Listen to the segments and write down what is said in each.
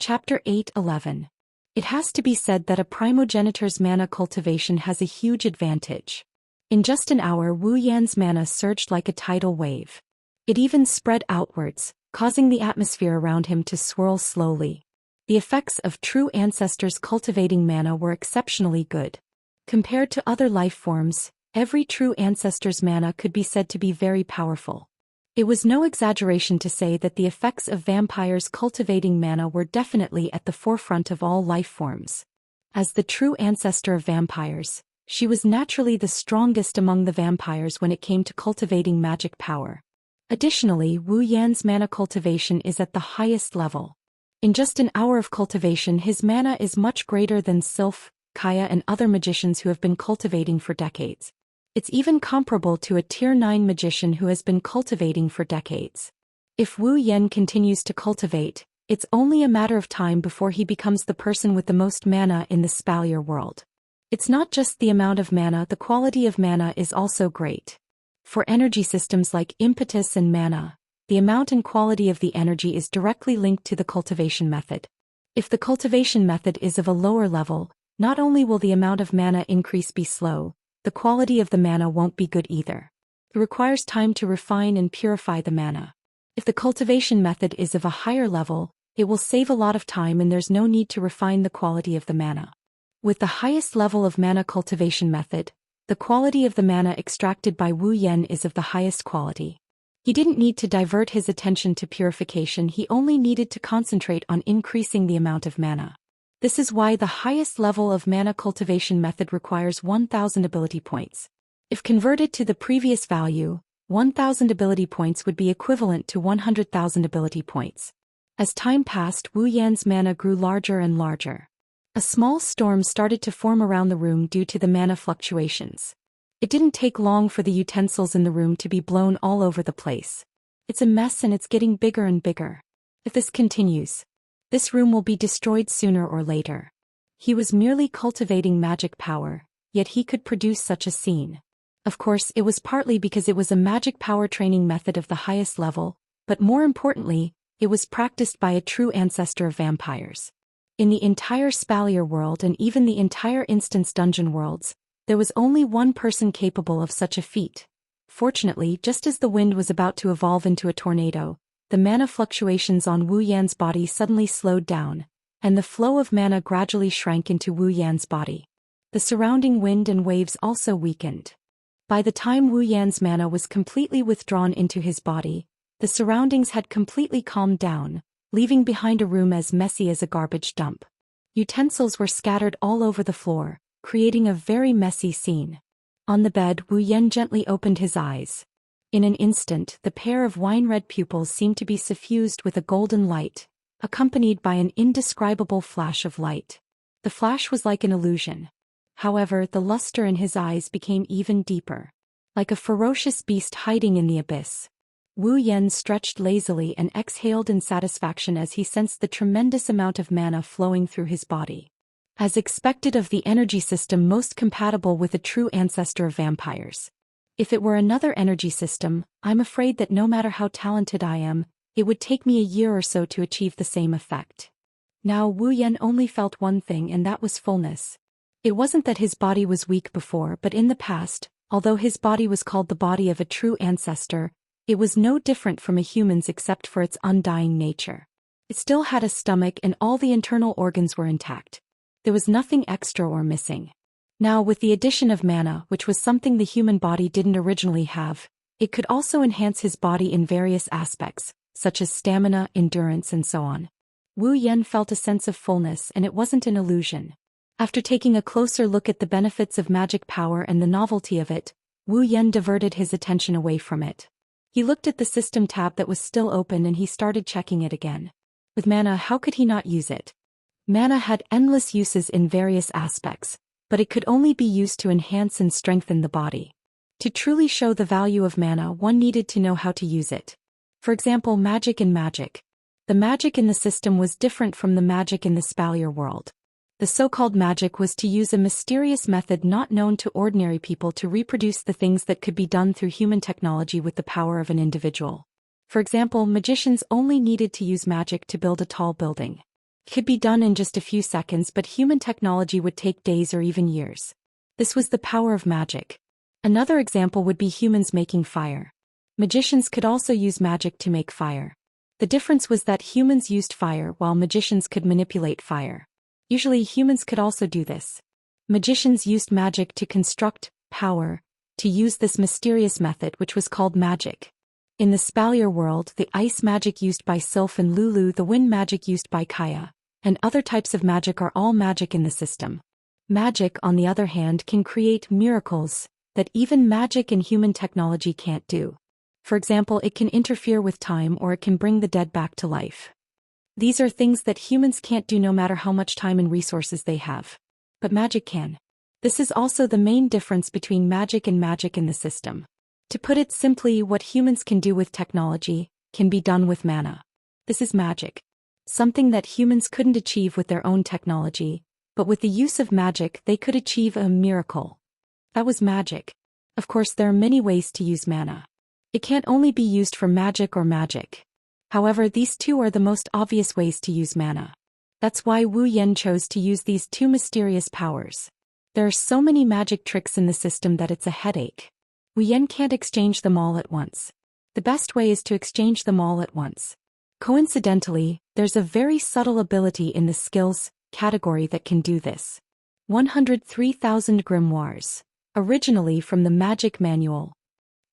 Chapter 8:11. It has to be said that a primogenitor's mana cultivation has a huge advantage. In just an hour, Wu Yan's mana surged like a tidal wave. It even spread outwards, causing the atmosphere around him to swirl slowly. The effects of true ancestors cultivating mana were exceptionally good. Compared to other life forms, every true ancestor's mana could be said to be very powerful. It was no exaggeration to say that the effects of vampires cultivating mana were definitely at the forefront of all life forms. As the true ancestor of vampires, she was naturally the strongest among the vampires when it came to cultivating magic power. Additionally, Wu Yan's mana cultivation is at the highest level. In just an hour of cultivation, his mana is much greater than Sylph, Kaya and other magicians who have been cultivating for decades. It's even comparable to a Tier 9 magician who has been cultivating for decades. If Wu Yan continues to cultivate, it's only a matter of time before he becomes the person with the most mana in the Spalier world. It's not just the amount of mana, the quality of mana is also great. For energy systems like impetus and mana, the amount and quality of the energy is directly linked to the cultivation method. If the cultivation method is of a lower level, not only will the amount of mana increase be slow, the quality of the mana won't be good either. It requires time to refine and purify the mana. If the cultivation method is of a higher level, it will save a lot of time and there's no need to refine the quality of the mana. With the highest level of mana cultivation method, the quality of the mana extracted by Wu Yan is of the highest quality. He didn't need to divert his attention to purification, he only needed to concentrate on increasing the amount of mana. This is why the highest level of mana cultivation method requires 1,000 ability points. If converted to the previous value, 1,000 ability points would be equivalent to 100,000 ability points. As time passed, Wu Yan's mana grew larger and larger. A small storm started to form around the room due to the mana fluctuations. It didn't take long for the utensils in the room to be blown all over the place. It's a mess and it's getting bigger and bigger. If this continues, this room will be destroyed sooner or later. He was merely cultivating magic power, yet he could produce such a scene. Of course, it was partly because it was a magic power training method of the highest level, but more importantly, it was practiced by a true ancestor of vampires. In the entire Spalier world and even the entire instance dungeon worlds, there was only one person capable of such a feat. Fortunately, just as the wind was about to evolve into a tornado, the mana fluctuations on Wu Yan's body suddenly slowed down, and the flow of mana gradually shrank into Wu Yan's body. The surrounding wind and waves also weakened. By the time Wu Yan's mana was completely withdrawn into his body, the surroundings had completely calmed down, leaving behind a room as messy as a garbage dump. Utensils were scattered all over the floor, creating a very messy scene. On the bed, Wu Yan gently opened his eyes. In an instant, the pair of wine-red pupils seemed to be suffused with a golden light, accompanied by an indescribable flash of light. The flash was like an illusion. However, the luster in his eyes became even deeper. Like a ferocious beast hiding in the abyss. Wu Yan stretched lazily and exhaled in satisfaction as he sensed the tremendous amount of mana flowing through his body. As expected of the energy system most compatible with a true ancestor of vampires. If it were another energy system, I'm afraid that no matter how talented I am, it would take me a year or so to achieve the same effect. Now Wu Yan only felt one thing, and that was fullness. It wasn't that his body was weak before, but in the past, although his body was called the body of a true ancestor, it was no different from a human's except for its undying nature. It still had a stomach and all the internal organs were intact. There was nothing extra or missing. Now with the addition of mana, which was something the human body didn't originally have, it could also enhance his body in various aspects, such as stamina, endurance and so on. Wu Yan felt a sense of fullness, and it wasn't an illusion. After taking a closer look at the benefits of magic power and the novelty of it, Wu Yan diverted his attention away from it. He looked at the system tab that was still open and he started checking it again. With mana, how could he not use it? Mana had endless uses in various aspects, but it could only be used to enhance and strengthen the body. To truly show the value of mana, one needed to know how to use it. For example, magic and magic. The magic in the system was different from the magic in the Spalier world. The so-called magic was to use a mysterious method not known to ordinary people to reproduce the things that could be done through human technology with the power of an individual. For example, magicians only needed to use magic to build a tall building. It could be done in just a few seconds, but human technology would take days or even years. This was the power of magic. Another example would be humans making fire. Magicians could also use magic to make fire. The difference was that humans used fire while magicians could manipulate fire. Usually humans could also do this. Magicians used magic to construct power, to use this mysterious method which was called magic. In the Spalier world, the ice magic used by Sylph and Lulu, the wind magic used by Kaya, and other types of magic are all magic in the system. Magic, on the other hand, can create miracles that even magic and human technology can't do. For example, it can interfere with time or it can bring the dead back to life. These are things that humans can't do no matter how much time and resources they have. But magic can. This is also the main difference between magic and magic in the system. To put it simply, what humans can do with technology can be done with mana. This is magic. Something that humans couldn't achieve with their own technology, but with the use of magic they could achieve a miracle. That was magic. Of course, there are many ways to use mana. It can't only be used for magic or magic. However, these two are the most obvious ways to use mana. That's why Wu Yan chose to use these two mysterious powers. There are so many magic tricks in the system that it's a headache. Wu Yan can't exchange them all at once. The best way is to exchange them all at once. Coincidentally, there's a very subtle ability in the skills category that can do this. 103,000 grimoires. Originally from the Magic Manual.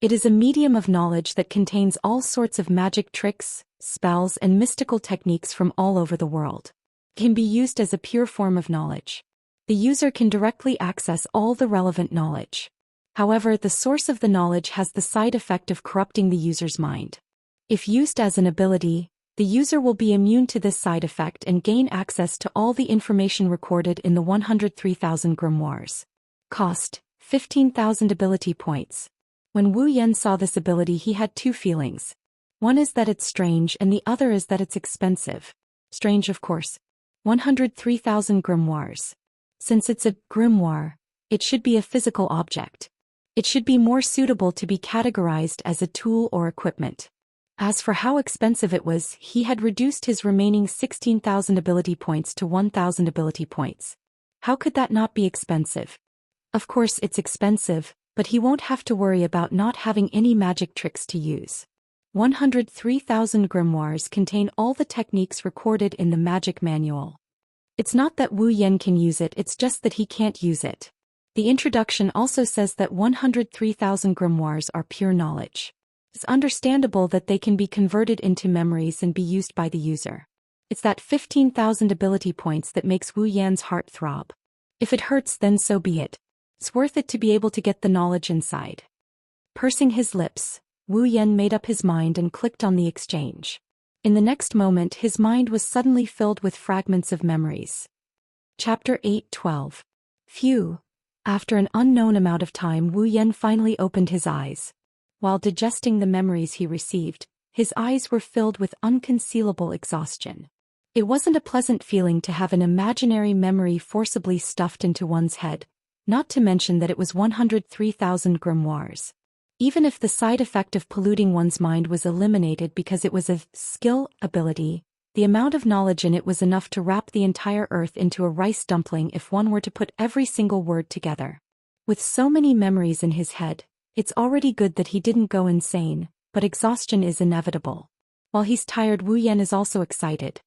It is a medium of knowledge that contains all sorts of magic tricks, spells, and mystical techniques from all over the world. It can be used as a pure form of knowledge. The user can directly access all the relevant knowledge. However, the source of the knowledge has the side effect of corrupting the user's mind. If used as an ability, the user will be immune to this side effect and gain access to all the information recorded in the 103,000 grimoires. Cost: 15,000 ability points. When Wu Yan saw this ability, he had two feelings. One is that it's strange and the other is that it's expensive. Strange, of course. 103,000 grimoires. Since it's a grimoire, it should be a physical object. It should be more suitable to be categorized as a tool or equipment. As for how expensive it was, he had reduced his remaining 16,000 ability points to 1,000 ability points. How could that not be expensive? Of course it's expensive, but he won't have to worry about not having any magic tricks to use. 103,000 grimoires contain all the techniques recorded in the Magic Manual. It's not that Wu Yan can use it, it's just that he can't use it. The introduction also says that 103,000 grimoires are pure knowledge. It's understandable that they can be converted into memories and be used by the user. It's that 15,000 ability points that makes Wu Yan's heart throb. If it hurts, then so be it. It's worth it to be able to get the knowledge inside. Pursing his lips, Wu Yan made up his mind and clicked on the exchange. In the next moment, his mind was suddenly filled with fragments of memories. Chapter 8:12. Phew. After an unknown amount of time, Wu Yan finally opened his eyes. While digesting the memories he received, his eyes were filled with unconcealable exhaustion. It wasn't a pleasant feeling to have an imaginary memory forcibly stuffed into one's head, not to mention that it was 103,000 grimoires. Even if the side effect of polluting one's mind was eliminated because it was a skill ability, the amount of knowledge in it was enough to wrap the entire earth into a rice dumpling if one were to put every single word together. With so many memories in his head, it's already good that he didn't go insane, but exhaustion is inevitable. While he's tired, Wu Yan is also excited.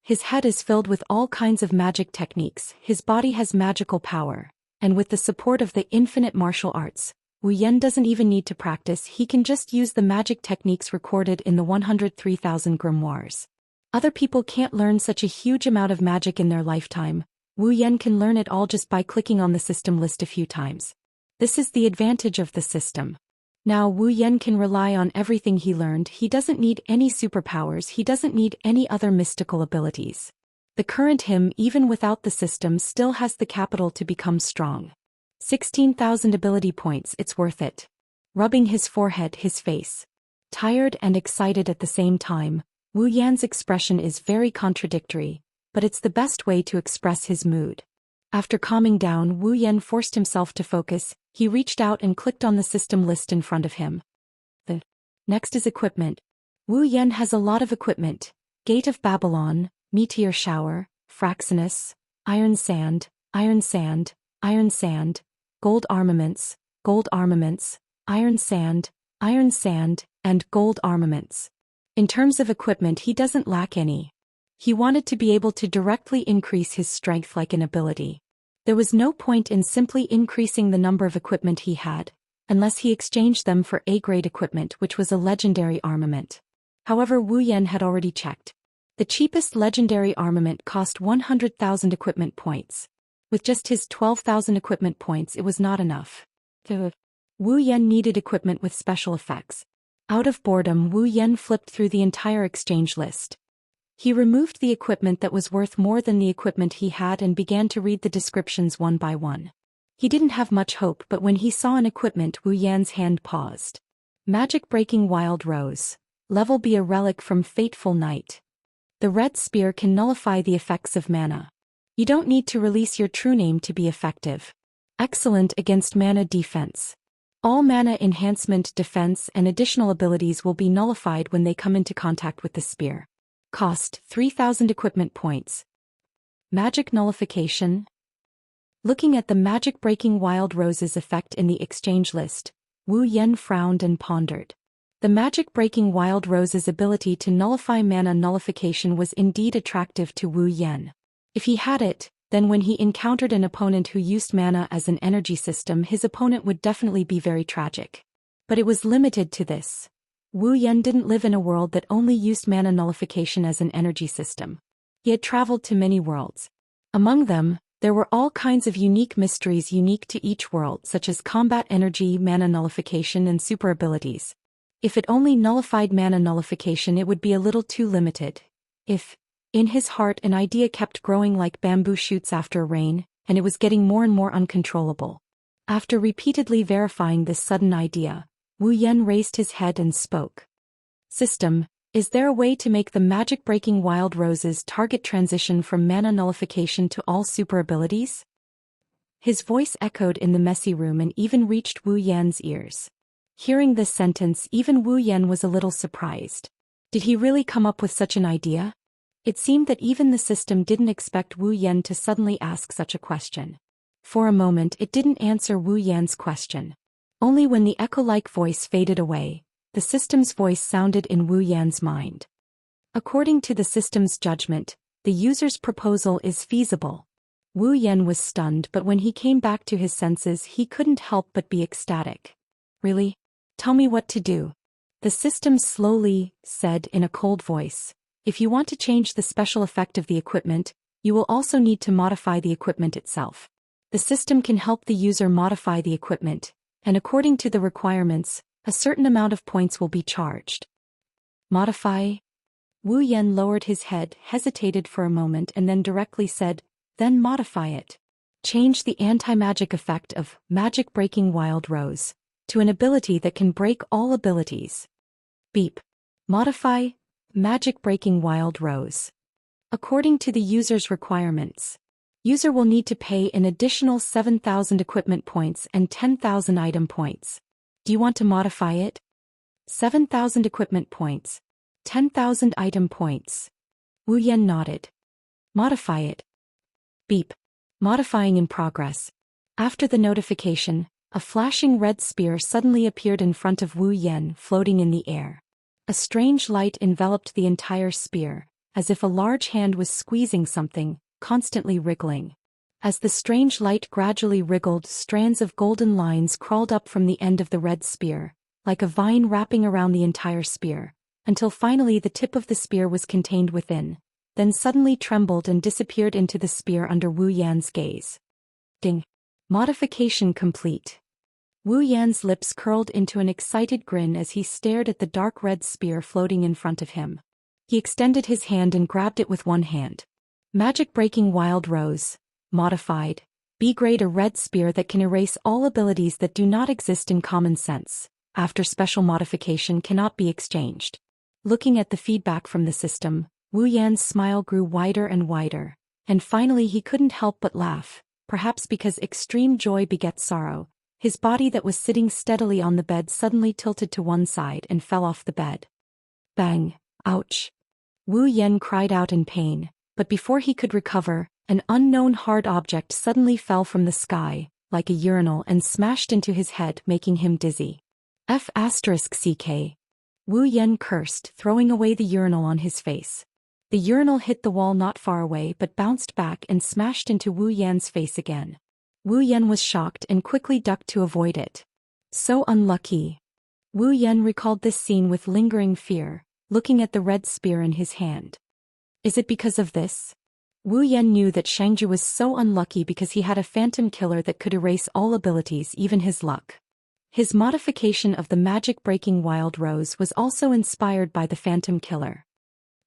His head is filled with all kinds of magic techniques, his body has magical power, and with the support of the infinite martial arts, Wu Yan doesn't even need to practice, he can just use the magic techniques recorded in the 103,000 grimoires. Other people can't learn such a huge amount of magic in their lifetime. Wu Yan can learn it all just by clicking on the system list a few times. This is the advantage of the system. Now Wu Yan can rely on everything he learned, he doesn't need any superpowers, he doesn't need any other mystical abilities. The current him, even without the system, still has the capital to become strong. 16,000 ability points, it's worth it. Rubbing his forehead, his face, tired and excited at the same time, Wu Yan's expression is very contradictory, but it's the best way to express his mood. After calming down, Wu Yan forced himself to focus, he reached out and clicked on the system list in front of him. The next is equipment. Wu Yan has a lot of equipment: Gate of Babylon, Meteor Shower, Fraxinus, iron sand, iron sand, iron sand, gold armaments, iron sand, and gold armaments. In terms of equipment, he doesn't lack any. He wanted to be able to directly increase his strength like an ability. There was no point in simply increasing the number of equipment he had, unless he exchanged them for A-grade equipment, which was a legendary armament. However, Wu Yan had already checked. The cheapest legendary armament cost 100,000 equipment points. With just his 12,000 equipment points, it was not enough. Wu Yan needed equipment with special effects. Out of boredom, Wu Yan flipped through the entire exchange list. He removed the equipment that was worth more than the equipment he had and began to read the descriptions one by one. He didn't have much hope, but when he saw an equipment, Wu Yan's hand paused. Magic-breaking wild rose. Level B, a relic from Fateful Night. The red spear can nullify the effects of mana. You don't need to release your true name to be effective. Excellent against mana defense. All mana enhancement, defense, and additional abilities will be nullified when they come into contact with the spear. Cost 3,000 equipment points. Magic nullification. Looking at the magic-breaking wild rose's effect in the exchange list, Wu Yan frowned and pondered. The magic-breaking wild rose's ability to nullify mana nullification was indeed attractive to Wu Yan. If he had it, then when he encountered an opponent who used mana as an energy system, his opponent would definitely be very tragic. But it was limited to this. Wu Yan didn't live in a world that only used mana nullification as an energy system. He had traveled to many worlds. Among them, there were all kinds of unique mysteries unique to each world, such as combat energy, mana nullification, and super abilities. If it only nullified mana nullification, it would be a little too limited. If, in his heart, an idea kept growing like bamboo shoots after rain, and it was getting more and more uncontrollable. After repeatedly verifying this sudden idea, Wu Yan raised his head and spoke. System, is there a way to make the magic-breaking wild rose's target transition from mana nullification to all super abilities? His voice echoed in the messy room and even reached Wu Yan's ears. Hearing this sentence, even Wu Yan was a little surprised. Did he really come up with such an idea? It seemed that even the system didn't expect Wu Yan to suddenly ask such a question. For a moment, it didn't answer Wu Yan's question. Only when the echo-like voice faded away, the system's voice sounded in Wu Yan's mind. According to the system's judgment, the user's proposal is feasible. Wu Yan was stunned, but when he came back to his senses, he couldn't help but be ecstatic. Really? Tell me what to do. The system slowly said in a cold voice. If you want to change the special effect of the equipment, you will also need to modify the equipment itself. The system can help the user modify the equipment, and according to the requirements, a certain amount of points will be charged. Modify? Wu Yan lowered his head, hesitated for a moment, and then directly said, then modify it. Change the anti-magic effect of magic-breaking wild rose to an ability that can break all abilities. Beep. Modify magic-breaking wild rose. According to the user's requirements, user will need to pay an additional 7,000 equipment points and 10,000 item points. Do you want to modify it? 7,000 equipment points. 10,000 item points. Wu Yan nodded. Modify it. Beep. Modifying in progress. After the notification, a flashing red spear suddenly appeared in front of Wu Yan, floating in the air. A strange light enveloped the entire spear, as if a large hand was squeezing something, constantly wriggling. As the strange light gradually wriggled, strands of golden lines crawled up from the end of the red spear, like a vine wrapping around the entire spear, until finally the tip of the spear was contained within, then suddenly trembled and disappeared into the spear under Wu Yan's gaze. Ding. Modification complete. Wu Yan's lips curled into an excited grin as he stared at the dark red spear floating in front of him. He extended his hand and grabbed it with one hand. Magic-breaking wild rose. Modified. B-grade, a red spear that can erase all abilities that do not exist in common sense. After special modification cannot be exchanged. Looking at the feedback from the system, Wu Yan's smile grew wider and wider, and finally he couldn't help but laugh, perhaps because extreme joy begets sorrow. His body that was sitting steadily on the bed suddenly tilted to one side and fell off the bed. Bang! Ouch! Wu Yan cried out in pain, but before he could recover, an unknown hard object suddenly fell from the sky, like a urinal, and smashed into his head, making him dizzy. F***ck. Wu Yan cursed, throwing away the urinal on his face. The urinal hit the wall not far away but bounced back and smashed into Wu Yan's face again. Wu Yan was shocked and quickly ducked to avoid it. So unlucky. Wu Yan recalled this scene with lingering fear, looking at the red spear in his hand. Is it because of this? Wu Yan knew that Xianxia was so unlucky because he had a phantom killer that could erase all abilities, even his luck. His modification of the magic-breaking Wild Rose was also inspired by the phantom killer.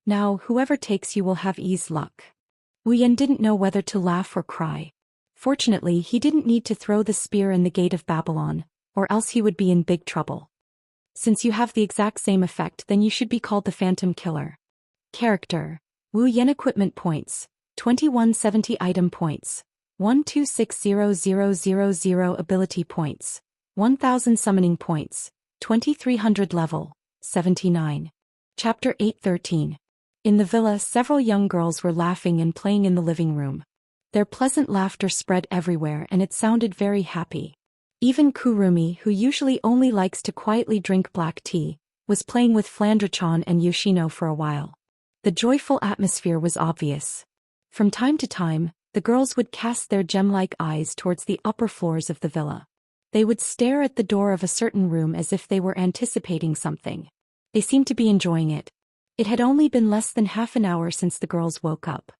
Now, whoever takes you will have ease luck. Wu Yan didn't know whether to laugh or cry. Fortunately, he didn't need to throw the spear in the gate of Babylon, or else he would be in big trouble. Since you have the exact same effect, then you should be called the Phantom Killer. Character: Wu Yan. Equipment points: 2170. Item points: 12600000. Ability points: 1000. Summoning points: 2300. Level: 79. Chapter 8:13. In the villa, several young girls were laughing and playing in the living room. Their pleasant laughter spread everywhere and it sounded very happy. Even Kurumi, who usually only likes to quietly drink black tea, was playing with Flandrachan and Yoshino for a while. The joyful atmosphere was obvious. From time to time, the girls would cast their gem-like eyes towards the upper floors of the villa. They would stare at the door of a certain room as if they were anticipating something. They seemed to be enjoying it. It had only been less than half an hour since the girls woke up.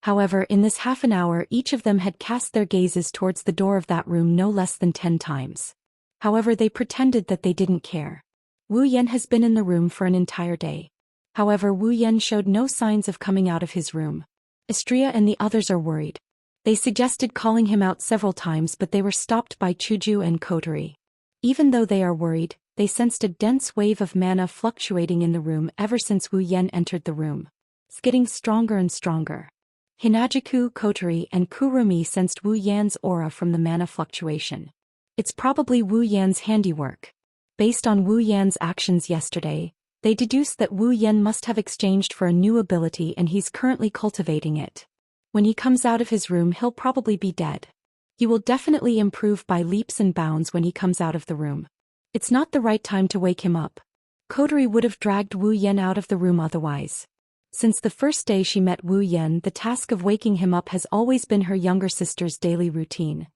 However, in this half an hour each of them had cast their gazes towards the door of that room no less than 10 times. However, they pretended that they didn't care. Wu Yan has been in the room for an entire day. However, Wu Yan showed no signs of coming out of his room. Istria and the others are worried. They suggested calling him out several times but they were stopped by Chuju and Kotori. Even though they are worried, they sensed a dense wave of mana fluctuating in the room ever since Wu Yan entered the room. It's getting stronger and stronger. Hinajiku, Kotori, and Kurumi sensed Wu Yan's aura from the mana fluctuation. It's probably Wu Yan's handiwork. Based on Wu Yan's actions yesterday, they deduced that Wu Yan must have exchanged for a new ability and he's currently cultivating it. When he comes out of his room he'll probably be dead. He will definitely improve by leaps and bounds when he comes out of the room. It's not the right time to wake him up. Kotori would have dragged Wu Yan out of the room otherwise. Since the first day she met Wu Yan, the task of waking him up has always been her younger sister's daily routine.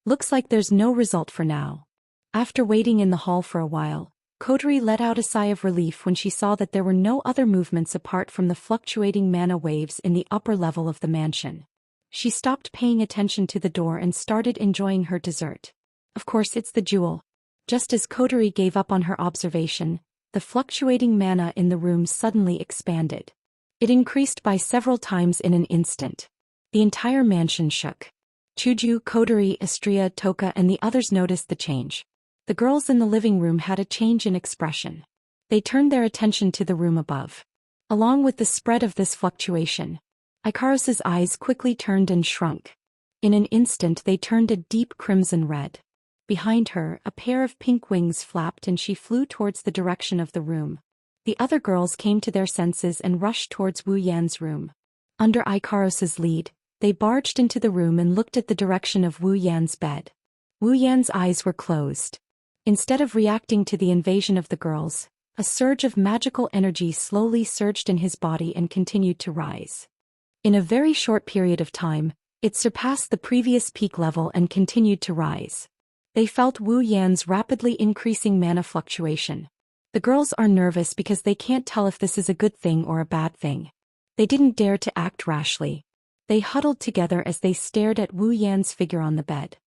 Looks like there's no result for now. After waiting in the hall for a while, Kotori let out a sigh of relief when she saw that there were no other movements apart from the fluctuating mana waves in the upper level of the mansion. She stopped paying attention to the door and started enjoying her dessert. Of course, it's the jewel. Just as Kotori gave up on her observation, the fluctuating mana in the room suddenly expanded. It increased by several times in an instant. The entire mansion shook. Chuju, Kotori, Istria, Toka and the others noticed the change. The girls in the living room had a change in expression. They turned their attention to the room above. Along with the spread of this fluctuation, Ikaros's eyes quickly turned and shrunk. In an instant they turned a deep crimson red. Behind her, a pair of pink wings flapped and she flew towards the direction of the room. The other girls came to their senses and rushed towards Wu Yan's room. Under Ikaros's lead, they barged into the room and looked at the direction of Wu Yan's bed. Wu Yan's eyes were closed. Instead of reacting to the invasion of the girls, a surge of magical energy slowly surged in his body and continued to rise. In a very short period of time, it surpassed the previous peak level and continued to rise. They felt Wu Yan's rapidly increasing mana fluctuation. The girls are nervous because they can't tell if this is a good thing or a bad thing. They didn't dare to act rashly. They huddled together as they stared at Wu Yan's figure on the bed.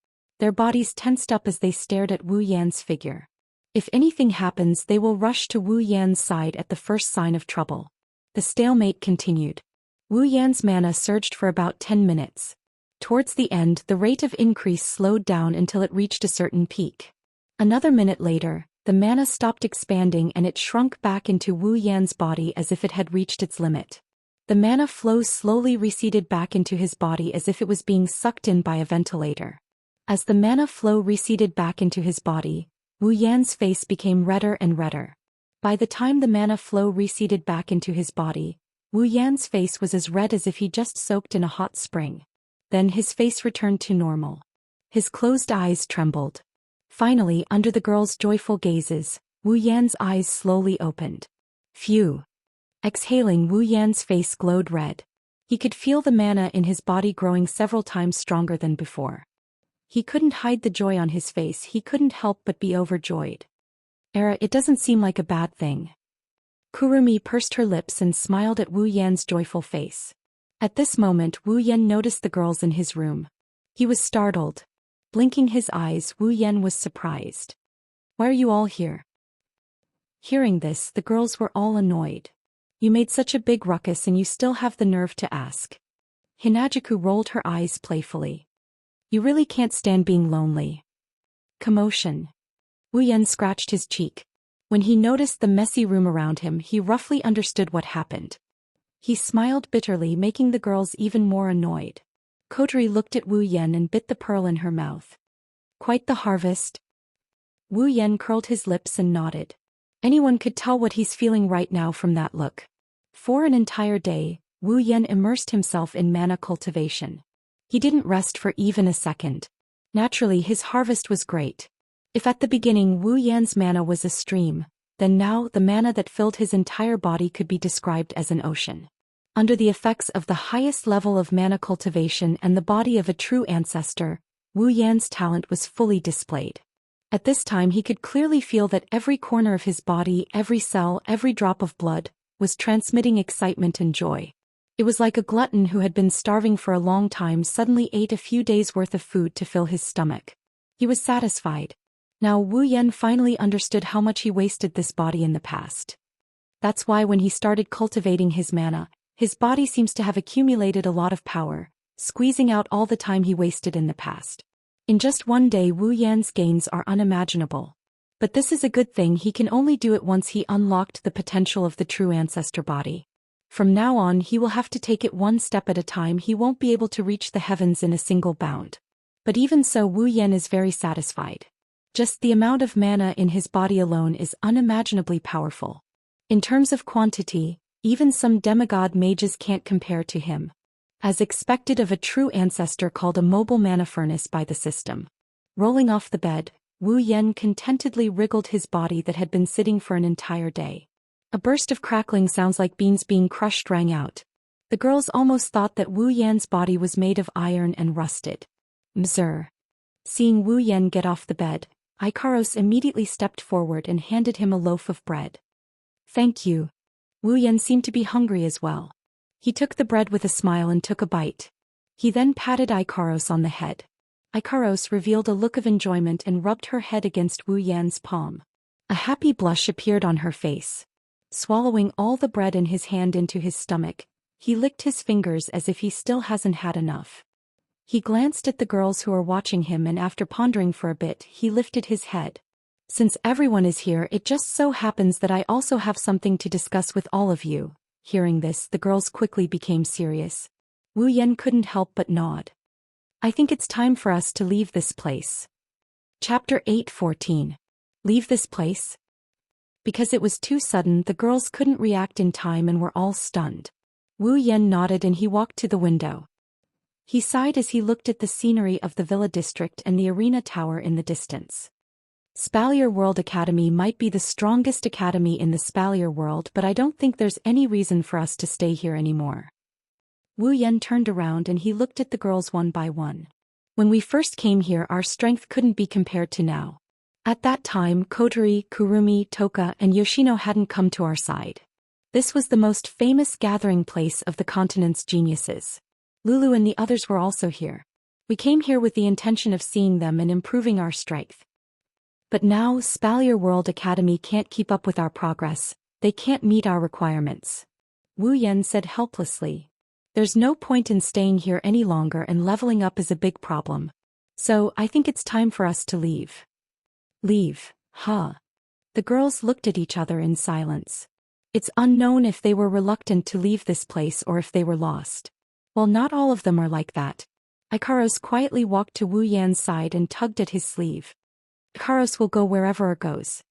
Their bodies tensed up as they stared at Wu Yan's figure. If anything happens, they will rush to Wu Yan's side at the first sign of trouble. The stalemate continued. Wu Yan's mana surged for about 10 minutes. Towards the end, the rate of increase slowed down until it reached a certain peak. Another minute later, the mana stopped expanding and it shrunk back into Wu Yan's body as if it had reached its limit. The mana flow slowly receded back into his body as if it was being sucked in by a ventilator. As the mana flow receded back into his body, Wu Yan's face became redder and redder. By the time the mana flow receded back into his body, Wu Yan's face was as red as if he just soaked in a hot spring. Then his face returned to normal. His closed eyes trembled. Finally, under the girl's joyful gazes, Wu Yan's eyes slowly opened. Phew! Exhaling, Wu Yan's face glowed red. He could feel the mana in his body growing several times stronger than before. He couldn't hide the joy on his face, he couldn't help but be overjoyed. It doesn't seem like a bad thing. Kurumi pursed her lips and smiled at Wu Yan's joyful face. At this moment, Wu Yan noticed the girls in his room. He was startled. Blinking his eyes, Wu Yan was surprised. Why are you all here? Hearing this, the girls were all annoyed. You made such a big ruckus and you still have the nerve to ask. Hinajuku rolled her eyes playfully. You really can't stand being lonely. Commotion. Wu Yan scratched his cheek. When he noticed the messy room around him, he roughly understood what happened. He smiled bitterly, making the girls even more annoyed. Kotori looked at Wu Yan and bit the pearl in her mouth. Quite the harvest. Wu Yan curled his lips and nodded. Anyone could tell what he's feeling right now from that look. For an entire day, Wu Yan immersed himself in mana cultivation. He didn't rest for even a second. Naturally, his harvest was great. If at the beginning Wu Yan's mana was a stream, then now the mana that filled his entire body could be described as an ocean. Under the effects of the highest level of mana cultivation and the body of a true ancestor, Wu Yan's talent was fully displayed. At this time he could clearly feel that every corner of his body, every cell, every drop of blood, was transmitting excitement and joy. It was like a glutton who had been starving for a long time suddenly ate a few days' worth of food to fill his stomach. He was satisfied. Now Wu Yan finally understood how much he wasted this body in the past. That's why when he started cultivating his mana, his body seems to have accumulated a lot of power, squeezing out all the time he wasted in the past. In just one day Wu Yan's gains are unimaginable. But this is a good thing, he can only do it once he unlocked the potential of the true ancestor body. From now on he will have to take it one step at a time, he won't be able to reach the heavens in a single bound. But even so, Wu Yan is very satisfied. Just the amount of mana in his body alone is unimaginably powerful. In terms of quantity, even some demigod mages can't compare to him. As expected of a true ancestor called a mobile mana furnace by the system. Rolling off the bed, Wu Yan contentedly wriggled his body that had been sitting for an entire day. A burst of crackling sounds like beans being crushed rang out. The girls almost thought that Wu Yan's body was made of iron and rusted. Mzr. Seeing Wu Yan get off the bed, Ikaros immediately stepped forward and handed him a loaf of bread. Thank you. Wu Yan seemed to be hungry as well. He took the bread with a smile and took a bite. He then patted Ikaros on the head. Ikaros revealed a look of enjoyment and rubbed her head against Wu Yan's palm. A happy blush appeared on her face. Swallowing all the bread in his hand into his stomach, he licked his fingers as if he still hasn't had enough. He glanced at the girls who were watching him and after pondering for a bit, he lifted his head. Since everyone is here, it just so happens that I also have something to discuss with all of you. Hearing this, the girls quickly became serious. Wu Yan couldn't help but nod. I think it's time for us to leave this place. Chapter 8:14. Leave this place? Because it was too sudden, the girls couldn't react in time and were all stunned. Wu Yan nodded and he walked to the window. He sighed as he looked at the scenery of the villa district and the arena tower in the distance. Spalier World Academy might be the strongest academy in the Spalier world, but I don't think there's any reason for us to stay here anymore. Wu Yan turned around and he looked at the girls one by one. When we first came here, our strength couldn't be compared to now. At that time, Kotori, Kurumi, Toka, and Yoshino hadn't come to our side. This was the most famous gathering place of the continent's geniuses. Lulu and the others were also here. We came here with the intention of seeing them and improving our strength. But now, Spalier World Academy can't keep up with our progress, they can't meet our requirements. Wu Yan said helplessly. There's no point in staying here any longer and leveling up is a big problem. So, I think it's time for us to leave. Leave, huh? The girls looked at each other in silence. It's unknown if they were reluctant to leave this place or if they were lost. Well, not all of them are like that. Ikaros quietly walked to Wu Yan's side and tugged at his sleeve. Ikaros will go wherever it goes.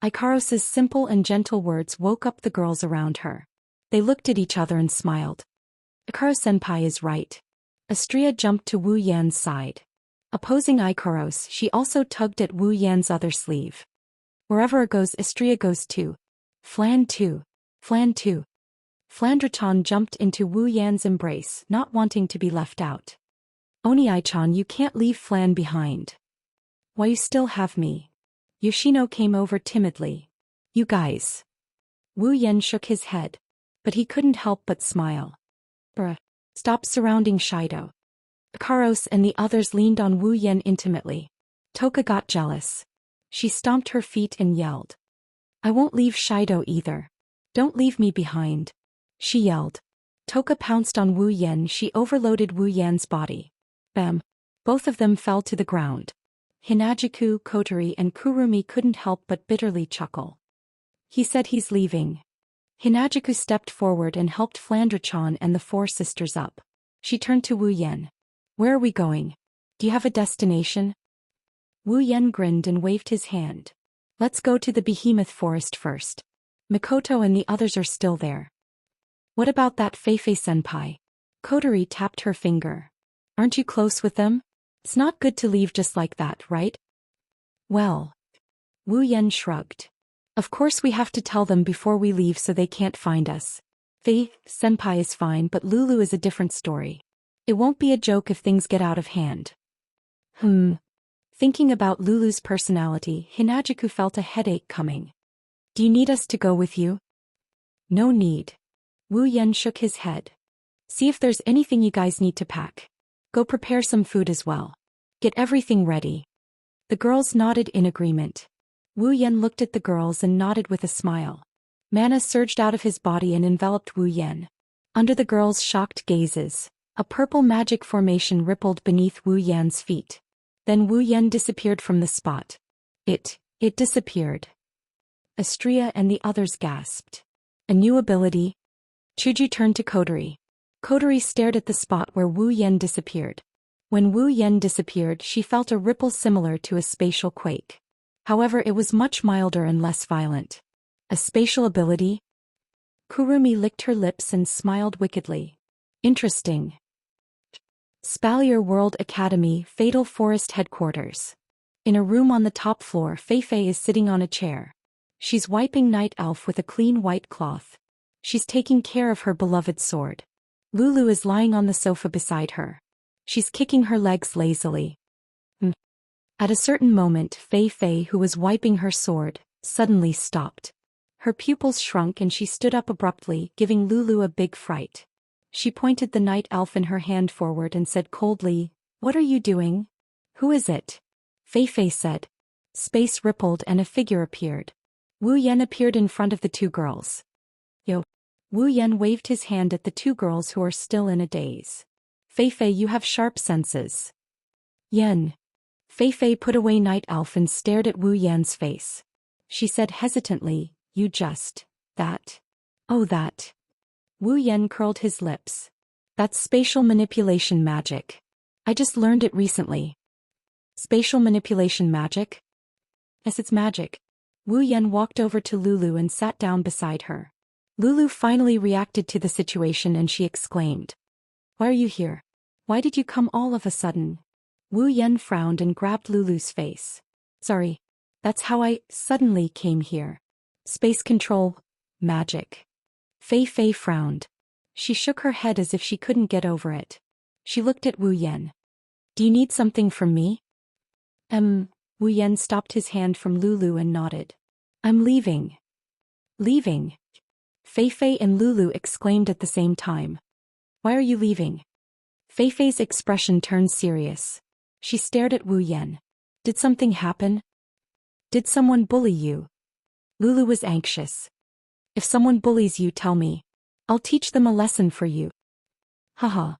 Ikaros's simple and gentle words woke up the girls around her. They looked at each other and smiled. Ikaro-senpai is right. Astria jumped to Wu Yan's side. Opposing Ikaros, she also tugged at Wu Yan's other sleeve. Wherever it goes, Astria goes too. Flan too. Flan too. Flandra-chan jumped into Wu Yan's embrace, not wanting to be left out. Oni-chan, you can't leave Flan behind. Why you still have me? Yoshino came over timidly. You guys. Wu Yan shook his head. But he couldn't help but smile. Bruh. Stop surrounding Shido. Ikaros and the others leaned on Wu Yan intimately. Toka got jealous. She stomped her feet and yelled. I won't leave Shido either. Don't leave me behind. She yelled. Toka pounced on Wu Yan. She overloaded Wu Yan's body. Bam. Both of them fell to the ground. Hinajiku, Kotori and Kurumi couldn't help but bitterly chuckle. He said he's leaving. Hinajiku stepped forward and helped Flandra-chan and the four sisters up. She turned to Wu Yan. Where are we going? Do you have a destination? Wu Yan grinned and waved his hand. Let's go to the behemoth forest first. Mikoto and the others are still there. What about that Feifei-senpai? Kotori tapped her finger. Aren't you close with them? It's not good to leave just like that, right? Well. Wu Yan shrugged. Of course we have to tell them before we leave so they can't find us. Fei-senpai is fine, but Lulu is a different story. It won't be a joke if things get out of hand. Thinking about Lulu's personality, Hinajiku felt a headache coming. Do you need us to go with you? No need. Wu Yan shook his head. See if there's anything you guys need to pack. Go prepare some food as well. Get everything ready. The girls nodded in agreement. Wu Yan looked at the girls and nodded with a smile. Mana surged out of his body and enveloped Wu Yan. Under the girls' shocked gazes, a purple magic formation rippled beneath Wu Yan's feet. Then Wu Yan disappeared from the spot. It disappeared. Astria and the others gasped. A new ability? Chuju turned to Kotori. Kotori stared at the spot where Wu Yan disappeared. When Wu Yan disappeared, she felt a ripple similar to a spatial quake. However, it was much milder and less violent. A spatial ability? Kurumi licked her lips and smiled wickedly. Interesting. Spalier World Academy, Fatal Forest Headquarters. In a room on the top floor, Feifei is sitting on a chair. She's wiping Night Elf with a clean white cloth. She's taking care of her beloved sword. Lulu is lying on the sofa beside her. She's kicking her legs lazily. At a certain moment, Feifei, who was wiping her sword, suddenly stopped. Her pupils shrunk and she stood up abruptly, giving Lulu a big fright. She pointed the night elf in her hand forward and said coldly, "What are you doing?" "Who is it?" Feifei said. Space rippled and a figure appeared. Wu Yan appeared in front of the two girls. Yo. Wu Yan waved his hand at the two girls who are still in a daze. Feifei, you have sharp senses. Yan. Feifei put away Night Elf and stared at Wu Yan's face. She said hesitantly, "You just... that." "Oh, that." Wu Yan curled his lips. "That's spatial manipulation magic. I just learned it recently." "Spatial manipulation magic?" "Yes, it's magic." Wu Yan walked over to Lulu and sat down beside her. Lulu finally reacted to the situation and she exclaimed, "Why are you here? Why did you come all of a sudden?" Wu Yan frowned and grabbed Lulu's face. "Sorry. That's how I suddenly came here. Space control. Magic." Feifei frowned. She shook her head as if she couldn't get over it. She looked at Wu Yan. "Do you need something from me?" Wu Yan stopped his hand from Lulu and nodded. "I'm leaving." "Leaving?" Feifei and Lulu exclaimed at the same time. "Why are you leaving?" Feifei's expression turned serious. She stared at Wu Yan. "Did something happen? Did someone bully you?" Lulu was anxious. "If someone bullies you, tell me. I'll teach them a lesson for you." Haha.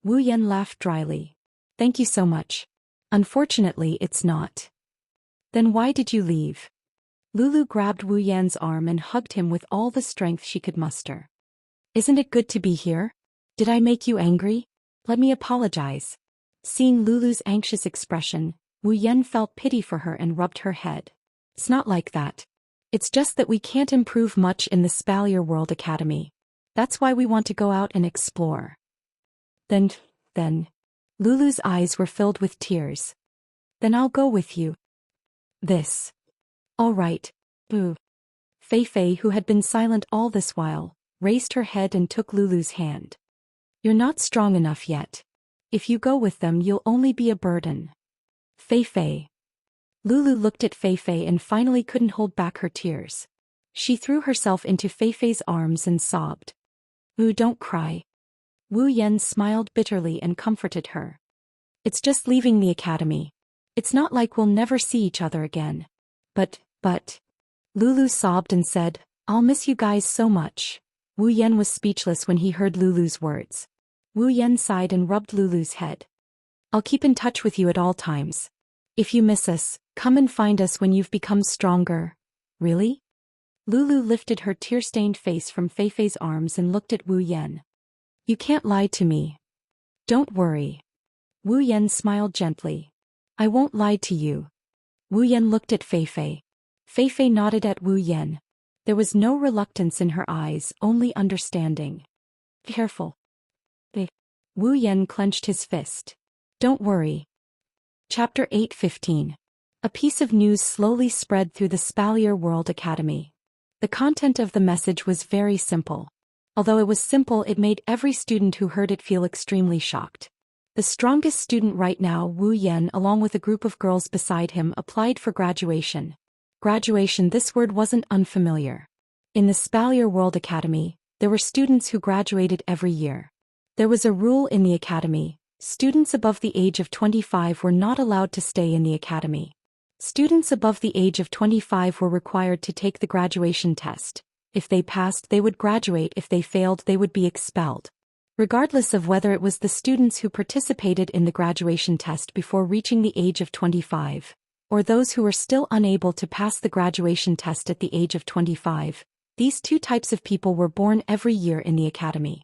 Wu Yan laughed dryly. "Thank you so much. Unfortunately, it's not." "Then why did you leave?" Lulu grabbed Wu Yan's arm and hugged him with all the strength she could muster. "Isn't it good to be here? Did I make you angry? Let me apologize." Seeing Lulu's anxious expression, Wu Yan felt pity for her and rubbed her head. "It's not like that. It's just that we can't improve much in the Spalier World Academy. That's why we want to go out and explore. Then, Lulu's eyes were filled with tears. Then I'll go with you. This. All right, boo. Fei, who had been silent all this while, raised her head and took Lulu's hand. You're not strong enough yet. If you go with them, you'll only be a burden. Fei. Lulu looked at Fei and finally couldn't hold back her tears. She threw herself into Fei's arms and sobbed. Wu, don't cry. Wu Yan smiled bitterly and comforted her. It's just leaving the academy. It's not like we'll never see each other again. But. Lulu sobbed and said, I'll miss you guys so much. Wu Yan was speechless when he heard Lulu's words. Wu Yan sighed and rubbed Lulu's head. I'll keep in touch with you at all times. If you miss us, come and find us when you've become stronger. Really? Lulu lifted her tear-stained face from Fei's arms and looked at Wu Yan. You can't lie to me. Don't worry. Wu Yan smiled gently. I won't lie to you. Wu Yan looked at Fei. Fei nodded at Wu Yan. There was no reluctance in her eyes, only understanding. Careful. Wu Yan clenched his fist. Don't worry. Chapter 8:15. A piece of news slowly spread through the Spalier World Academy. The content of the message was very simple. Although it was simple, it made every student who heard it feel extremely shocked. The strongest student right now, Wu Yan, along with a group of girls beside him, applied for graduation. Graduation, this word wasn't unfamiliar. In the Spalier World Academy, there were students who graduated every year. There was a rule in the academy: students above the age of 25 were not allowed to stay in the academy. Students above the age of 25 were required to take the graduation test. If they passed, they would graduate. If they failed, they would be expelled. Regardless of whether it was the students who participated in the graduation test before reaching the age of 25, or those who were still unable to pass the graduation test at the age of 25, these two types of people were born every year in the academy.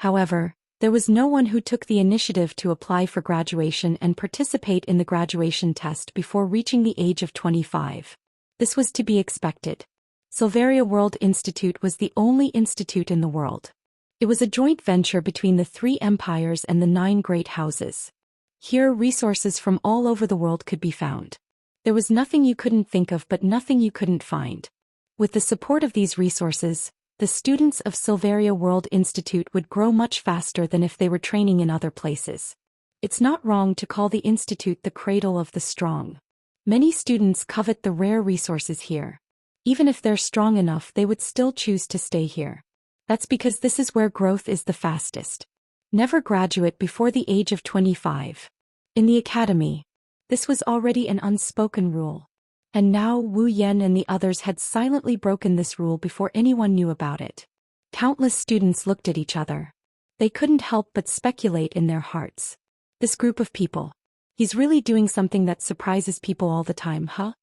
However, there was no one who took the initiative to apply for graduation and participate in the graduation test before reaching the age of 25. This was to be expected. Silveria World Institute was the only institute in the world. It was a joint venture between the 3 empires and the 9 great houses. Here, resources from all over the world could be found. There was nothing you couldn't think of, but nothing you couldn't find. With the support of these resources, the students of Silveria World Institute would grow much faster than if they were training in other places. It's not wrong to call the institute the cradle of the strong. Many students covet the rare resources here. Even if they're strong enough, they would still choose to stay here. That's because this is where growth is the fastest. Never graduate before the age of 25. In the academy, this was already an unspoken rule. And now Wu Yan and the others had silently broken this rule before anyone knew about it. Countless students looked at each other. They couldn't help but speculate in their hearts. This group of people. He's really doing something that surprises people all the time, huh?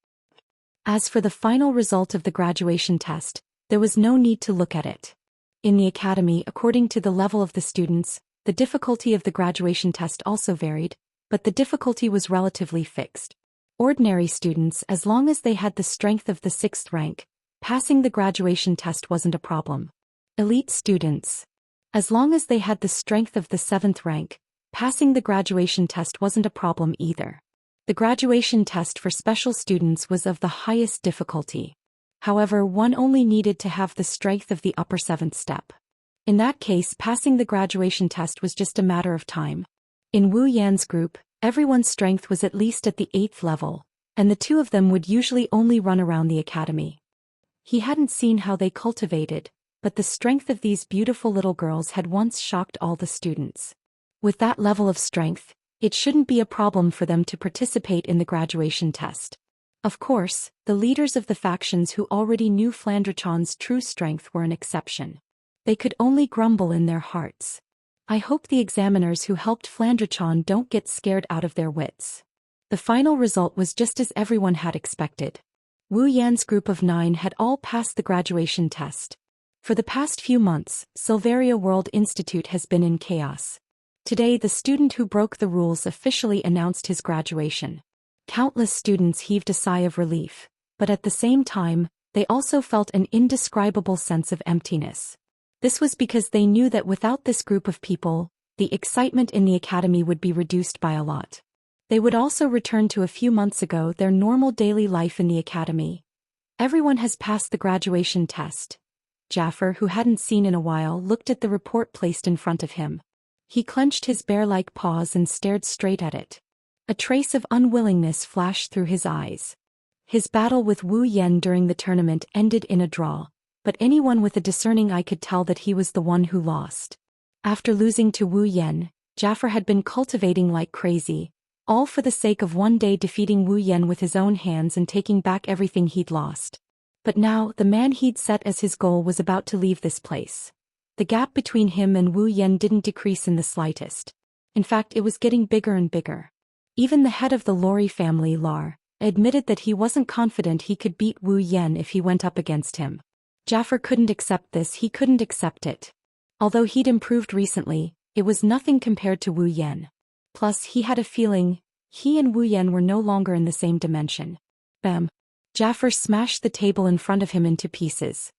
As for the final result of the graduation test, there was no need to look at it. In the academy, according to the level of the students, the difficulty of the graduation test also varied, but the difficulty was relatively fixed. Ordinary students, as long as they had the strength of the 6th rank, passing the graduation test wasn't a problem. Elite students. As long as they had the strength of the 7th rank, passing the graduation test wasn't a problem either. The graduation test for special students was of the highest difficulty. However, one only needed to have the strength of the upper 7th step. In that case, passing the graduation test was just a matter of time. In Wu Yan's group, everyone's strength was at least at the 8th level, and the 2 of them would usually only run around the academy. He hadn't seen how they cultivated, but the strength of these beautiful little girls had once shocked all the students. With that level of strength, it shouldn't be a problem for them to participate in the graduation test. Of course, the leaders of the factions who already knew Flandrachon's true strength were an exception. They could only grumble in their hearts. I hope the examiners who helped Flandrachon don't get scared out of their wits. The final result was just as everyone had expected. Wu Yan's group of 9 had all passed the graduation test. For the past few months, Silveria World Institute has been in chaos. Today, the student who broke the rules officially announced his graduation. Countless students heaved a sigh of relief, but at the same time, they also felt an indescribable sense of emptiness. This was because they knew that without this group of people, the excitement in the academy would be reduced by a lot. They would also return to a few months ago their normal daily life in the academy. Everyone has passed the graduation test. Jaffer, who hadn't seen in a while, looked at the report placed in front of him. He clenched his bear-like paws and stared straight at it. A trace of unwillingness flashed through his eyes. His battle with Wu Yan during the tournament ended in a draw, but anyone with a discerning eye could tell that he was the one who lost. After losing to Wu Yan, Jaffer had been cultivating like crazy, all for the sake of one day defeating Wu Yan with his own hands and taking back everything he'd lost. But now, the man he'd set as his goal was about to leave this place. The gap between him and Wu Yan didn't decrease in the slightest. In fact, it was getting bigger and bigger. Even the head of the Lori family, Lar, admitted that he wasn't confident he could beat Wu Yan if he went up against him. Jaffer couldn't accept this, he couldn't accept it. Although he'd improved recently, it was nothing compared to Wu Yan. Plus, he had a feeling, he and Wu Yan were no longer in the same dimension. Bam! Jaffer smashed the table in front of him into pieces.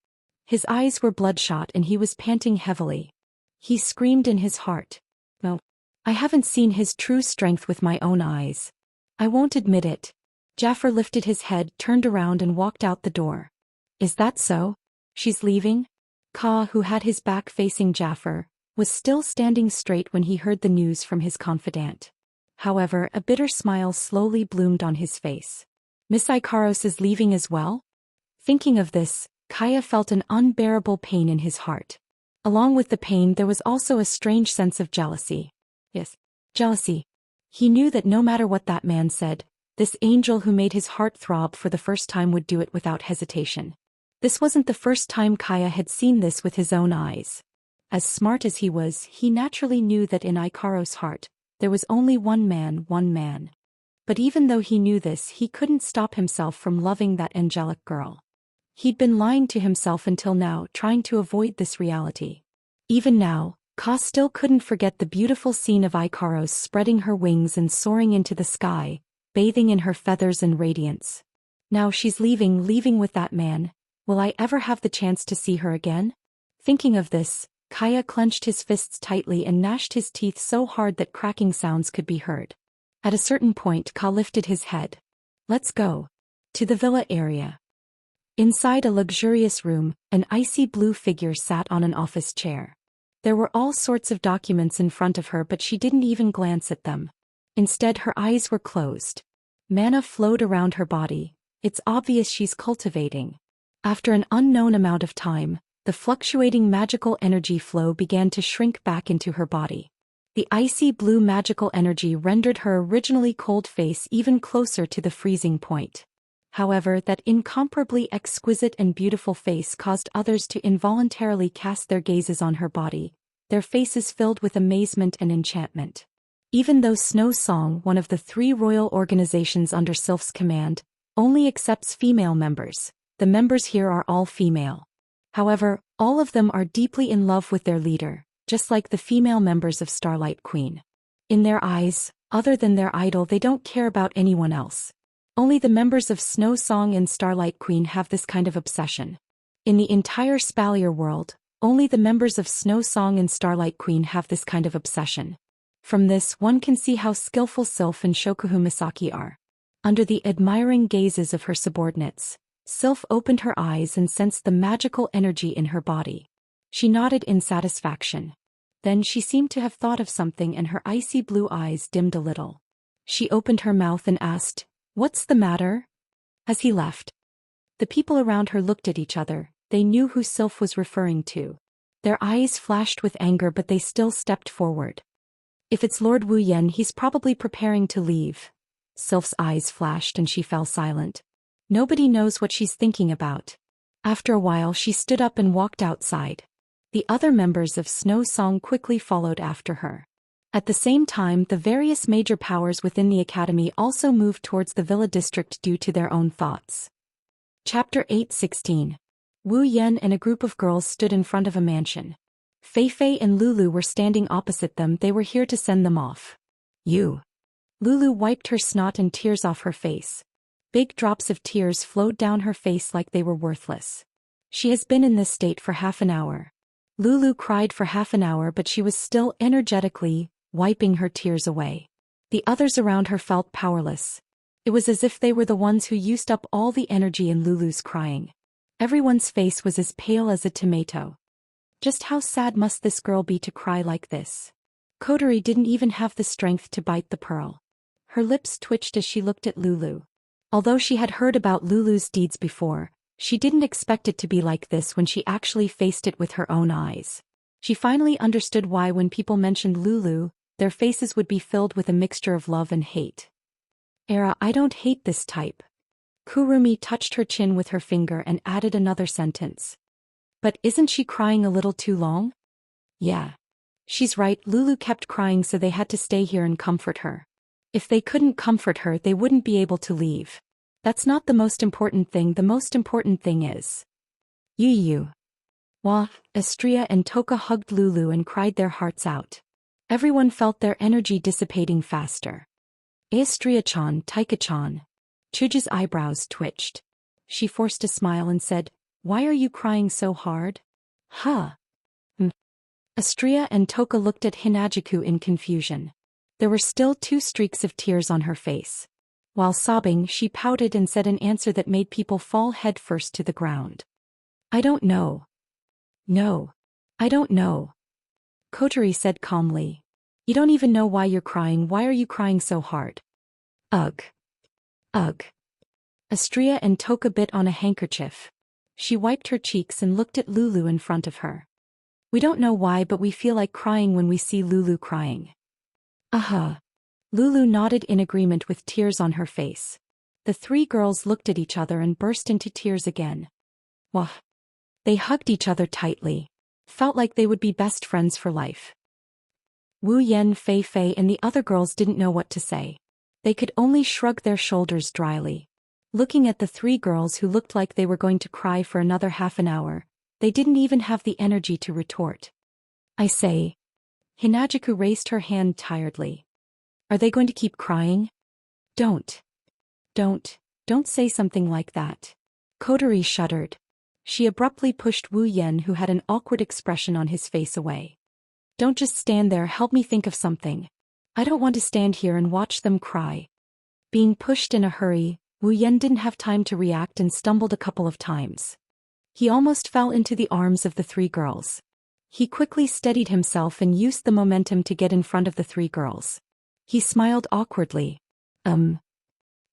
His eyes were bloodshot and he was panting heavily. He screamed in his heart. No. I haven't seen his true strength with my own eyes. I won't admit it. Jaffer lifted his head, turned around and walked out the door. Is that so? She's leaving? Ka, who had his back facing Jaffer, was still standing straight when he heard the news from his confidant. However, a bitter smile slowly bloomed on his face. Miss Ikaros is leaving as well? Thinking of this, Kaya felt an unbearable pain in his heart. Along with the pain there was also a strange sense of jealousy. Yes, jealousy. He knew that no matter what that man said, this angel who made his heart throb for the first time would do it without hesitation. This wasn't the first time Kaya had seen this with his own eyes. As smart as he was, he naturally knew that in Ikaros' heart, there was only one man. But even though he knew this, he couldn't stop himself from loving that angelic girl. He'd been lying to himself until now, trying to avoid this reality. Even now, Ka still couldn't forget the beautiful scene of Ikaros spreading her wings and soaring into the sky, bathing in her feathers and radiance. Now she's leaving with that man. Will I ever have the chance to see her again? Thinking of this, Kaya clenched his fists tightly and gnashed his teeth so hard that cracking sounds could be heard. At a certain point, Ka lifted his head. Let's go. To the villa area. Inside a luxurious room, an icy blue figure sat on an office chair. There were all sorts of documents in front of her, but she didn't even glance at them. Instead, her eyes were closed. Mana flowed around her body. It's obvious she's cultivating. After an unknown amount of time, the fluctuating magical energy flow began to shrink back into her body. The icy blue magical energy rendered her originally cold face even closer to the freezing point. However, that incomparably exquisite and beautiful face caused others to involuntarily cast their gazes on her body, their faces filled with amazement and enchantment. Even though Snow Song, one of the 3 royal organizations under Sylph's command, only accepts female members, the members here are all female. However, all of them are deeply in love with their leader, just like the female members of Starlight Queen. In their eyes, other than their idol, they don't care about anyone else. Only the members of Snow Song and Starlight Queen have this kind of obsession. In the entire Spalier world, only the members of Snow Song and Starlight Queen have this kind of obsession. From this, one can see how skillful Sylph and Shokuhu Misaki are. Under the admiring gazes of her subordinates, Sylph opened her eyes and sensed the magical energy in her body. She nodded in satisfaction. Then she seemed to have thought of something and her icy blue eyes dimmed a little. She opened her mouth and asked, "What's the matter?" As he left, the people around her looked at each other. They knew who Sylph was referring to. Their eyes flashed with anger, but they still stepped forward. If it's Lord Wu Yan, he's probably preparing to leave. Sylph's eyes flashed and she fell silent. Nobody knows what she's thinking about. After a while she stood up and walked outside. The other members of Snow Song quickly followed after her. At the same time, the various major powers within the academy also moved towards the villa district due to their own thoughts. Chapter 8:16. Wu Yan and a group of girls stood in front of a mansion. Feifei and Lulu were standing opposite them. They were here to send them off. You. Lulu wiped her snot and tears off her face. Big drops of tears flowed down her face like they were worthless. She has been in this state for half an hour. Lulu cried for half an hour, but she was still energetically wiping her tears away. The others around her felt powerless. It was as if they were the ones who used up all the energy in Lulu's crying. Everyone's face was as pale as a tomato. Just how sad must this girl be to cry like this? Kotori didn't even have the strength to bite the pearl. Her lips twitched as she looked at Lulu. Although she had heard about Lulu's deeds before, she didn't expect it to be like this when she actually faced it with her own eyes. She finally understood why when people mentioned Lulu, their faces would be filled with a mixture of love and hate. I don't hate this type. Kurumi touched her chin with her finger and added another sentence. But isn't she crying a little too long? Yeah. She's right, Lulu kept crying, so they had to stay here and comfort her. If they couldn't comfort her, they wouldn't be able to leave. That's not the most important thing. The most important thing is you. Wah, Astria and Toka hugged Lulu and cried their hearts out. Everyone felt their energy dissipating faster. Astria-chan, Taika-chan. Chuji's eyebrows twitched. She forced a smile and said, "Why are you crying so hard?" Huh. Astria and Toka looked at Hinajiku in confusion. There were still 2 streaks of tears on her face. While sobbing, she pouted and said an answer that made people fall headfirst to the ground. "I don't know." "No. I don't know." Kotori said calmly. "You don't even know why you're crying. Why are you crying so hard?" Ugh. Ugh. Astria and Toka bit on a handkerchief. She wiped her cheeks and looked at Lulu in front of her. "We don't know why, but we feel like crying when we see Lulu crying." Lulu nodded in agreement with tears on her face. The 3 girls looked at each other and burst into tears again. Wah. They hugged each other tightly. Felt like they would be best friends for life. Wu Yan, Fei Fei and the other girls didn't know what to say. They could only shrug their shoulders dryly. Looking at the 3 girls who looked like they were going to cry for another half an hour, they didn't even have the energy to retort. "I say." Hinajiku raised her hand tiredly. "Are they going to keep crying?" Don't say something like that." Kotori shuddered. She abruptly pushed Wu Yan, who had an awkward expression on his face, away. "Don't just stand there, help me think of something. I don't want to stand here and watch them cry." Being pushed in a hurry, Wu Yan didn't have time to react and stumbled a couple of times. He almost fell into the arms of the 3 girls. He quickly steadied himself and used the momentum to get in front of the 3 girls. He smiled awkwardly.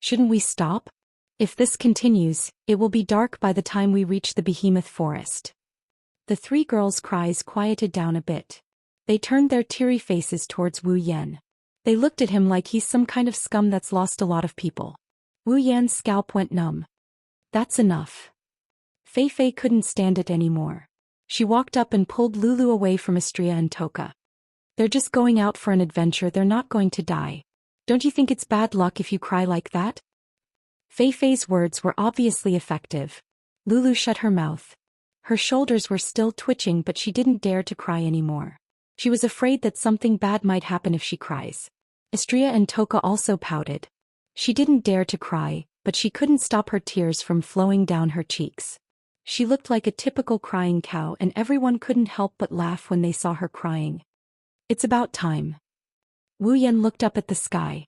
Shouldn't we stop? If this continues, it will be dark by the time we reach the behemoth forest." The 3 girls' cries quieted down a bit. They turned their teary faces towards Wu Yan. They looked at him like he's some kind of scum that's lost a lot of people. Wu Yan's scalp went numb. "That's enough." Fei Fei couldn't stand it anymore. She walked up and pulled Lulu away from Astria and Toka. "They're just going out for an adventure, they're not going to die. Don't you think it's bad luck if you cry like that?" Fei Fei's words were obviously effective. Lulu shut her mouth. Her shoulders were still twitching, but she didn't dare to cry anymore. She was afraid that something bad might happen if she cries. Astria and Toka also pouted. She didn't dare to cry, but she couldn't stop her tears from flowing down her cheeks. She looked like a typical crying cow, and everyone couldn't help but laugh when they saw her crying. "It's about time." Wu Yan looked up at the sky.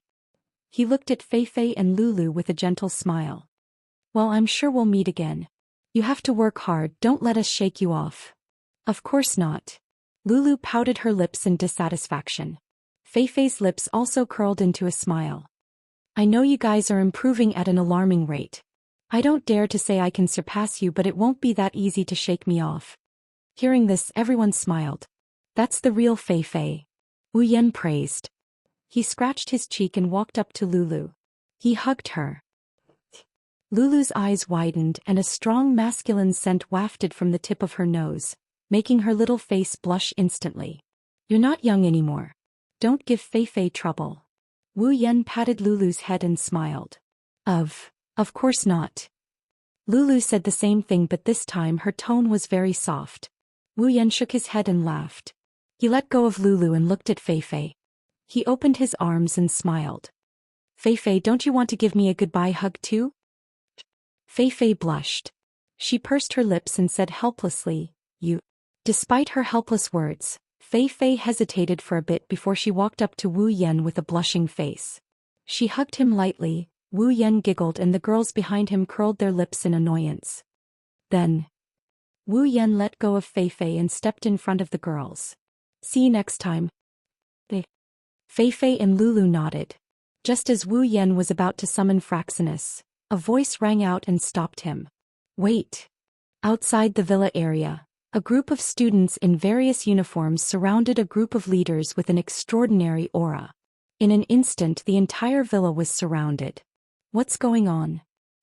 He looked at Fei Fei and Lulu with a gentle smile. "Well, I'm sure we'll meet again. You have to work hard, don't let us shake you off." "Of course not." Lulu pouted her lips in dissatisfaction. Fei Fei's lips also curled into a smile. "I know you guys are improving at an alarming rate. I don't dare to say I can surpass you, but it won't be that easy to shake me off." Hearing this, everyone smiled. "That's the real Fei Fei," Wu Yan praised. He scratched his cheek and walked up to Lulu. He hugged her. Lulu's eyes widened and a strong masculine scent wafted from the tip of her nose, making her little face blush instantly. "You're not young anymore. Don't give Fei Fei trouble." Wu Yan patted Lulu's head and smiled. Of course not." Lulu said the same thing, but this time her tone was very soft. Wu Yan shook his head and laughed. He let go of Lulu and looked at Fei Fei. He opened his arms and smiled. "Fei Fei, don't you want to give me a goodbye hug too?" Fei Fei blushed. She pursed her lips and said helplessly, You Despite her helpless words, Fei Fei hesitated for a bit before she walked up to Wu Yan with a blushing face. She hugged him lightly. Wu Yan giggled and the girls behind him curled their lips in annoyance. Then, Wu Yan let go of Fei Fei and stepped in front of the girls. See you next time. Fei Fei and Lulu nodded. Just as Wu Yan was about to summon Fraxinus, a voice rang out and stopped him. Wait. Outside the villa area, a group of students in various uniforms surrounded a group of leaders with an extraordinary aura. In an instant the entire villa was surrounded. What's going on?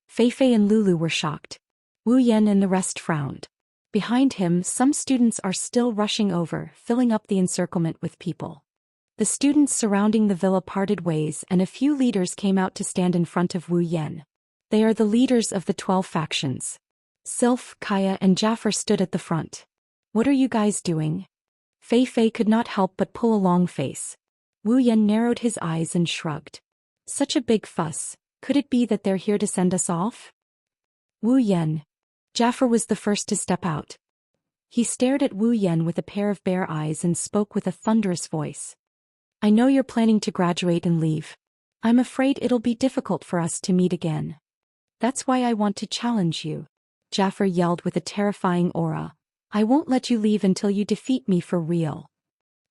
Fei Fei and Lulu were shocked. Wu Yan and the rest frowned. Behind him, some students are still rushing over, filling up the encirclement with people. The students surrounding the villa parted ways and a few leaders came out to stand in front of Wu Yan. They are the leaders of the 12 factions. Sylph, Kaya and Jaffer stood at the front. What are you guys doing? Fei Fei could not help but pull a long face. Wu Yan narrowed his eyes and shrugged. Such a big fuss, could it be that they're here to send us off? Wu Yan. Jaffer was the first to step out. He stared at Wu Yan with a pair of bare eyes and spoke with a thunderous voice. I know you're planning to graduate and leave. I'm afraid it'll be difficult for us to meet again. That's why I want to challenge you. Jaffer yelled with a terrifying aura. I won't let you leave until you defeat me for real.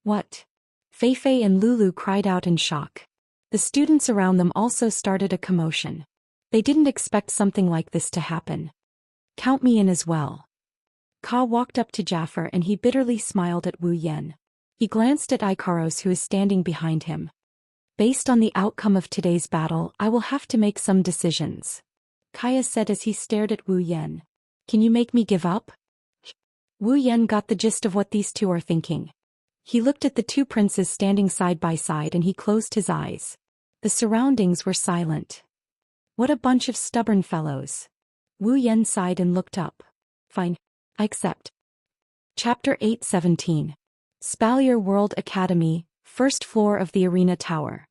What? Fei Fei and Lulu cried out in shock. The students around them also started a commotion. They didn't expect something like this to happen. Count me in as well. Ka walked up to Jaffer and he bitterly smiled at Wu Yan. He glanced at Ikaros who is standing behind him. Based on the outcome of today's battle, I will have to make some decisions. Kaya said as he stared at Wu Yan. Can you make me give up? Wu Yan got the gist of what these two are thinking. He looked at the two princes standing side by side and he closed his eyes. The surroundings were silent. What a bunch of stubborn fellows. Wu Yan sighed and looked up. Fine. I accept. Chapter 8:17. Spalier World Academy, first floor of the arena tower.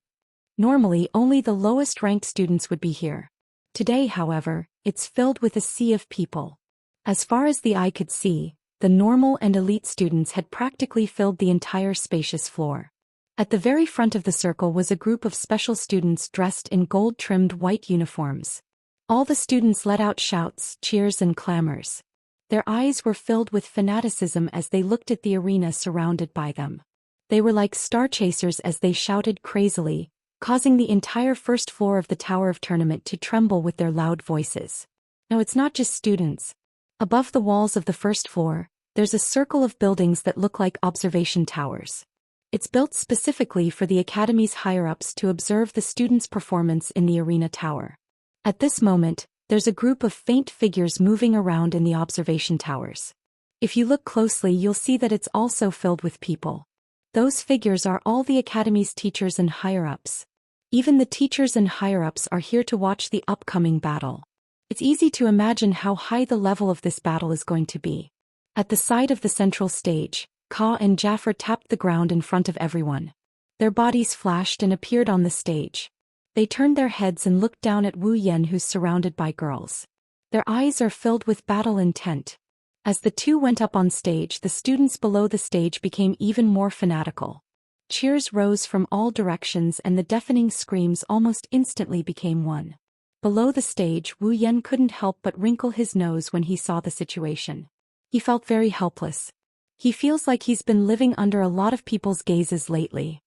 Normally only the lowest ranked students would be here. Today, however, it's filled with a sea of people. As far as the eye could see, the normal and elite students had practically filled the entire spacious floor. At the very front of the circle was a group of special students dressed in gold-trimmed white uniforms. All the students let out shouts, cheers and clamors. Their eyes were filled with fanaticism as they looked at the arena surrounded by them. They were like star chasers as they shouted crazily, causing the entire first floor of the Tower of Tournament to tremble with their loud voices. No, it's not just students. Above the walls of the first floor, there's a circle of buildings that look like observation towers. It's built specifically for the Academy's higher-ups to observe the students' performance in the arena tower. At this moment, there's a group of faint figures moving around in the observation towers. If you look closely, you'll see that it's also filled with people. Those figures are all the Academy's teachers and higher-ups. Even the teachers and higher-ups are here to watch the upcoming battle. It's easy to imagine how high the level of this battle is going to be. At the side of the central stage, Ka and Jaffer tapped the ground in front of everyone. Their bodies flashed and appeared on the stage. They turned their heads and looked down at Wu Yan, who's surrounded by girls. Their eyes are filled with battle intent. As the two went up on stage, the students below the stage became even more fanatical. Cheers rose from all directions and the deafening screams almost instantly became one. Below the stage, Wu Yan couldn't help but wrinkle his nose when he saw the situation. He felt very helpless. He feels like he's been living under a lot of people's gazes lately.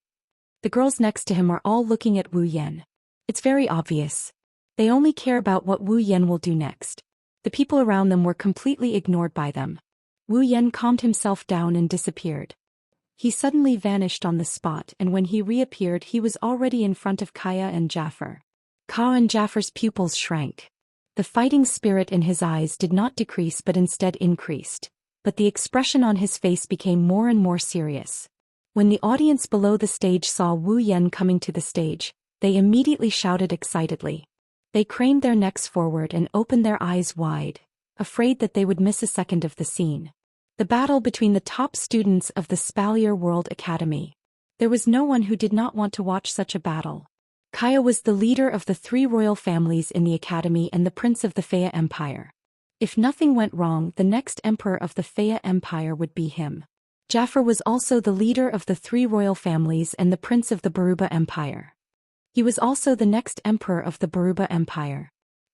The girls next to him are all looking at Wu Yan. It's very obvious. They only care about what Wu Yan will do next. The people around them were completely ignored by them. Wu Yan calmed himself down and disappeared. He suddenly vanished on the spot, and when he reappeared he was already in front of Kaya and Jaffer. Ka and Jaffer's pupils shrank. The fighting spirit in his eyes did not decrease but instead increased. But the expression on his face became more and more serious. When the audience below the stage saw Wu Yan coming to the stage, they immediately shouted excitedly. They craned their necks forward and opened their eyes wide, afraid that they would miss a second of the scene. The battle between the top students of the Spalier World Academy. There was no one who did not want to watch such a battle. Kaya was the leader of the three royal families in the academy and the prince of the Fea Empire. If nothing went wrong, the next emperor of the Faya Empire would be him. Jafar was also the leader of the three royal families and the prince of the Baruba Empire. He was also the next emperor of the Baruba Empire.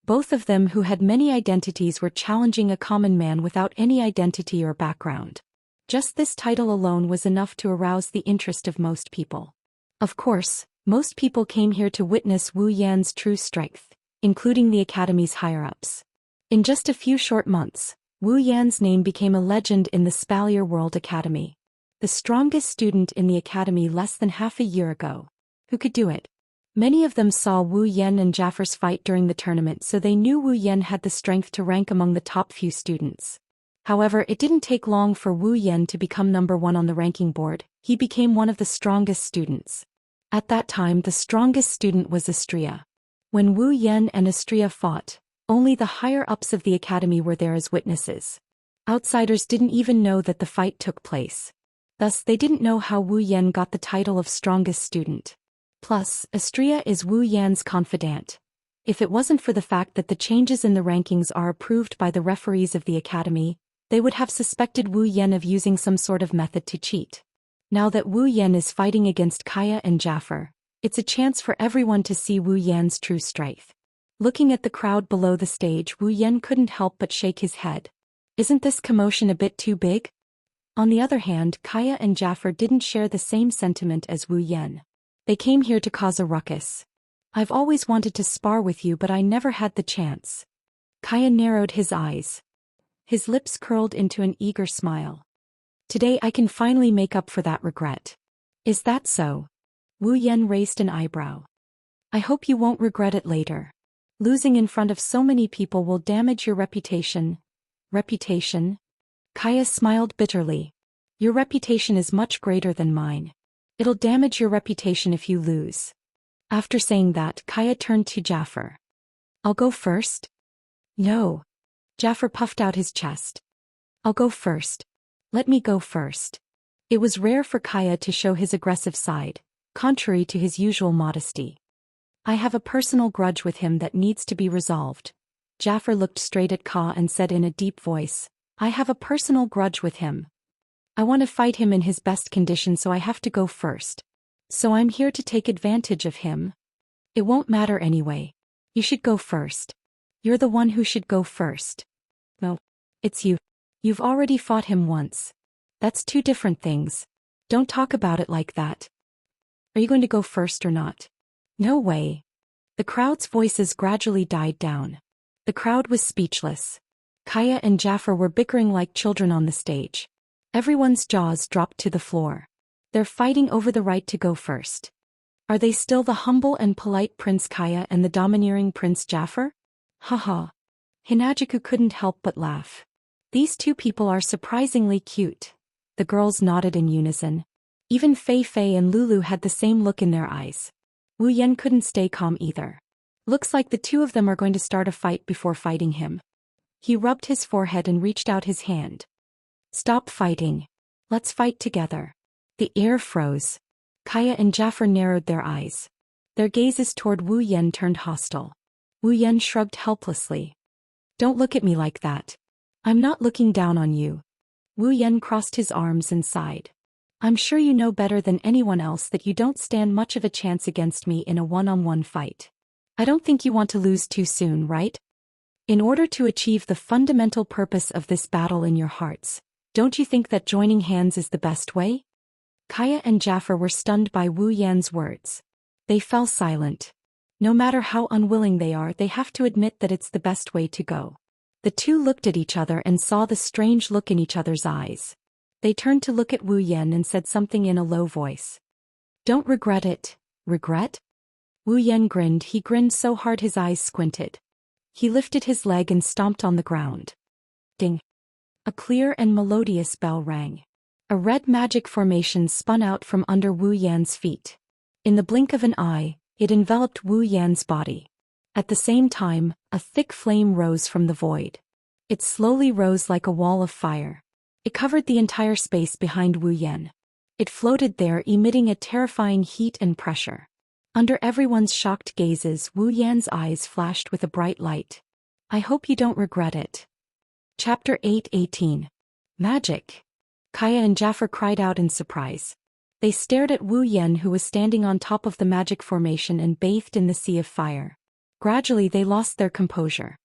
Both of them, who had many identities, were challenging a common man without any identity or background. Just this title alone was enough to arouse the interest of most people. Of course, most people came here to witness Wu Yan's true strength, including the Academy's higher-ups. In just a few short months, Wu Yan's name became a legend in the Spalier World Academy. The strongest student in the Academy less than half a year ago. Who could do it? Many of them saw Wu Yan and Jafar's fight during the tournament, so they knew Wu Yan had the strength to rank among the top few students. However, it didn't take long for Wu Yan to become number one on the ranking board. He became one of the strongest students. At that time, the strongest student was Astria. When Wu Yan and Astria fought, only the higher-ups of the academy were there as witnesses. Outsiders didn't even know that the fight took place. Thus, they didn't know how Wu Yan got the title of strongest student. Plus, Astria is Wu Yan's confidant. If it wasn't for the fact that the changes in the rankings are approved by the referees of the academy, they would have suspected Wu Yan of using some sort of method to cheat. Now that Wu Yan is fighting against Kaya and Jafar, it's a chance for everyone to see Wu Yan's true strength. Looking at the crowd below the stage, Wu Yan couldn't help but shake his head. Isn't this commotion a bit too big? On the other hand, Kaya and Jafar didn't share the same sentiment as Wu Yan. They came here to cause a ruckus. I've always wanted to spar with you, but I never had the chance. Kaya narrowed his eyes. His lips curled into an eager smile. Today I can finally make up for that regret. Is that so? Wu Yan raised an eyebrow. I hope you won't regret it later. Losing in front of so many people will damage your reputation. Reputation? Kaya smiled bitterly. Your reputation is much greater than mine. It'll damage your reputation if you lose. After saying that, Kaya turned to Jafar. I'll go first? No. Jafar puffed out his chest. I'll go first. Let me go first. It was rare for Kaya to show his aggressive side, contrary to his usual modesty. I have a personal grudge with him that needs to be resolved. Jafar looked straight at Ka and said in a deep voice, I have a personal grudge with him. I want to fight him in his best condition, so I have to go first. So I'm here to take advantage of him. It won't matter anyway. You should go first. You're the one who should go first. No, it's you. You've already fought him once. That's two different things. Don't talk about it like that. Are you going to go first or not? No way. The crowd's voices gradually died down. The crowd was speechless. Kaya and Jafar were bickering like children on the stage. Everyone's jaws dropped to the floor. They're fighting over the right to go first. Are they still the humble and polite Prince Kaya and the domineering Prince Jafar? Haha. Hinajuku couldn't help but laugh. These two people are surprisingly cute. The girls nodded in unison. Even Fei Fei and Lulu had the same look in their eyes. Wu Yan couldn't stay calm either. Looks like the two of them are going to start a fight before fighting him. He rubbed his forehead and reached out his hand. Stop fighting. Let's fight together. The air froze. Kaya and Jafar narrowed their eyes. Their gazes toward Wu Yan turned hostile. Wu Yan shrugged helplessly. Don't look at me like that. I'm not looking down on you. Wu Yan crossed his arms and sighed. I'm sure you know better than anyone else that you don't stand much of a chance against me in a one-on-one fight. I don't think you want to lose too soon, right? In order to achieve the fundamental purpose of this battle in your hearts, don't you think that joining hands is the best way? Kaya and Jafar were stunned by Wu Yan's words. They fell silent. No matter how unwilling they are, they have to admit that it's the best way to go. The two looked at each other and saw the strange look in each other's eyes. They turned to look at Wu Yan and said something in a low voice. Don't regret it. Regret? Wu Yan grinned. He grinned so hard his eyes squinted. He lifted his leg and stomped on the ground. Ding. A clear and melodious bell rang. A red magic formation spun out from under Wu Yan's feet. In the blink of an eye, it enveloped Wu Yan's body. At the same time, a thick flame rose from the void. It slowly rose like a wall of fire. It covered the entire space behind Wu Yan. It floated there, emitting a terrifying heat and pressure. Under everyone's shocked gazes, Wu Yan's eyes flashed with a bright light. I hope you don't regret it. Chapter 8:18. Magic. Kaya and Jaffer cried out in surprise. They stared at Wu Yan, who was standing on top of the magic formation and bathed in the sea of fire. Gradually they lost their composure.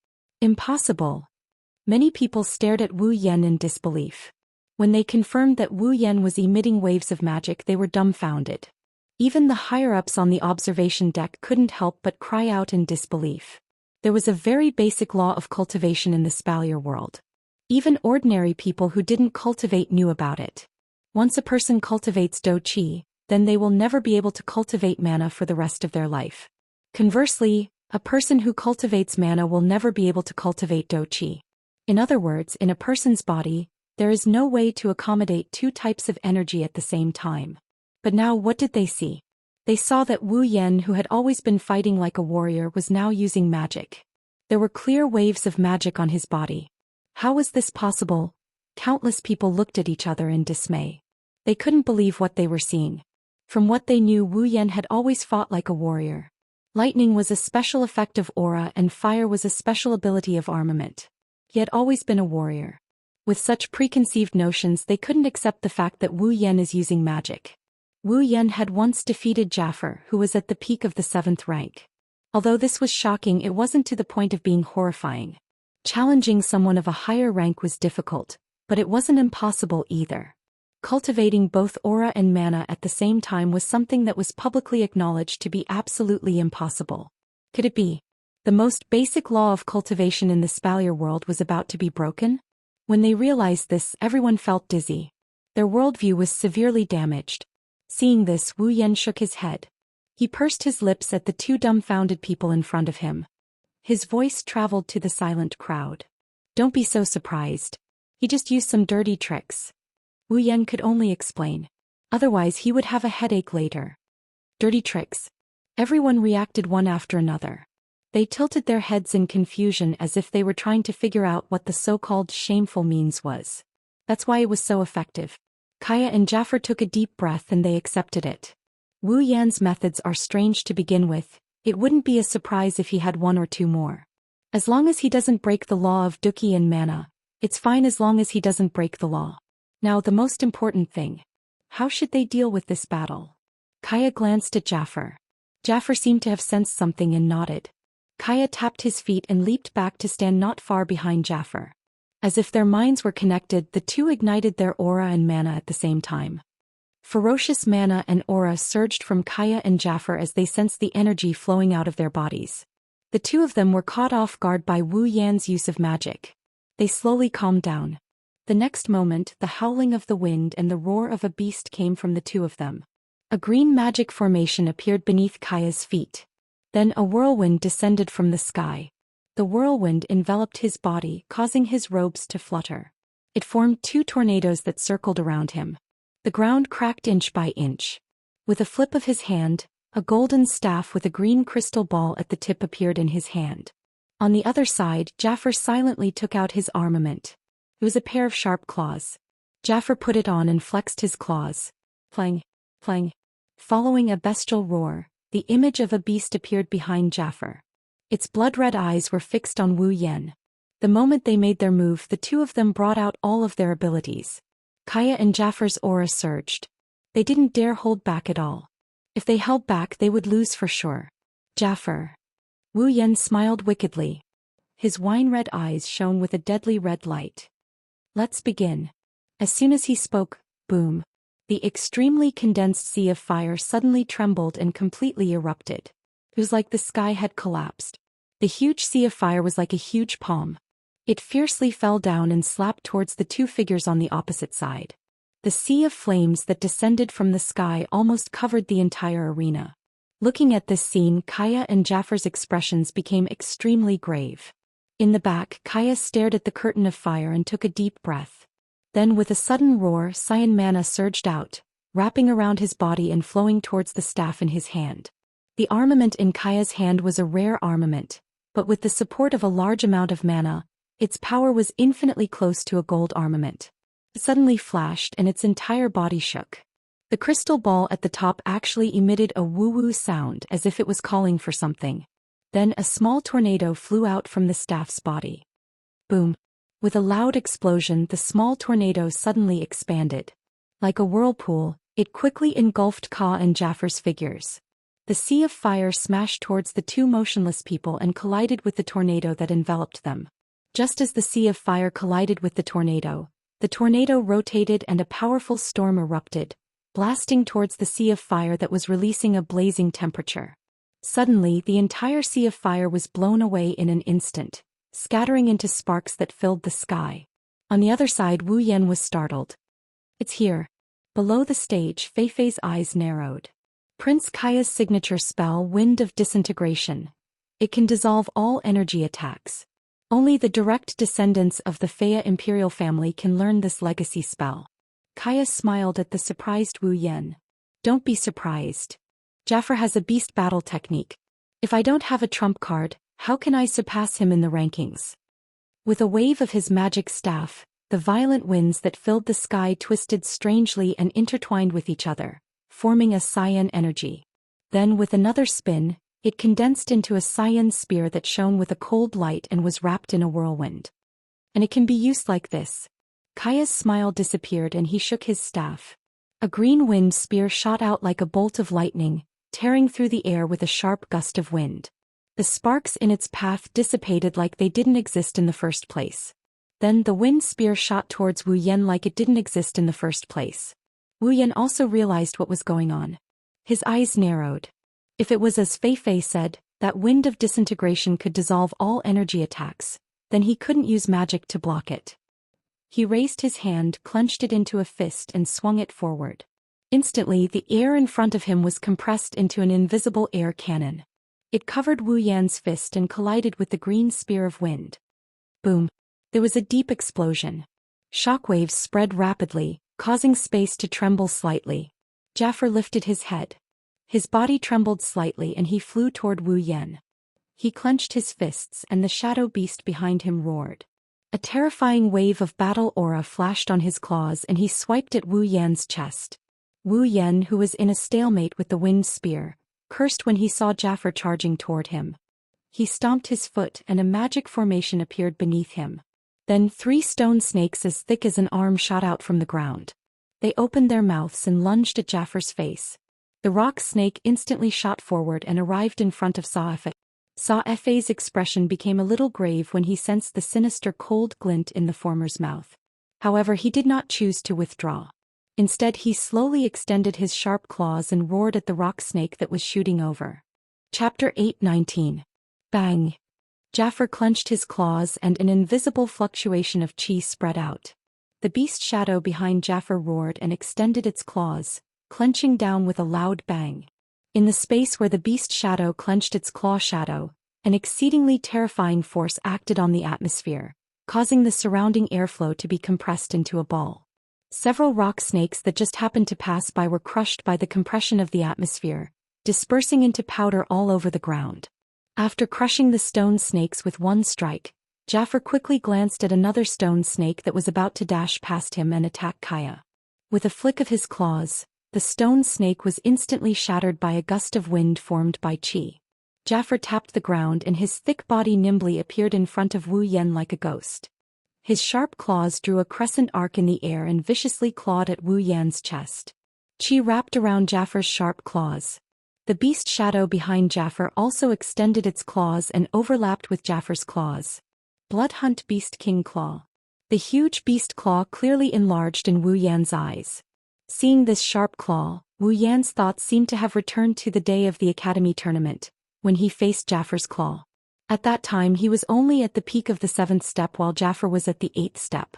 Impossible. Many people stared at Wu Yan in disbelief. When they confirmed that Wu Yan was emitting waves of magic, they were dumbfounded. Even the higher-ups on the observation deck couldn't help but cry out in disbelief. There was a very basic law of cultivation in the Spalier world. Even ordinary people who didn't cultivate knew about it. Once a person cultivates Dou Qi, then they will never be able to cultivate mana for the rest of their life. Conversely, a person who cultivates mana will never be able to cultivate Dou Qi. In other words, in a person's body, there is no way to accommodate two types of energy at the same time. But now what did they see? They saw that Wu Yan, who had always been fighting like a warrior, was now using magic. There were clear waves of magic on his body. How was this possible? Countless people looked at each other in dismay. They couldn't believe what they were seeing. From what they knew, Wu Yan had always fought like a warrior. Lightning was a special effect of aura and fire was a special ability of armament. He had always been a warrior. With such preconceived notions, they couldn't accept the fact that Wu Yan is using magic. Wu Yan had once defeated Jaffer, who was at the peak of the 7th rank. Although this was shocking, it wasn't to the point of being horrifying. Challenging someone of a higher rank was difficult, but it wasn't impossible either. Cultivating both aura and mana at the same time was something that was publicly acknowledged to be absolutely impossible. Could it be? The most basic law of cultivation in the Spalier world was about to be broken? When they realized this, everyone felt dizzy. Their worldview was severely damaged. Seeing this, Wu Yan shook his head. He pursed his lips at the two dumbfounded people in front of him. His voice traveled to the silent crowd. Don't be so surprised. He just used some dirty tricks. Wu Yan could only explain. Otherwise he would have a headache later. Dirty tricks. Everyone reacted one after another. They tilted their heads in confusion as if they were trying to figure out what the so-called shameful means was. That's why it was so effective. Kaya and Jaffer took a deep breath and they accepted it. Wu Yan's methods are strange to begin with. It wouldn't be a surprise if he had one or two more. As long as he doesn't break the law of Dou Qi and mana, it's fine as long as he doesn't break the law. Now the most important thing. How should they deal with this battle? Kaya glanced at Jaffer. Jaffer seemed to have sensed something and nodded. Kaya tapped his feet and leaped back to stand not far behind Jaffer. As if their minds were connected, the two ignited their aura and mana at the same time. Ferocious mana and aura surged from Kaya and Jaffer as they sensed the energy flowing out of their bodies. The two of them were caught off guard by Wu Yan's use of magic. They slowly calmed down. The next moment, the howling of the wind and the roar of a beast came from the two of them. A green magic formation appeared beneath Kaya's feet. Then a whirlwind descended from the sky. The whirlwind enveloped his body, causing his robes to flutter. It formed two tornadoes that circled around him. The ground cracked inch by inch. With a flip of his hand, a golden staff with a green crystal ball at the tip appeared in his hand. On the other side, Jaffer silently took out his armament. It was a pair of sharp claws. Jaffer put it on and flexed his claws. Clang, clang. Following a bestial roar, the image of a beast appeared behind Jaffer. Its blood-red eyes were fixed on Wu Yan. The moment they made their move, the two of them brought out all of their abilities. Kaya and Jaffer's aura surged. They didn't dare hold back at all. If they held back, they would lose for sure. Jaffer. Wu Yan smiled wickedly. His wine-red eyes shone with a deadly red light. Let's begin. As soon as he spoke, boom. The extremely condensed sea of fire suddenly trembled and completely erupted. It was like the sky had collapsed. The huge sea of fire was like a huge palm. It fiercely fell down and slapped towards the two figures on the opposite side. The sea of flames that descended from the sky almost covered the entire arena. Looking at this scene, Kaya and Jaffer's expressions became extremely grave. In the back, Kaya stared at the curtain of fire and took a deep breath. Then with a sudden roar, cyan mana surged out, wrapping around his body and flowing towards the staff in his hand. The armament in Kaya's hand was a rare armament, but with the support of a large amount of mana, its power was infinitely close to a gold armament. It suddenly flashed and its entire body shook. The crystal ball at the top actually emitted a woo-woo sound as if it was calling for something. Then a small tornado flew out from the staff's body. Boom. With a loud explosion, the small tornado suddenly expanded. Like a whirlpool, it quickly engulfed Ka and Jaffar's figures. The sea of fire smashed towards the two motionless people and collided with the tornado that enveloped them. Just as the sea of fire collided with the tornado rotated and a powerful storm erupted, blasting towards the sea of fire that was releasing a blazing temperature. Suddenly, the entire sea of fire was blown away in an instant, scattering into sparks that filled the sky. On the other side, Wu Yan was startled. "It's here." Below the stage, Feifei's eyes narrowed. Prince Kaya's signature spell, Wind of Disintegration. It can dissolve all energy attacks. Only the direct descendants of the Feiya imperial family can learn this legacy spell. Kaya smiled at the surprised Wu Yan. "Don't be surprised. Jaffar has a beast battle technique. If I don't have a trump card, how can I surpass him in the rankings?" With a wave of his magic staff, the violent winds that filled the sky twisted strangely and intertwined with each other, forming a Xian energy. Then with another spin, it condensed into a Xian spear that shone with a cold light and was wrapped in a whirlwind. "And it can be used like this." Kaya's smile disappeared and he shook his staff. A green wind spear shot out like a bolt of lightning, tearing through the air with a sharp gust of wind. The sparks in its path dissipated like they didn't exist in the first place. Then the wind spear shot towards Wu Yan like it didn't exist in the first place. Wu Yan also realized what was going on. His eyes narrowed. If it was as Feifei said, that wind of disintegration could dissolve all energy attacks, then he couldn't use magic to block it. He raised his hand, clenched it into a fist and swung it forward. Instantly, the air in front of him was compressed into an invisible air cannon. It covered Wu Yan's fist and collided with the green spear of wind. Boom! There was a deep explosion. Shockwaves spread rapidly, causing space to tremble slightly. Jaffar lifted his head. His body trembled slightly and he flew toward Wu Yan. He clenched his fists and the shadow beast behind him roared. A terrifying wave of battle aura flashed on his claws and he swiped at Wu Yan's chest. Wu Yan, who was in a stalemate with the wind spear, cursed when he saw Jaffar charging toward him. He stomped his foot and a magic formation appeared beneath him. Then 3 stone snakes as thick as an arm shot out from the ground. They opened their mouths and lunged at Jaffar's face. The rock snake instantly shot forward and arrived in front of Saefe. Saefe's expression became a little grave when he sensed the sinister cold glint in the former's mouth. However, he did not choose to withdraw. Instead, he slowly extended his sharp claws and roared at the rock snake that was shooting over. Chapter 8:19. Bang! Jaffar clenched his claws and an invisible fluctuation of chi spread out. The beast shadow behind Jaffar roared and extended its claws, clenching down with a loud bang. In the space where the beast shadow clenched its claw shadow, an exceedingly terrifying force acted on the atmosphere, causing the surrounding airflow to be compressed into a ball. Several rock snakes that just happened to pass by were crushed by the compression of the atmosphere, dispersing into powder all over the ground. After crushing the stone snakes with one strike, Jaffar quickly glanced at another stone snake that was about to dash past him and attack Kaya. With a flick of his claws, the stone snake was instantly shattered by a gust of wind formed by chi. Jaffar tapped the ground and his thick body nimbly appeared in front of Wu Yan like a ghost. His sharp claws drew a crescent arc in the air and viciously clawed at Wu Yan's chest. Chi wrapped around Jaffar's sharp claws. The beast shadow behind Jaffar also extended its claws and overlapped with Jaffar's claws. Blood Hunt Beast King Claw. The huge beast claw clearly enlarged in Wu Yan's eyes. Seeing this sharp claw, Wu Yan's thoughts seemed to have returned to the day of the Academy tournament, when he faced Jaffar's claw. At that time he was only at the peak of the 7th step while Jaffar was at the 8th step.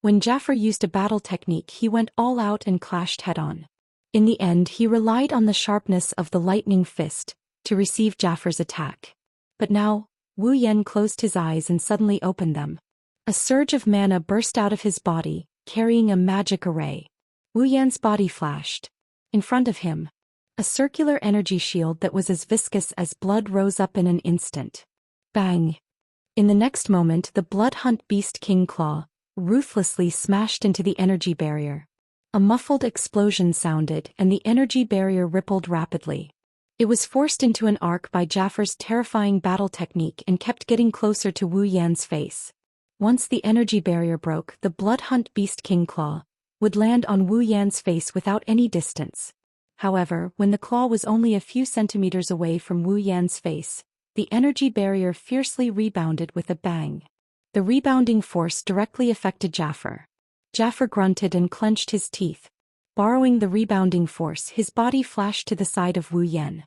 When Jaffar used a battle technique he went all out and clashed head-on. In the end he relied on the sharpness of the lightning fist to receive Jaffar's attack. But now, Wu Yan closed his eyes and suddenly opened them. A surge of mana burst out of his body, carrying a magic array. Wu Yan's body flashed. In front of him, a circular energy shield that was as viscous as blood rose up in an instant. Bang! In the next moment the Blood Hunt Beast King Claw ruthlessly smashed into the energy barrier. A muffled explosion sounded and the energy barrier rippled rapidly. It was forced into an arc by Jaffar's terrifying battle technique and kept getting closer to Wu Yan's face. Once the energy barrier broke, the Blood Hunt Beast King Claw would land on Wu Yan's face without any distance. However, when the claw was only a few centimeters away from Wu Yan's face, the energy barrier fiercely rebounded with a bang. The rebounding force directly affected Jafar. Jafar grunted and clenched his teeth. Borrowing the rebounding force, his body flashed to the side of Wu Yan.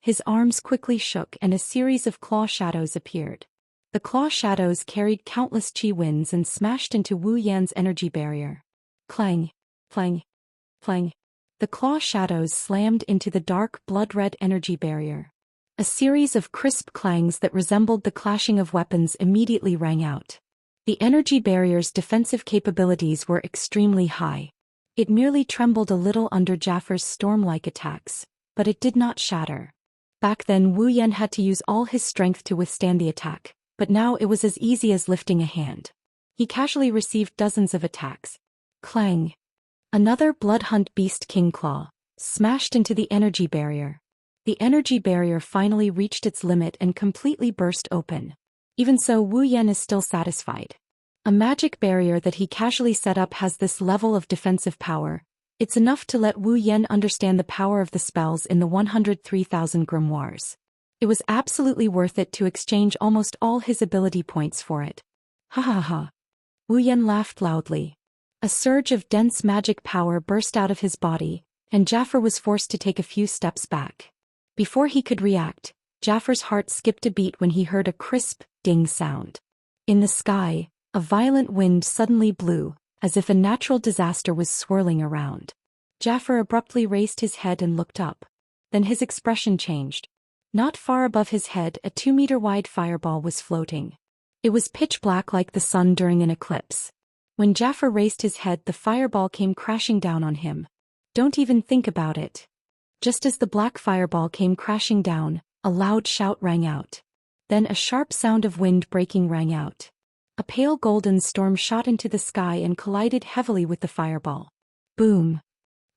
His arms quickly shook and a series of claw shadows appeared. The claw shadows carried countless chi winds and smashed into Wu Yan's energy barrier. Clang, clang, clang. The claw shadows slammed into the dark blood-red energy barrier. A series of crisp clangs that resembled the clashing of weapons immediately rang out. The energy barrier's defensive capabilities were extremely high. It merely trembled a little under Jafar's storm-like attacks, but it did not shatter. Back then Wu Yan had to use all his strength to withstand the attack, but now it was as easy as lifting a hand. He casually received dozens of attacks. Clang! Another Blood Hunt Beast King Claw smashed into the energy barrier. The energy barrier finally reached its limit and completely burst open. Even so, Wu Yan is still satisfied. A magic barrier that he casually set up has this level of defensive power. It's enough to let Wu Yan understand the power of the spells in the 103,000 grimoires. It was absolutely worth it to exchange almost all his ability points for it. Ha ha ha. Wu Yan laughed loudly. A surge of dense magic power burst out of his body, and Jafar was forced to take a few steps back. Before he could react, Jafar's heart skipped a beat when he heard a crisp, ding sound. In the sky, a violent wind suddenly blew, as if a natural disaster was swirling around. Jafar abruptly raised his head and looked up. Then his expression changed. Not far above his head, a 2-meter-wide fireball was floating. It was pitch black like the sun during an eclipse. When Jafar raised his head, the fireball came crashing down on him. Don't even think about it. Just as the black fireball came crashing down, a loud shout rang out. Then a sharp sound of wind breaking rang out. A pale golden storm shot into the sky and collided heavily with the fireball. Boom!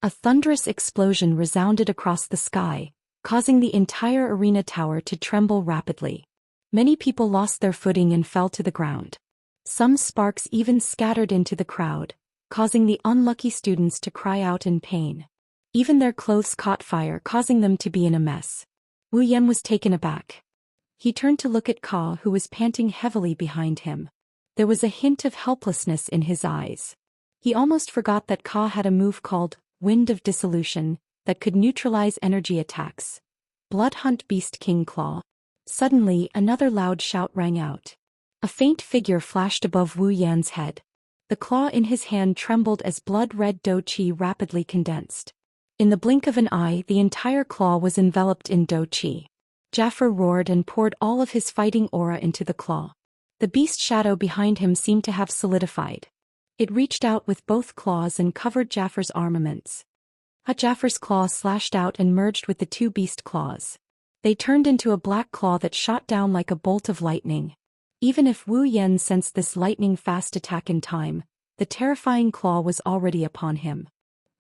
A thunderous explosion resounded across the sky, causing the entire arena tower to tremble rapidly. Many people lost their footing and fell to the ground. Some sparks even scattered into the crowd, causing the unlucky students to cry out in pain. Even their clothes caught fire, causing them to be in a mess. Wu Yan was taken aback. He turned to look at Ka, who was panting heavily behind him. There was a hint of helplessness in his eyes. He almost forgot that Ka had a move called Wind of Dissolution that could neutralize energy attacks. Blood Hunt Beast King Claw. Suddenly, another loud shout rang out. A faint figure flashed above Wu Yan's head. The claw in his hand trembled as blood-red Do Chi rapidly condensed. In the blink of an eye, the entire claw was enveloped in Do Chi. Jafar roared and poured all of his fighting aura into the claw. The beast shadow behind him seemed to have solidified. It reached out with both claws and covered Jafar's armaments. Jafar's claw slashed out and merged with the two beast claws. They turned into a black claw that shot down like a bolt of lightning. Even if Wu Yan sensed this lightning-fast attack in time, the terrifying claw was already upon him.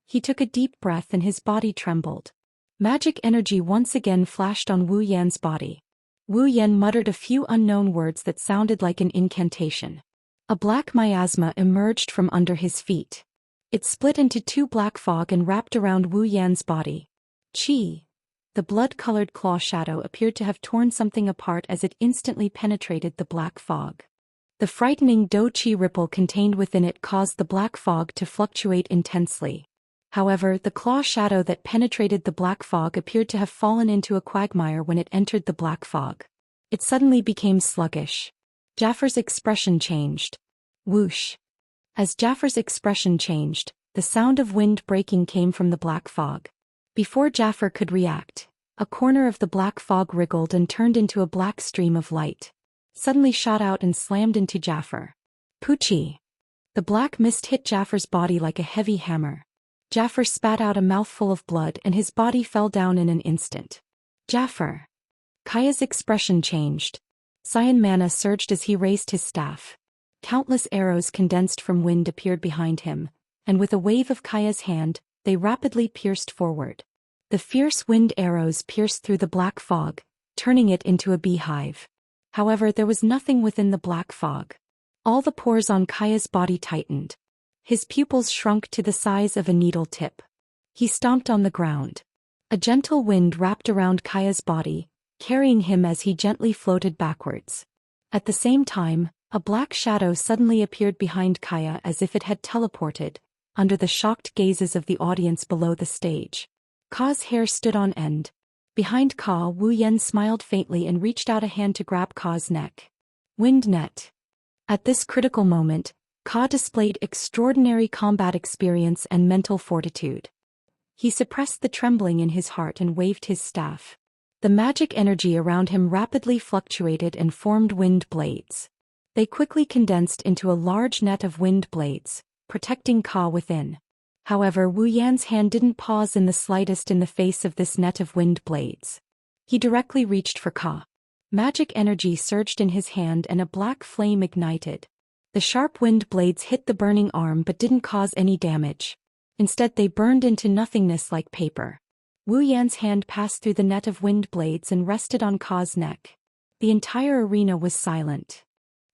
He took a deep breath and his body trembled. Magic energy once again flashed on Wu Yan's body. Wu Yan muttered a few unknown words that sounded like an incantation. A black miasma emerged from under his feet. It split into two black fog and wrapped around Wu Yan's body. Chi! The blood-colored claw shadow appeared to have torn something apart as it instantly penetrated the black fog. The frightening Do Chi ripple contained within it caused the black fog to fluctuate intensely. However, the claw shadow that penetrated the black fog appeared to have fallen into a quagmire when it entered the black fog. It suddenly became sluggish. Jafar's expression changed. Whoosh! As Jafar's expression changed, the sound of wind breaking came from the black fog. Before Jafar could react, a corner of the black fog wriggled and turned into a black stream of light. Suddenly shot out and slammed into Jafar. Poochie! The black mist hit Jafar's body like a heavy hammer. Jafar spat out a mouthful of blood and his body fell down in an instant. Jafar! Kaya's expression changed. Cyan mana surged as he raised his staff. Countless arrows condensed from wind appeared behind him, and with a wave of Kaya's hand, they rapidly pierced forward. The fierce wind arrows pierced through the black fog, turning it into a beehive. However, there was nothing within the black fog. All the pores on Kaya's body tightened. His pupils shrunk to the size of a needle tip. He stomped on the ground. A gentle wind wrapped around Kaya's body, carrying him as he gently floated backwards. At the same time, a black shadow suddenly appeared behind Kaya as if it had teleported, under the shocked gazes of the audience below the stage. Ka's hair stood on end. Behind Ka, Wu Yan smiled faintly and reached out a hand to grab Ka's neck. Wind net. At this critical moment, Ka displayed extraordinary combat experience and mental fortitude. He suppressed the trembling in his heart and waved his staff. The magic energy around him rapidly fluctuated and formed wind blades. They quickly condensed into a large net of wind blades, protecting Ka within. However, Wu Yan's hand didn't pause in the slightest in the face of this net of wind blades. He directly reached for Ka. Magic energy surged in his hand and a black flame ignited. The sharp wind blades hit the burning arm but didn't cause any damage. Instead, they burned into nothingness like paper. Wu Yan's hand passed through the net of wind blades and rested on Ka's neck. The entire arena was silent.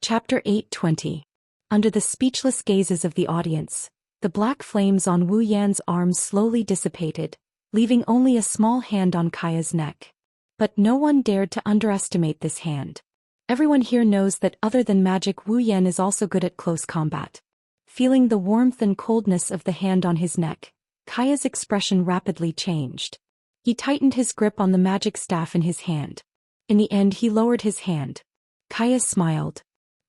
Chapter 8:20. Under the speechless gazes of the audience, the black flames on Wu Yan's arms slowly dissipated, leaving only a small hand on Kaya's neck. But no one dared to underestimate this hand. Everyone here knows that other than magic, Wu Yan is also good at close combat. Feeling the warmth and coldness of the hand on his neck, Kaya's expression rapidly changed. He tightened his grip on the magic staff in his hand. In the end, he lowered his hand. Kaya smiled.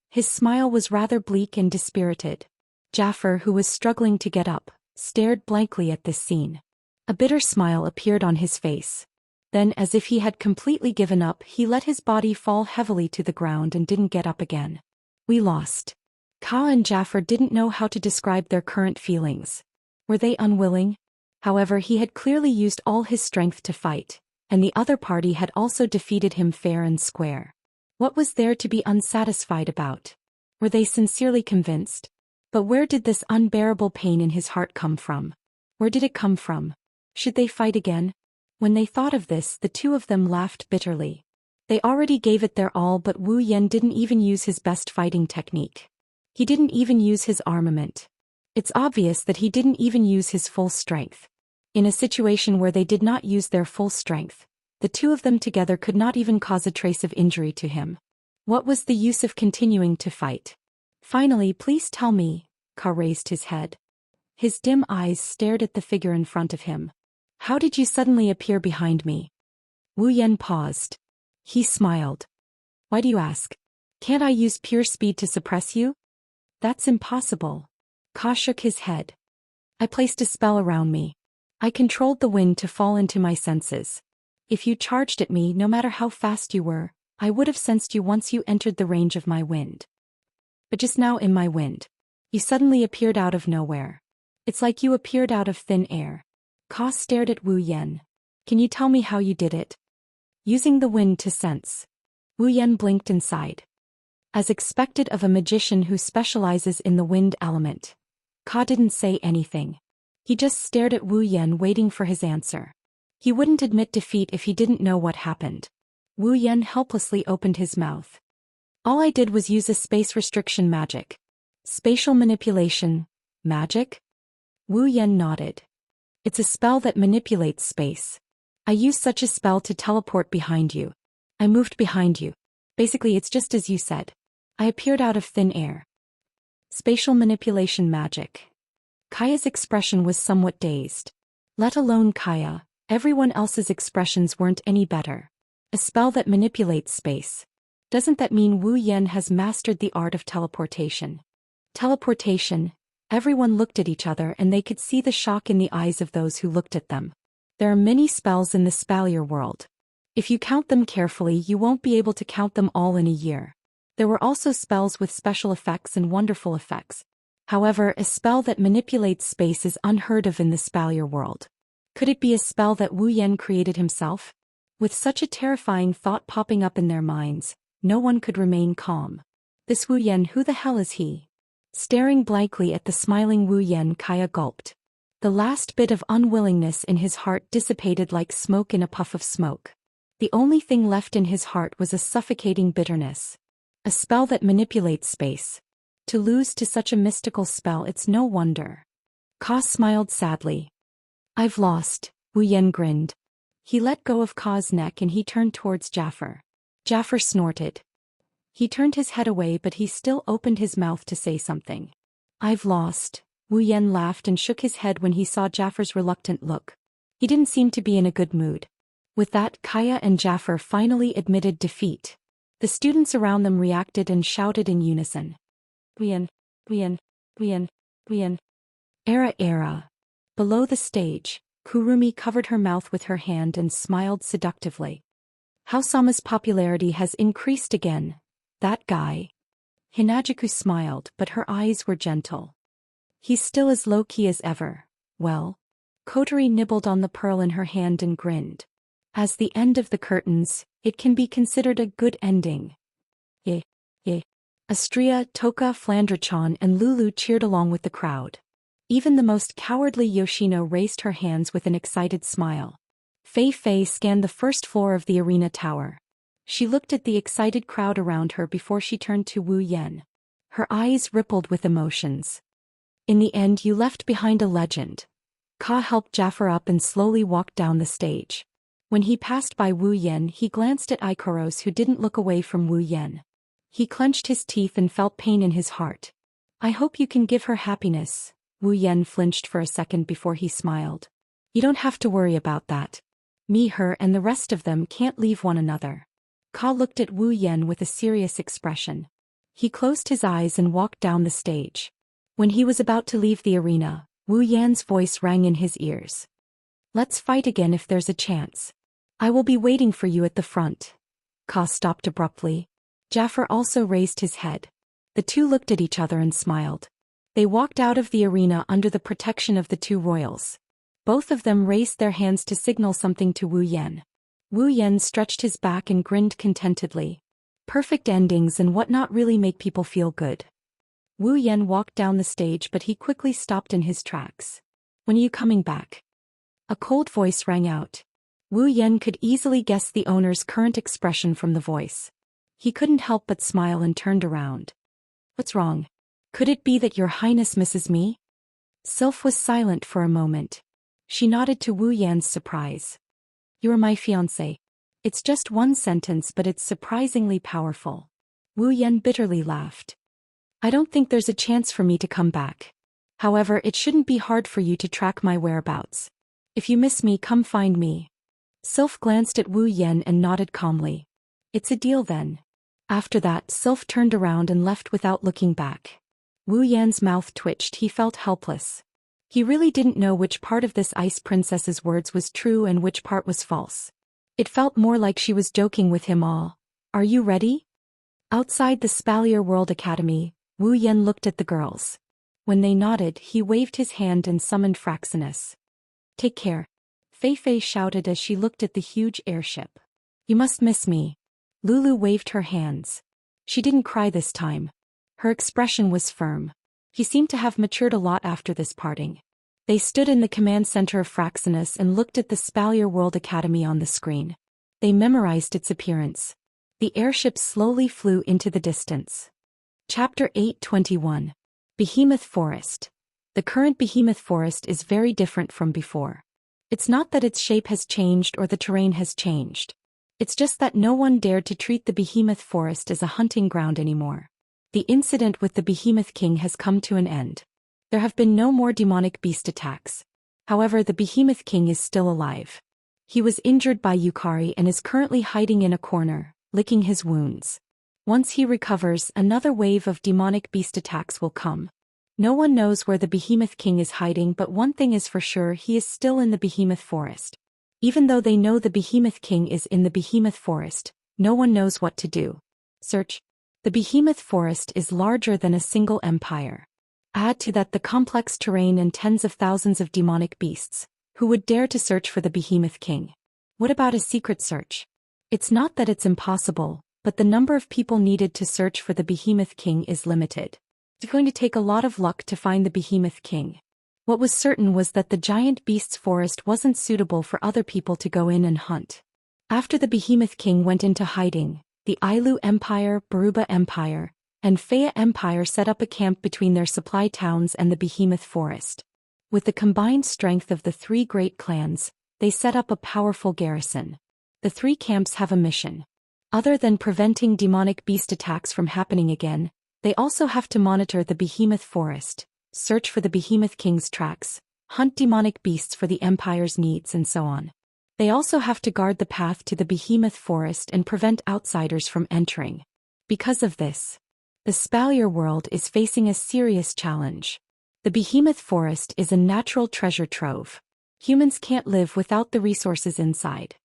His smile was rather bleak and dispirited. Jaffer, who was struggling to get up, stared blankly at this scene. A bitter smile appeared on his face. Then, as if he had completely given up, he let his body fall heavily to the ground and didn't get up again. We lost. Ka and Jaffer didn't know how to describe their current feelings. Were they unwilling? However, he had clearly used all his strength to fight, and the other party had also defeated him fair and square. What was there to be unsatisfied about? Were they sincerely convinced? But where did this unbearable pain in his heart come from? Where did it come from? Should they fight again? When they thought of this, the two of them laughed bitterly. They already gave it their all, but Wu Yan didn't even use his best fighting technique. He didn't even use his armament. It's obvious that he didn't even use his full strength. In a situation where they did not use their full strength, the two of them together could not even cause a trace of injury to him. What was the use of continuing to fight? Finally, please tell me. Ka raised his head. His dim eyes stared at the figure in front of him. How did you suddenly appear behind me? Wu Yan paused. He smiled. Why do you ask? Can't I use pure speed to suppress you? That's impossible. Ka shook his head. I placed a spell around me. I controlled the wind to fall into my senses. If you charged at me, no matter how fast you were, I would have sensed you once you entered the range of my wind. But just now in my wind, you suddenly appeared out of nowhere. It's like you appeared out of thin air. Ka stared at Wu Yan. Can you tell me how you did it? Using the wind to sense. Wu Yan blinked and sighed. As expected of a magician who specializes in the wind element, Ka didn't say anything. He just stared at Wu Yan, waiting for his answer. He wouldn't admit defeat if he didn't know what happened. Wu Yan helplessly opened his mouth. All I did was use a space restriction magic. Spatial manipulation. Magic? Wu Yan nodded. It's a spell that manipulates space. I used such a spell to teleport behind you. I moved behind you. Basically, it's just as you said. I appeared out of thin air. Spatial manipulation magic. Kaya's expression was somewhat dazed. Let alone Kaya, everyone else's expressions weren't any better. A spell that manipulates space. Doesn't that mean Wu Yan has mastered the art of teleportation? Teleportation. Everyone looked at each other and they could see the shock in the eyes of those who looked at them. There are many spells in the Spalier world. If you count them carefully, you won't be able to count them all in a year. There were also spells with special effects and wonderful effects. However, a spell that manipulates space is unheard of in the Spalier world. Could it be a spell that Wu Yan created himself? With such a terrifying thought popping up in their minds, no one could remain calm. This Wu Yan, who the hell is he? Staring blankly at the smiling Wu Yan, Kaya gulped. The last bit of unwillingness in his heart dissipated like smoke in a puff of smoke. The only thing left in his heart was a suffocating bitterness. A spell that manipulates space. To lose to such a mystical spell, it's no wonder. Ka smiled sadly. I've lost, Wu Yan grinned. He let go of Ka's neck and he turned towards Jaffer. Jaffer snorted. He turned his head away, but he still opened his mouth to say something. I've lost. Wu Yan laughed and shook his head when he saw Jaffer's reluctant look. He didn't seem to be in a good mood. With that, Kaya and Jaffer finally admitted defeat. The students around them reacted and shouted in unison. Wu Yan, Wu Yan, Wu Yan, Wu Yan. Era. Below the stage, Kurumi covered her mouth with her hand and smiled seductively. How Sama's popularity has increased again. That guy. Hinajuku smiled, but her eyes were gentle. He's still as low-key as ever. Well. Kotori nibbled on the pearl in her hand and grinned. As the end of the curtains, it can be considered a good ending. Yeh. Astria, Toka, Flandra-chan and Lulu cheered along with the crowd. Even the most cowardly Yoshino raised her hands with an excited smile. Fei scanned the first floor of the arena tower. She looked at the excited crowd around her before she turned to Wu Yan. Her eyes rippled with emotions. In the end, you left behind a legend. Ka helped Jaffer up and slowly walked down the stage. When he passed by Wu Yan, he glanced at Ikaros, who didn't look away from Wu Yan. He clenched his teeth and felt pain in his heart. I hope you can give her happiness. Wu Yan flinched for a second before he smiled. You don't have to worry about that. Me, her, and the rest of them can't leave one another. Ka looked at Wu Yan with a serious expression. He closed his eyes and walked down the stage. When he was about to leave the arena, Wu Yan's voice rang in his ears. Let's fight again if there's a chance. I will be waiting for you at the front. Ka stopped abruptly. Jaffer also raised his head. The two looked at each other and smiled. They walked out of the arena under the protection of the two royals. Both of them raised their hands to signal something to Wu Yan. Wu Yan stretched his back and grinned contentedly. Perfect endings and whatnot really make people feel good. Wu Yan walked down the stage, but he quickly stopped in his tracks. When are you coming back? A cold voice rang out. Wu Yan could easily guess the owner's current expression from the voice. He couldn't help but smile and turned around. What's wrong? Could it be that your highness misses me? Sylph was silent for a moment. She nodded to Wu Yan's surprise. You're my fiancé. It's just one sentence, but it's surprisingly powerful. Wu Yan bitterly laughed. I don't think there's a chance for me to come back. However, it shouldn't be hard for you to track my whereabouts. If you miss me, come find me. Sylph glanced at Wu Yan and nodded calmly. It's a deal then. After that, Sylph turned around and left without looking back. Wu Yan's mouth twitched. He felt helpless. He really didn't know which part of this ice princess's words was true and which part was false. It felt more like she was joking with him all. Are you ready? Outside the Spalier World Academy, Wu Yan looked at the girls. When they nodded, he waved his hand and summoned Fraxinus. Take care. Fei shouted as she looked at the huge airship. You must miss me. Lulu waved her hands. She didn't cry this time. Her expression was firm. He seemed to have matured a lot after this parting. They stood in the command center of Fraxinus and looked at the Spalier World Academy on the screen. They memorized its appearance. The airship slowly flew into the distance. Chapter 8:21. Behemoth Forest. The current Behemoth Forest is very different from before. It's not that its shape has changed or the terrain has changed. It's just that no one dared to treat the Behemoth Forest as a hunting ground anymore. The incident with the Behemoth King has come to an end. There have been no more demonic beast attacks. However, the Behemoth King is still alive. He was injured by Yukari and is currently hiding in a corner, licking his wounds. Once he recovers, another wave of demonic beast attacks will come. No one knows where the Behemoth King is hiding, but one thing is for sure: he is still in the Behemoth Forest. Even though they know the Behemoth King is in the Behemoth Forest, no one knows what to do. Search. The Behemoth Forest is larger than a single empire. Add to that the complex terrain and tens of thousands of demonic beasts. Who would dare to search for the Behemoth King? What about a secret search? It's not that it's impossible, but the number of people needed to search for the Behemoth King is limited. It's going to take a lot of luck to find the Behemoth King. What was certain was that the giant beasts forest wasn't suitable for other people to go in and hunt. After the Behemoth King went into hiding, the Ailu Empire, Baruba Empire, and Faya Empire set up a camp between their supply towns and the behemoth forest. With the combined strength of the three great clans, they set up a powerful garrison. The three camps have a mission. Other than preventing demonic beast attacks from happening again, they also have to monitor the behemoth forest, search for the behemoth king's tracks, hunt demonic beasts for the empire's needs, and so on. They also have to guard the path to the behemoth forest and prevent outsiders from entering. Because of this, the Spalier world is facing a serious challenge. The behemoth forest is a natural treasure trove. Humans can't live without the resources inside.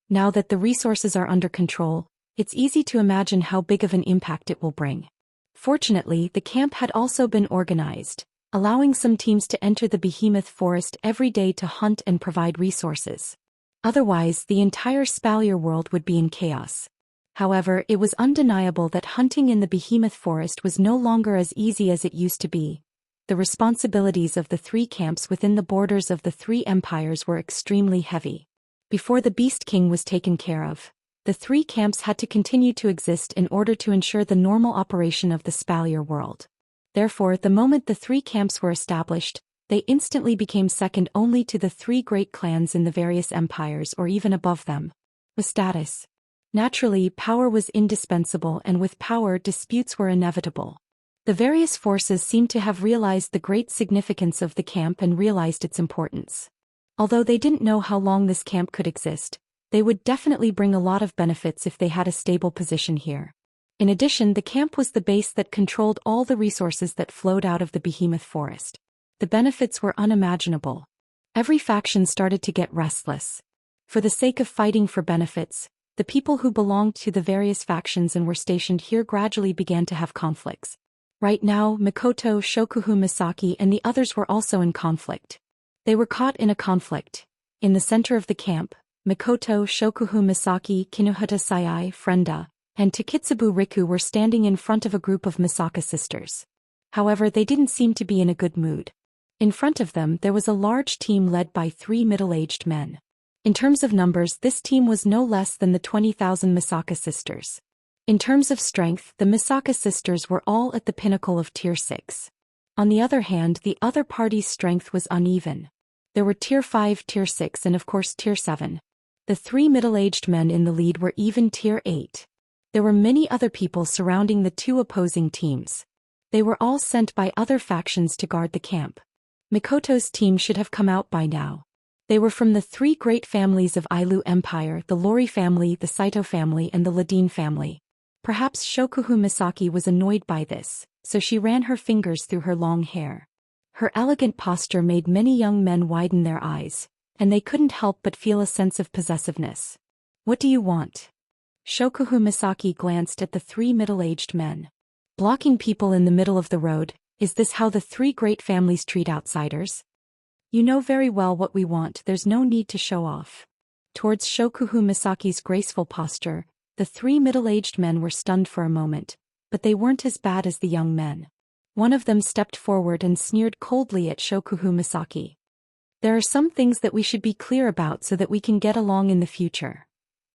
Now that the resources are under control, it's easy to imagine how big of an impact it will bring. Fortunately, the camp had also been organized, allowing some teams to enter the behemoth forest every day to hunt and provide resources. Otherwise, the entire Spalier world would be in chaos. However, it was undeniable that hunting in the behemoth forest was no longer as easy as it used to be. The responsibilities of the three camps within the borders of the three empires were extremely heavy. Before the Beast King was taken care of, the three camps had to continue to exist in order to ensure the normal operation of the Spalier world. Therefore, the moment the three camps were established, they instantly became second only to the three great clans in the various empires or even above them. With status. Naturally, power was indispensable, and with power, disputes were inevitable. The various forces seemed to have realized the great significance of the camp and realized its importance. Although they didn't know how long this camp could exist, they would definitely bring a lot of benefits if they had a stable position here. In addition, the camp was the base that controlled all the resources that flowed out of the behemoth forest. The benefits were unimaginable. Every faction started to get restless. For the sake of fighting for benefits, the people who belonged to the various factions and were stationed here gradually began to have conflicts. Right now, Mikoto, Shokuhu Misaki, and the others were also in conflict. They were caught in a conflict. In the center of the camp, Mikoto, Shokuhu Misaki, Kinuhata Sayai, Frenda, and Takitsubu Riku were standing in front of a group of Misaka sisters. However, they didn't seem to be in a good mood. In front of them, there was a large team led by three middle-aged men. In terms of numbers, this team was no less than the 20,000 Misaka sisters. In terms of strength, the Misaka sisters were all at the pinnacle of Tier 6. On the other hand, the other party's strength was uneven. There were Tier 5, Tier 6, and of course Tier 7. The three middle-aged men in the lead were even Tier 8. There were many other people surrounding the two opposing teams. They were all sent by other factions to guard the camp. Mikoto's team should have come out by now. They were from the three great families of Ailu Empire, the Lori family, the Saito family, and the Ladin family. Perhaps Shokuhu Misaki was annoyed by this, so she ran her fingers through her long hair. Her elegant posture made many young men widen their eyes, and they couldn't help but feel a sense of possessiveness. "What do you want?" Shokuhu Misaki glanced at the three middle-aged men. "Blocking people in the middle of the road, is this how the three great families treat outsiders? You know very well what we want, there's no need to show off." Towards Shokuhu Misaki's graceful posture, the three middle-aged men were stunned for a moment, but they weren't as bad as the young men. One of them stepped forward and sneered coldly at Shokuhu Misaki. "There are some things that we should be clear about so that we can get along in the future."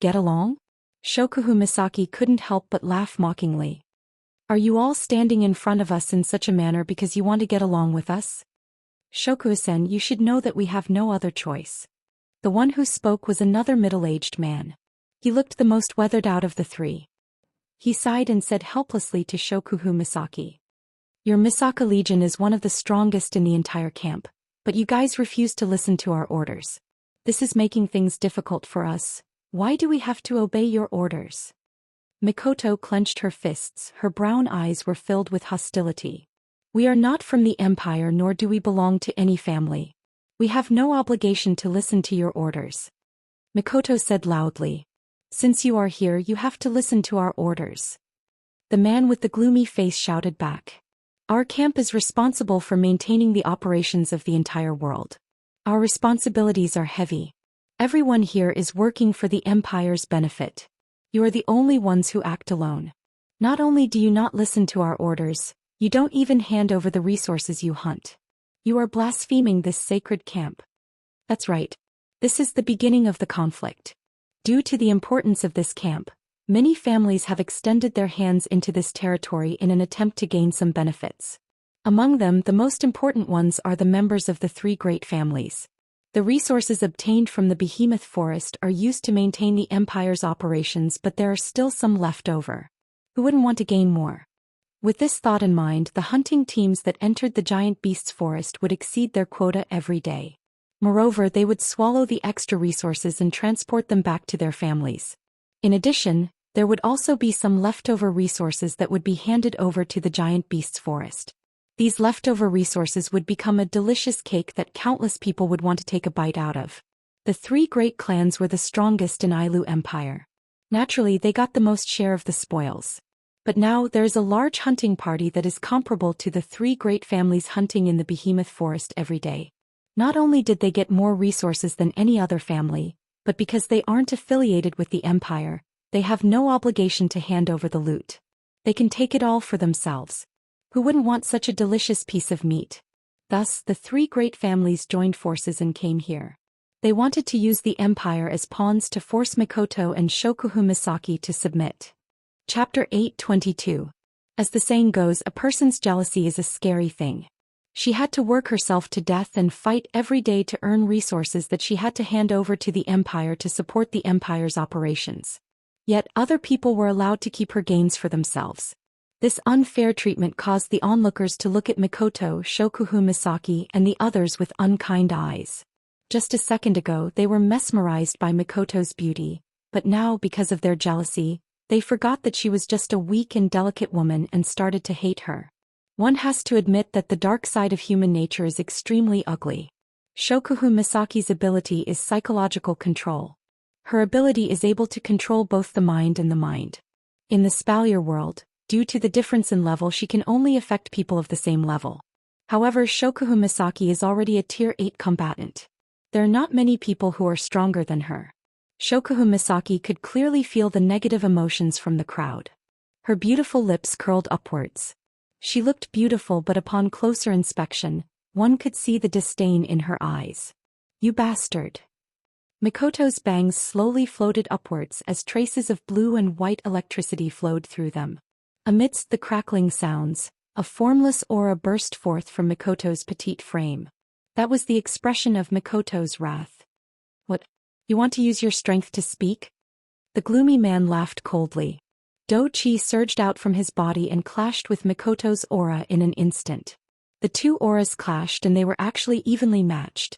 "Get along?" Shokuhu Misaki couldn't help but laugh mockingly. "Are you all standing in front of us in such a manner because you want to get along with us? Shokuhu-sen, you should know that we have no other choice." The one who spoke was another middle-aged man. He looked the most weathered out of the three. He sighed and said helplessly to Shokuhu Misaki, "Your Misaka Legion is one of the strongest in the entire camp, but you guys refuse to listen to our orders. This is making things difficult for us. Why do we have to obey your orders?" Mikoto clenched her fists, her brown eyes were filled with hostility. "We are not from the Empire, nor do we belong to any family. We have no obligation to listen to your orders." Mikoto said loudly, "Since you are here, you have to listen to our orders." The man with the gloomy face shouted back, "Our camp is responsible for maintaining the operations of the entire world. Our responsibilities are heavy. Everyone here is working for the Empire's benefit. You are the only ones who act alone. Not only do you not listen to our orders, you don't even hand over the resources you hunt. You are blaspheming this sacred camp." "That's right. This is the beginning of the conflict. Due to the importance of this camp, Many families have extended their hands into this territory in an attempt to gain some benefits. Among them, the most important ones are the members of the three great families. The resources obtained from the behemoth forest are used to maintain the empire's operations, but there are still some left over. Who wouldn't want to gain more? With this thought in mind, the hunting teams that entered the giant beast's forest would exceed their quota every day. Moreover, they would swallow the extra resources and transport them back to their families. In addition, there would also be some leftover resources that would be handed over to the giant beast's forest. These leftover resources would become a delicious cake that countless people would want to take a bite out of. The three great clans were the strongest in Ailu Empire. Naturally, they got the most share of the spoils. But now there is a large hunting party that is comparable to the three great families hunting in the behemoth forest every day. Not only did they get more resources than any other family, but because they aren't affiliated with the empire, they have no obligation to hand over the loot. They can take it all for themselves. Who wouldn't want such a delicious piece of meat? Thus, the three great families joined forces and came here. They wanted to use the empire as pawns to force Mikoto and Shokuhu Misaki to submit. Chapter 8:22. As the saying goes, a person's jealousy is a scary thing. She had to work herself to death and fight every day to earn resources that she had to hand over to the empire to support the empire's operations. Yet other people were allowed to keep her gains for themselves. This unfair treatment caused the onlookers to look at Mikoto, Shokuhu Misaki, and the others with unkind eyes. Just a second ago, they were mesmerized by Mikoto's beauty, but now, because of their jealousy, they forgot that she was just a weak and delicate woman and started to hate her. One has to admit that the dark side of human nature is extremely ugly. Shokuhu Misaki's ability is psychological control. Her ability is able to control both the mind and the mind. In the Spalier world, due to the difference in level, she can only affect people of the same level. However, Shokuhu Misaki is already a Tier 8 combatant. There are not many people who are stronger than her. Shokuhu Misaki could clearly feel the negative emotions from the crowd. Her beautiful lips curled upwards. She looked beautiful, but upon closer inspection, one could see the disdain in her eyes. "You bastard." Mikoto's bangs slowly floated upwards as traces of blue and white electricity flowed through them. Amidst the crackling sounds, a formless aura burst forth from Mikoto's petite frame. That was the expression of Mikoto's wrath. "What? You want to use your strength to speak?" The gloomy man laughed coldly. Do-chi surged out from his body and clashed with Mikoto's aura in an instant. The two auras clashed and they were actually evenly matched.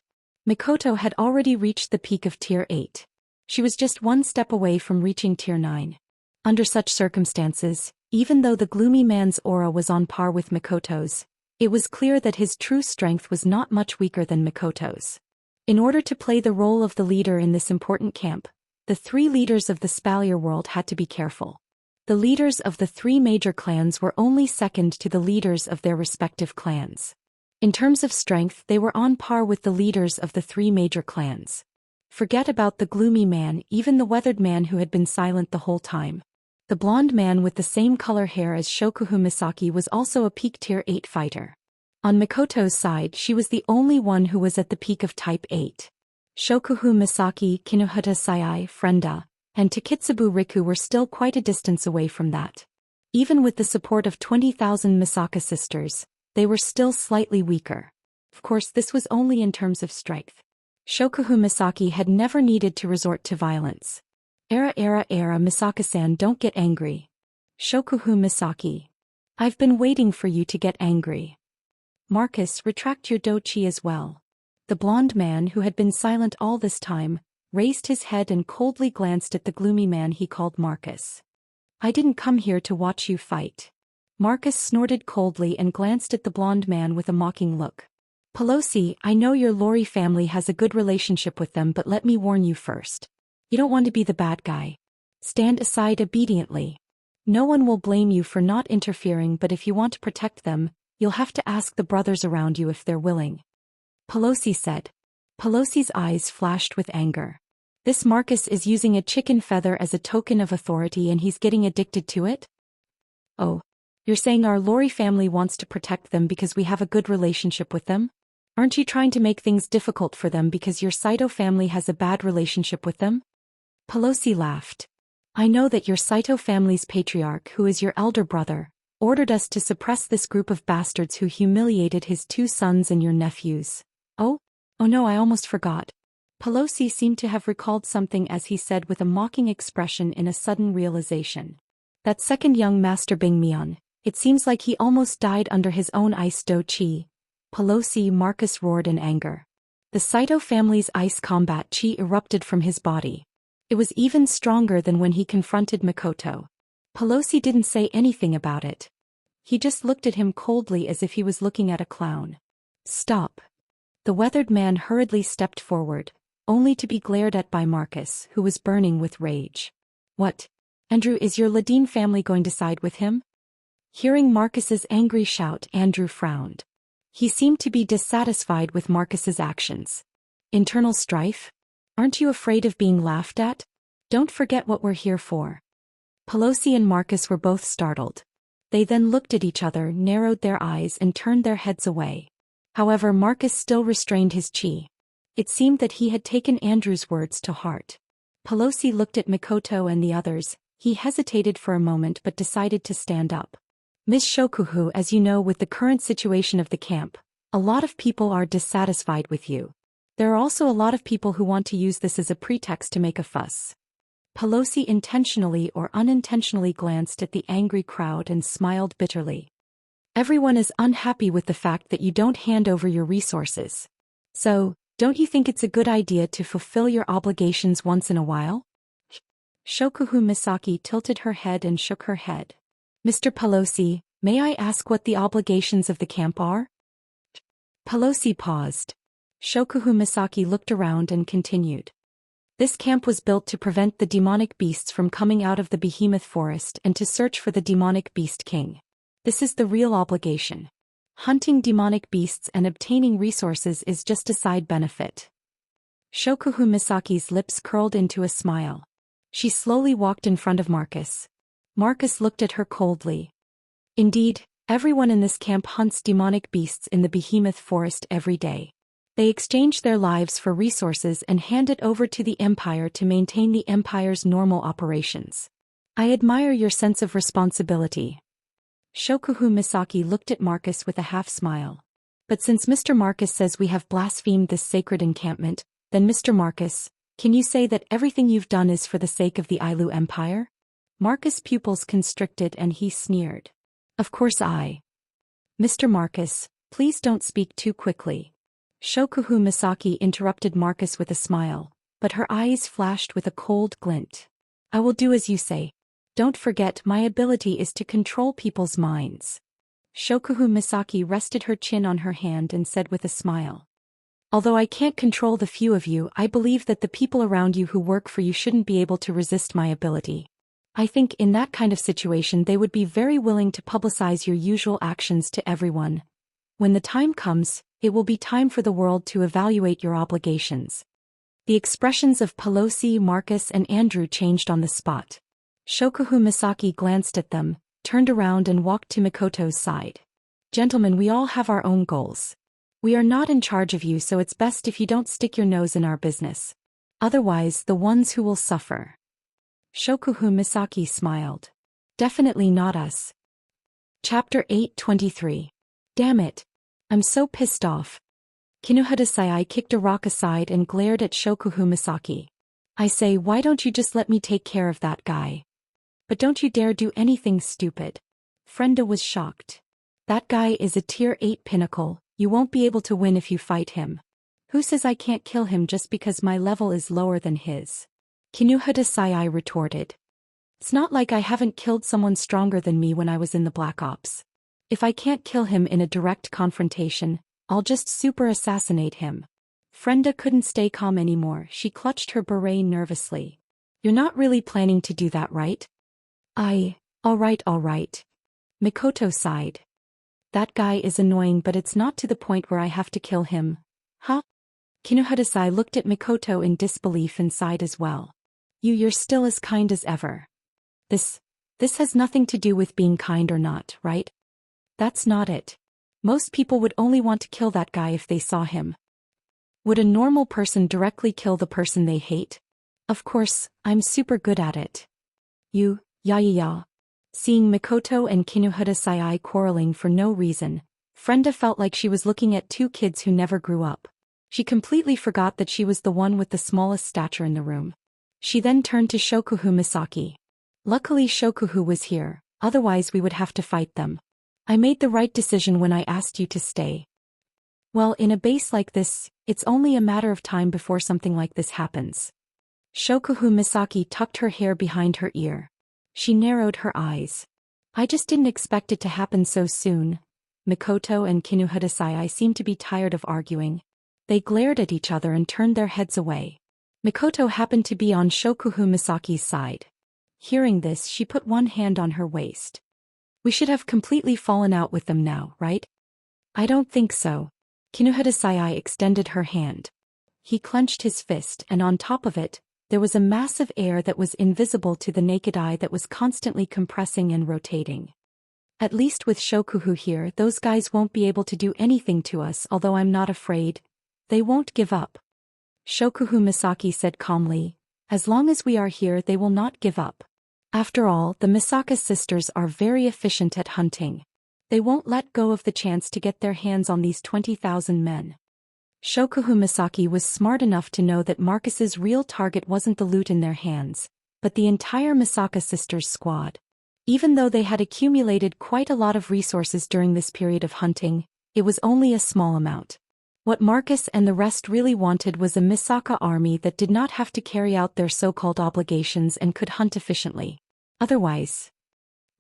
Mikoto had already reached the peak of Tier 8. She was just one step away from reaching Tier 9. Under such circumstances, even though the gloomy man's aura was on par with Mikoto's, it was clear that his true strength was not much weaker than Mikoto's. In order to play the role of the leader in this important camp, the three leaders of the Spalier world had to be careful. The leaders of the three major clans were only second to the leaders of their respective clans. In terms of strength, they were on par with the leaders of the three major clans. Forget about the gloomy man, even the weathered man who had been silent the whole time. The blonde man with the same color hair as Shokuhu Misaki was also a peak Tier 8 fighter. On Mikoto's side, she was the only one who was at the peak of Type 8. Shokuhu Misaki, Kinuhata Sayai, Frenda, and Takitsubu Riku were still quite a distance away from that. Even with the support of 20,000 Misaka sisters, they were still slightly weaker. Of course, this was only in terms of strength. Shokuhu Misaki had never needed to resort to violence. Era Misaka-san, don't get angry. Shokuhu Misaki. I've been waiting for you to get angry. Marcus, retract your do-chi as well. The blonde man, who had been silent all this time, raised his head and coldly glanced at the gloomy man he called Marcus. I didn't come here to watch you fight. Marcus snorted coldly and glanced at the blonde man with a mocking look. Pelosi, I know your Lori family has a good relationship with them, but let me warn you first. You don't want to be the bad guy. Stand aside obediently. No one will blame you for not interfering, but if you want to protect them, you'll have to ask the brothers around you if they're willing. Pelosi said. Pelosi's eyes flashed with anger. This Marcus is using a chicken feather as a token of authority and he's getting addicted to it? Oh, you're saying our Lori family wants to protect them because we have a good relationship with them? Aren't you trying to make things difficult for them because your Saito family has a bad relationship with them? Pelosi laughed. I know that your Saito family's patriarch, who is your elder brother, ordered us to suppress this group of bastards who humiliated his 2 sons and your nephews. Oh no, I almost forgot. Pelosi seemed to have recalled something as he said with a mocking expression in a sudden realization. That second young master Bing Mian, it seems like he almost died under his own ice do chi. Pelosi Marcus roared in anger. The Saito family's ice combat chi erupted from his body. It was even stronger than when he confronted Mikoto. Pelosi didn't say anything about it. He just looked at him coldly as if he was looking at a clown. Stop. The weathered man hurriedly stepped forward, only to be glared at by Marcus, who was burning with rage. What? Andrew, is your Ladine family going to side with him? Hearing Marcus's angry shout, Andrew frowned. He seemed to be dissatisfied with Marcus's actions. Internal strife? Aren't you afraid of being laughed at? Don't forget what we're here for. Pelosi and Marcus were both startled. They then looked at each other, narrowed their eyes and turned their heads away. However, Marcus still restrained his chi. It seemed that he had taken Andrew's words to heart. Pelosi looked at Mikoto and the others. He hesitated for a moment but decided to stand up. Ms. Shokuhu, as you know, with the current situation of the camp, a lot of people are dissatisfied with you. There are also a lot of people who want to use this as a pretext to make a fuss. Pelosi intentionally or unintentionally glanced at the angry crowd and smiled bitterly. Everyone is unhappy with the fact that you don't hand over your resources. So, don't you think it's a good idea to fulfill your obligations once in a while? Shokuhu Misaki tilted her head and shook her head. Mr. Pelosi, may I ask what the obligations of the camp are? Pelosi paused. Shokuhu Misaki looked around and continued. This camp was built to prevent the demonic beasts from coming out of the behemoth forest and to search for the demonic beast king. This is the real obligation. Hunting demonic beasts and obtaining resources is just a side benefit. Shokuhu Misaki's lips curled into a smile. She slowly walked in front of Marcus. Marcus looked at her coldly. Indeed, everyone in this camp hunts demonic beasts in the behemoth forest every day. They exchange their lives for resources and hand it over to the Empire to maintain the Empire's normal operations. I admire your sense of responsibility. Shokuhu Misaki looked at Marcus with a half-smile. But since Mr. Marcus says we have blasphemed this sacred encampment, then Mr. Marcus, can you say that everything you've done is for the sake of the Ailu Empire? Marcus' pupils constricted and he sneered. Of course Mr. Marcus, please don't speak too quickly. Shokuhu Misaki interrupted Marcus with a smile, but her eyes flashed with a cold glint. I will do as you say. Don't forget, my ability is to control people's minds. Shokuhu Misaki rested her chin on her hand and said with a smile. Although I can't control the few of you, I believe that the people around you who work for you shouldn't be able to resist my ability. I think in that kind of situation they would be very willing to publicize your usual actions to everyone. When the time comes, it will be time for the world to evaluate your obligations. The expressions of Pelosi, Marcus and Andrew changed on the spot. Shokuhu Misaki glanced at them, turned around and walked to Mikoto's side. Gentlemen, we all have our own goals. We are not in charge of you, so it's best if you don't stick your nose in our business. Otherwise, the ones who will suffer. Shokuhu Misaki smiled. Definitely not us. Chapter 823. Damn it. I'm so pissed off. Kinuhadasai kicked a rock aside and glared at Shokuhu Misaki. I say, why don't you just let me take care of that guy? But don't you dare do anything stupid. Frenda was shocked. That guy is a tier 8 pinnacle, you won't be able to win if you fight him. Who says I can't kill him just because my level is lower than his? Kinuhadasai retorted. It's not like I haven't killed someone stronger than me when I was in the Black Ops. If I can't kill him in a direct confrontation, I'll just super assassinate him. Frenda couldn't stay calm anymore. She clutched her beret nervously. You're not really planning to do that, right? All right. Mikoto sighed. That guy is annoying, but it's not to the point where I have to kill him. Huh? Kinuhadasai looked at Mikoto in disbelief and sighed as well. You're still as kind as ever. This has nothing to do with being kind or not, right? That's not it. Most people would only want to kill that guy if they saw him. Would a normal person directly kill the person they hate? Of course, I'm super good at it. You, ya. Seeing Mikoto and Kinuhata Sayai quarreling for no reason, Frenda felt like she was looking at two kids who never grew up. She completely forgot that she was the one with the smallest stature in the room. She then turned to Shokuhu Misaki. Luckily Shokuhu was here, otherwise we would have to fight them. I made the right decision when I asked you to stay. Well, in a base like this, it's only a matter of time before something like this happens. Shokuhu Misaki tucked her hair behind her ear. She narrowed her eyes. I just didn't expect it to happen so soon. Mikoto and Kinuhata Sayai seemed to be tired of arguing. They glared at each other and turned their heads away. Mikoto happened to be on Shokuhu Misaki's side. Hearing this, she put one hand on her waist. We should have completely fallen out with them now, right? I don't think so. Kinuhata Sayai extended her hand. He clenched his fist, and on top of it, there was a mass of air that was invisible to the naked eye that was constantly compressing and rotating. At least with Shokuhu here, those guys won't be able to do anything to us, although I'm not afraid. They won't give up. Shokuhu Misaki said calmly, as long as we are here they will not give up. After all, the Misaka sisters are very efficient at hunting. They won't let go of the chance to get their hands on these 20,000 men. Shokuhu Misaki was smart enough to know that Marcus's real target wasn't the loot in their hands, but the entire Misaka sisters squad. Even though they had accumulated quite a lot of resources during this period of hunting, it was only a small amount. What Marcus and the rest really wanted was a Misaka army that did not have to carry out their so-called obligations and could hunt efficiently. Otherwise,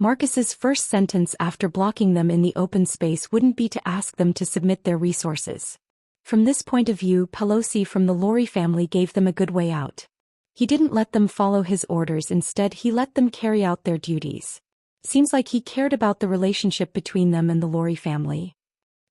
Marcus's first sentence after blocking them in the open space wouldn't be to ask them to submit their resources. From this point of view, Pelosi from the Lori family gave them a good way out. He didn't let them follow his orders, instead he let them carry out their duties. Seems like he cared about the relationship between them and the Lori family.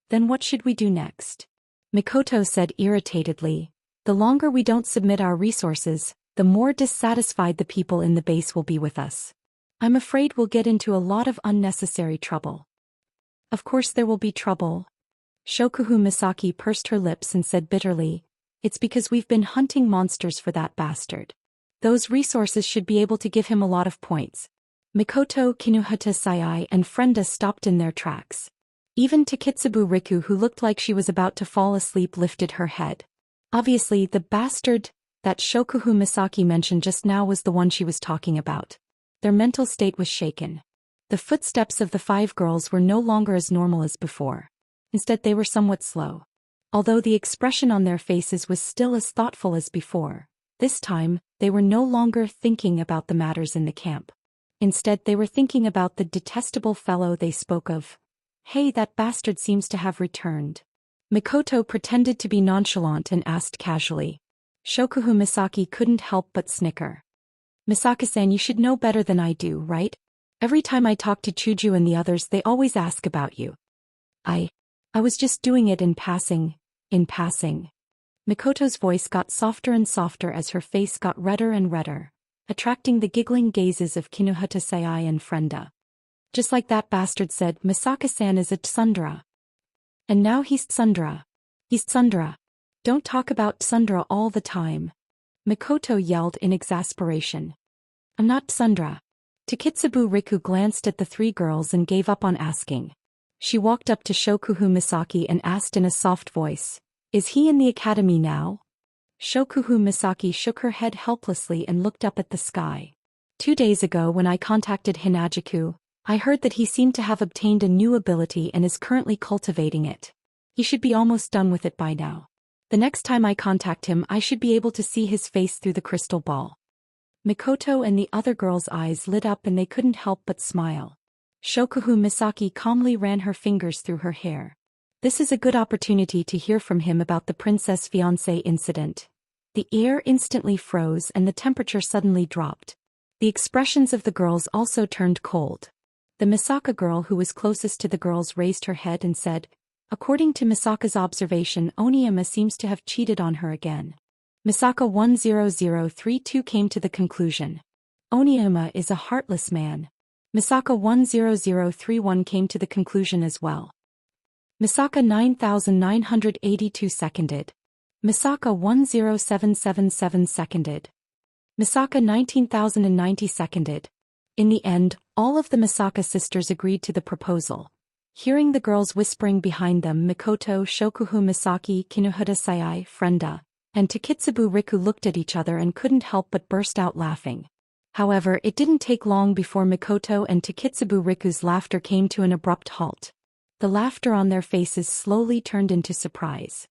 Then what should we do next? Mikoto said irritatedly, the longer we don't submit our resources, the more dissatisfied the people in the base will be with us. I'm afraid we'll get into a lot of unnecessary trouble. Of course there will be trouble. Shokuhu Misaki pursed her lips and said bitterly, it's because we've been hunting monsters for that bastard. Those resources should be able to give him a lot of points. Mikoto, Kinuhata Sayai and Frenda stopped in their tracks. Even Takitsubu Riku, who looked like she was about to fall asleep, lifted her head. Obviously the bastard that Shokuhu Misaki mentioned just now was the one she was talking about. Their mental state was shaken. The footsteps of the five girls were no longer as normal as before. Instead they were somewhat slow. Although the expression on their faces was still as thoughtful as before, this time, they were no longer thinking about the matters in the camp. Instead they were thinking about the detestable fellow they spoke of. Hey, that bastard seems to have returned. Mikoto pretended to be nonchalant and asked casually. Shokuhu Misaki couldn't help but snicker. Misaka-san, you should know better than I do, right? Every time I talk to Chuju and the others they always ask about you. I was just doing it in passing. Mikoto's voice got softer and softer as her face got redder and redder, attracting the giggling gazes of Kinuhata Sayai and Frenda. Just like that bastard said, Misaka-san is a tsundere. And now he's tsundere. He's tsundere. Don't talk about tsundere all the time. Mikoto yelled in exasperation. I'm not tsundere. Takitsubu Riku glanced at the three girls and gave up on asking. She walked up to Shokuhu Misaki and asked in a soft voice, is he in the academy now? Shokuhu Misaki shook her head helplessly and looked up at the sky. 2 days ago when I contacted Hinajiku, I heard that he seemed to have obtained a new ability and is currently cultivating it. He should be almost done with it by now. The next time I contact him I should be able to see his face through the crystal ball. Mikoto and the other girls' eyes lit up and they couldn't help but smile. Shokuhu Misaki calmly ran her fingers through her hair. This is a good opportunity to hear from him about the princess fiancé incident. The air instantly froze and the temperature suddenly dropped. The expressions of the girls also turned cold. The Misaka girl who was closest to the girls raised her head and said, according to Misaka's observation, Oniyama seems to have cheated on her again. Misaka 10032 came to the conclusion. Oniyama is a heartless man. Misaka 10031 came to the conclusion as well. Misaka 9982 seconded. Misaka 10777 seconded. Misaka 19090 seconded. In the end, all of the Misaka sisters agreed to the proposal. Hearing the girls whispering behind them, Mikoto, Shokuhu Misaki, Kinuhata Sayai, Frenda, and Takitsubu Riku looked at each other and couldn't help but burst out laughing. However, it didn't take long before Mikoto and Takitsubu Riku's laughter came to an abrupt halt. The laughter on their faces slowly turned into surprise.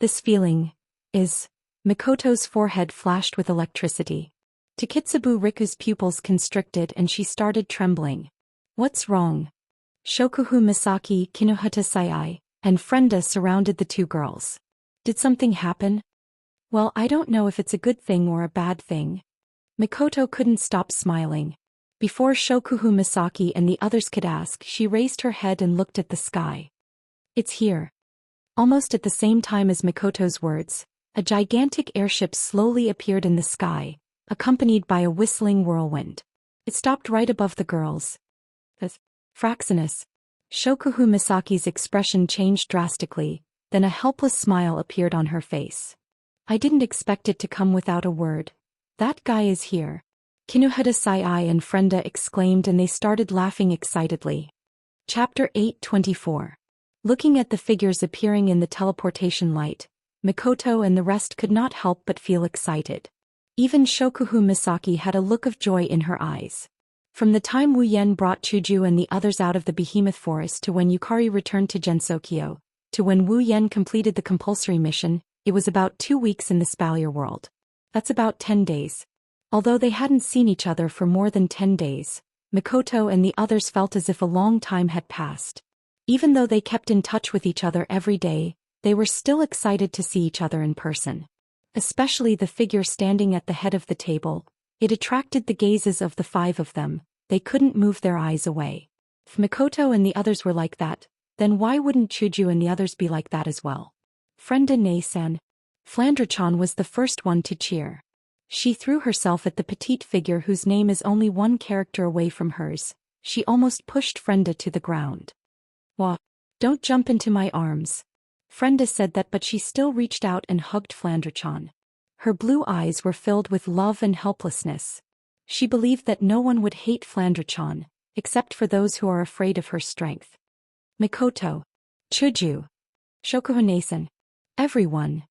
This feeling is... Mikoto's forehead flashed with electricity. Takitsubu Riku's pupils constricted and she started trembling. What's wrong? Shokuhu Misaki, Kinuhata Sayai, and Frenda surrounded the two girls. Did something happen? Well, I don't know if it's a good thing or a bad thing. Mikoto couldn't stop smiling. Before Shokuhu Misaki and the others could ask, she raised her head and looked at the sky. It's here. Almost at the same time as Mikoto's words, a gigantic airship slowly appeared in the sky, accompanied by a whistling whirlwind. It stopped right above the girls. Fraxinus. Shokuhu Misaki's expression changed drastically, then a helpless smile appeared on her face. I didn't expect it to come without a word. That guy is here. Kinuhata Sayai and Frenda exclaimed and they started laughing excitedly. Chapter 8:24. Looking at the figures appearing in the teleportation light, Mikoto and the rest could not help but feel excited. Even Shokuhu Misaki had a look of joy in her eyes. From the time Wu Yen brought Chuju and the others out of the behemoth forest to when Yukari returned to Gensokyo, to when Wu Yen completed the compulsory mission, it was about 2 weeks in the Spalier world. That's about 10 days. Although they hadn't seen each other for more than 10 days, Mikoto and the others felt as if a long time had passed. Even though they kept in touch with each other every day, they were still excited to see each other in person. Especially the figure standing at the head of the table. It attracted the gazes of the 5 of them. They couldn't move their eyes away. If Mikoto and the others were like that, then why wouldn't Chuju and the others be like that as well? Frenda Ne-san. Flandre-chan was the first one to cheer. She threw herself at the petite figure whose name is only one character away from hers. She almost pushed Frenda to the ground. Wah! Don't jump into my arms. Frenda said that, but she still reached out and hugged Flandre-chan. Her blue eyes were filled with love and helplessness. She believed that no one would hate Flandre-chan, except for those who are afraid of her strength. Mikoto. Chuju. Shokuhu Ne-san. Everyone.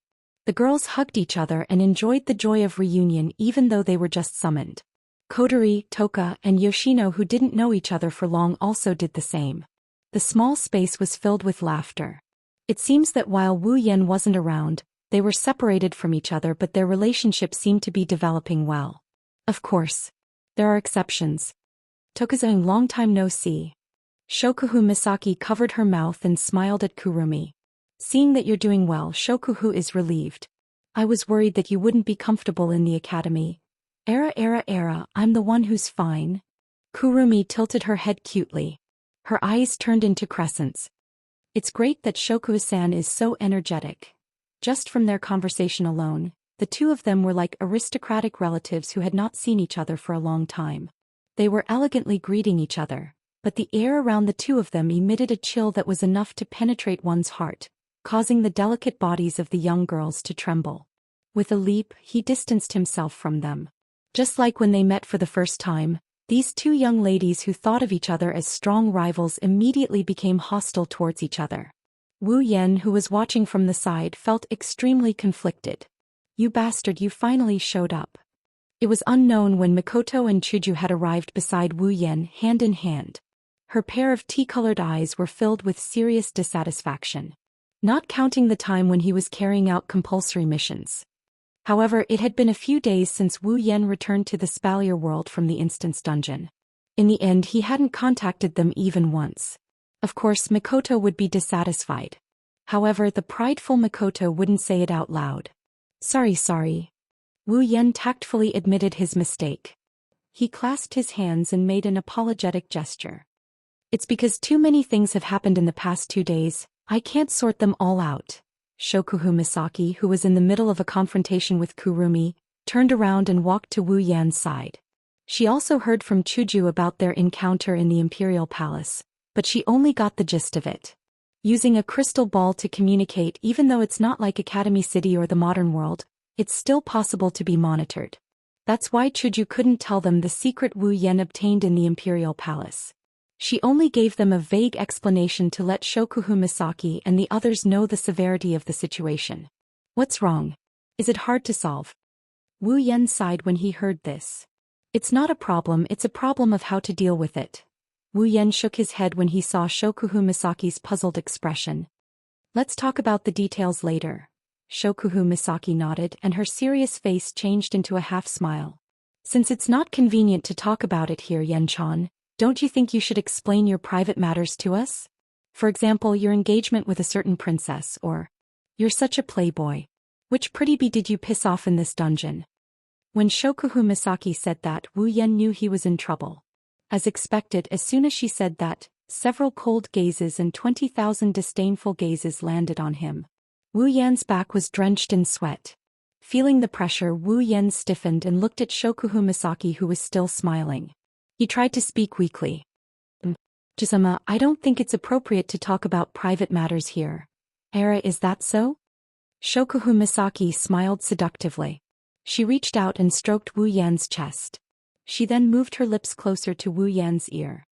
The girls hugged each other and enjoyed the joy of reunion even though they were just summoned. Kodori, Toka, and Yoshino, who didn't know each other for long, also did the same. The small space was filled with laughter. It seems that while Wu Yen wasn't around, they were separated from each other, but their relationship seemed to be developing well. Of course. There are exceptions. Toka's-san, long time no see. Shokuhu Misaki covered her mouth and smiled at Kurumi. Seeing that you're doing well, Shokuhu is relieved. I was worried that you wouldn't be comfortable in the academy. I'm the one who's fine. Kurumi tilted her head cutely. Her eyes turned into crescents. It's great that Shokuhu-san is so energetic. Just from their conversation alone, the two of them were like aristocratic relatives who had not seen each other for a long time. They were elegantly greeting each other, but the air around the two of them emitted a chill that was enough to penetrate one's heart, causing the delicate bodies of the young girls to tremble. With a leap, he distanced himself from them. Just like when they met for the first time, these two young ladies who thought of each other as strong rivals immediately became hostile towards each other. Wu Yen, who was watching from the side, felt extremely conflicted. You bastard, you finally showed up. It was unknown when Mikoto and Chuju had arrived beside Wu Yen hand in hand. Her pair of tea-colored eyes were filled with serious dissatisfaction. Not counting the time when he was carrying out compulsory missions. However, it had been a few days since Wu Yen returned to the Spalier world from the instance dungeon. In the end, he hadn't contacted them even once. Of course, Mikoto would be dissatisfied. However, the prideful Mikoto wouldn't say it out loud. Sorry. Wu Yen tactfully admitted his mistake. He clasped his hands and made an apologetic gesture. It's because too many things have happened in the past 2 days, I can't sort them all out. Shokuhu Misaki, who was in the middle of a confrontation with Kurumi, turned around and walked to Wu Yan's side. She also heard from Chuju about their encounter in the Imperial Palace, but she only got the gist of it. Using a crystal ball to communicate, even though it's not like Academy City or the modern world, it's still possible to be monitored. That's why Chuju couldn't tell them the secret Wu Yan obtained in the imperial palace. She only gave them a vague explanation to let Shokuhu Misaki and the others know the severity of the situation. What's wrong? Is it hard to solve? Wu Yan sighed when he heard this. It's not a problem, it's a problem of how to deal with it. Wu Yan shook his head when he saw Shokuhu Misaki's puzzled expression. Let's talk about the details later. Shokuhu Misaki nodded and her serious face changed into a half-smile. Since it's not convenient to talk about it here, Yan-chan, don't you think you should explain your private matters to us? For example, your engagement with a certain princess, or you're such a playboy. Which pretty bee did you piss off in this dungeon? When Shokuhu Misaki said that, Wu Yan knew he was in trouble. As expected, as soon as she said that, several cold gazes and 20,000 disdainful gazes landed on him. Wu Yan's back was drenched in sweat. Feeling the pressure, Wu Yan stiffened and looked at Shokuhu Misaki, who was still smiling. He tried to speak weakly. Jisama, I don't think it's appropriate to talk about private matters here. Era, is that so? Shokuhu Misaki smiled seductively. She reached out and stroked Wu Yan's chest. She then moved her lips closer to Wu Yan's ear.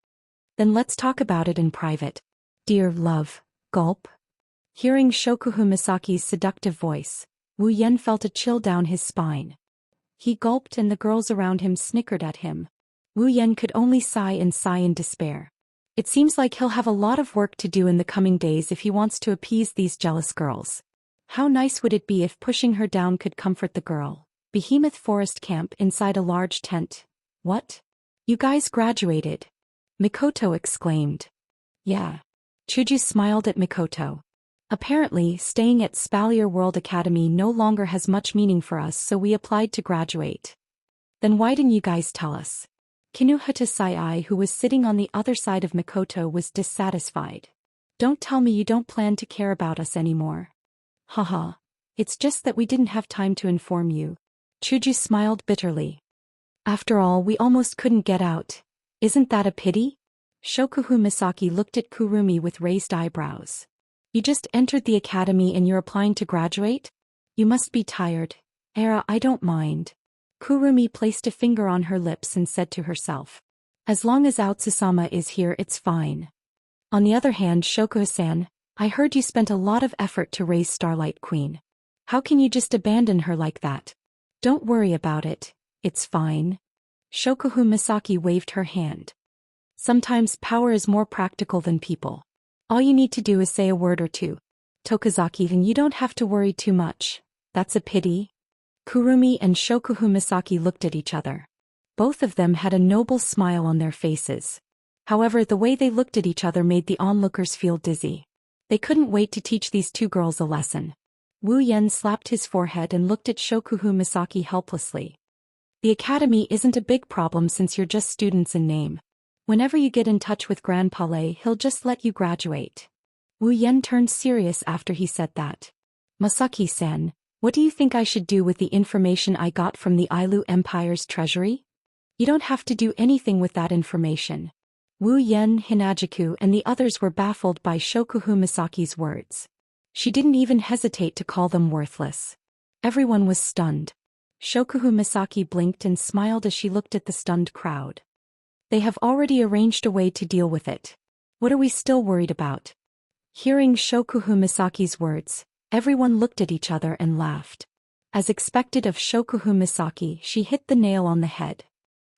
Then let's talk about it in private. Dear love, gulp. Hearing Shokuhu Misaki's seductive voice, Wu Yan felt a chill down his spine. He gulped and the girls around him snickered at him. Wu Yan could only sigh in despair. It seems like he'll have a lot of work to do in the coming days if he wants to appease these jealous girls. How nice would it be if pushing her down could comfort the girl? Behemoth Forest Camp inside a large tent. What? You guys graduated? Mikoto exclaimed. Yeah. Chuju smiled at Mikoto. Apparently, staying at Spalier World Academy no longer has much meaning for us, so we applied to graduate. Then why didn't you guys tell us? Kinuhata Sai, who was sitting on the other side of Mikoto, was dissatisfied. Don't tell me you don't plan to care about us anymore. Haha. It's just that we didn't have time to inform you. Chuju smiled bitterly. After all, we almost couldn't get out. Isn't that a pity? Shokuhu Misaki looked at Kurumi with raised eyebrows. You just entered the academy and you're applying to graduate? You must be tired. Era, I don't mind. Kurumi placed a finger on her lips and said to herself. As long as Aotsusama is here, it's fine. On the other hand, Shokuhu-san, I heard you spent a lot of effort to raise Starlight Queen. How can you just abandon her like that? Don't worry about it, it's fine. Shokuhu Misaki waved her hand. Sometimes power is more practical than people. All you need to do is say a word or two. Tokazaki, and you don't have to worry too much. That's a pity. Kurumi and Shokuhu Misaki looked at each other. Both of them had a noble smile on their faces. However, the way they looked at each other made the onlookers feel dizzy. They couldn't wait to teach these two girls a lesson. Wu Yan slapped his forehead and looked at Shokuhu Misaki helplessly. The academy isn't a big problem since you're just students in name. Whenever you get in touch with Grand Palais, he'll just let you graduate. Wu Yan turned serious after he said that. Masaki-san, what do you think I should do with the information I got from the Ailu Empire's treasury? You don't have to do anything with that information. Wu Yan, Hinajiku and the others were baffled by Shokuhu Misaki's words. She didn't even hesitate to call them worthless. Everyone was stunned. Shokuhu Misaki blinked and smiled as she looked at the stunned crowd. They have already arranged a way to deal with it. What are we still worried about? Hearing Shokuhu Misaki's words, everyone looked at each other and laughed. As expected of Shokuhu Misaki, she hit the nail on the head.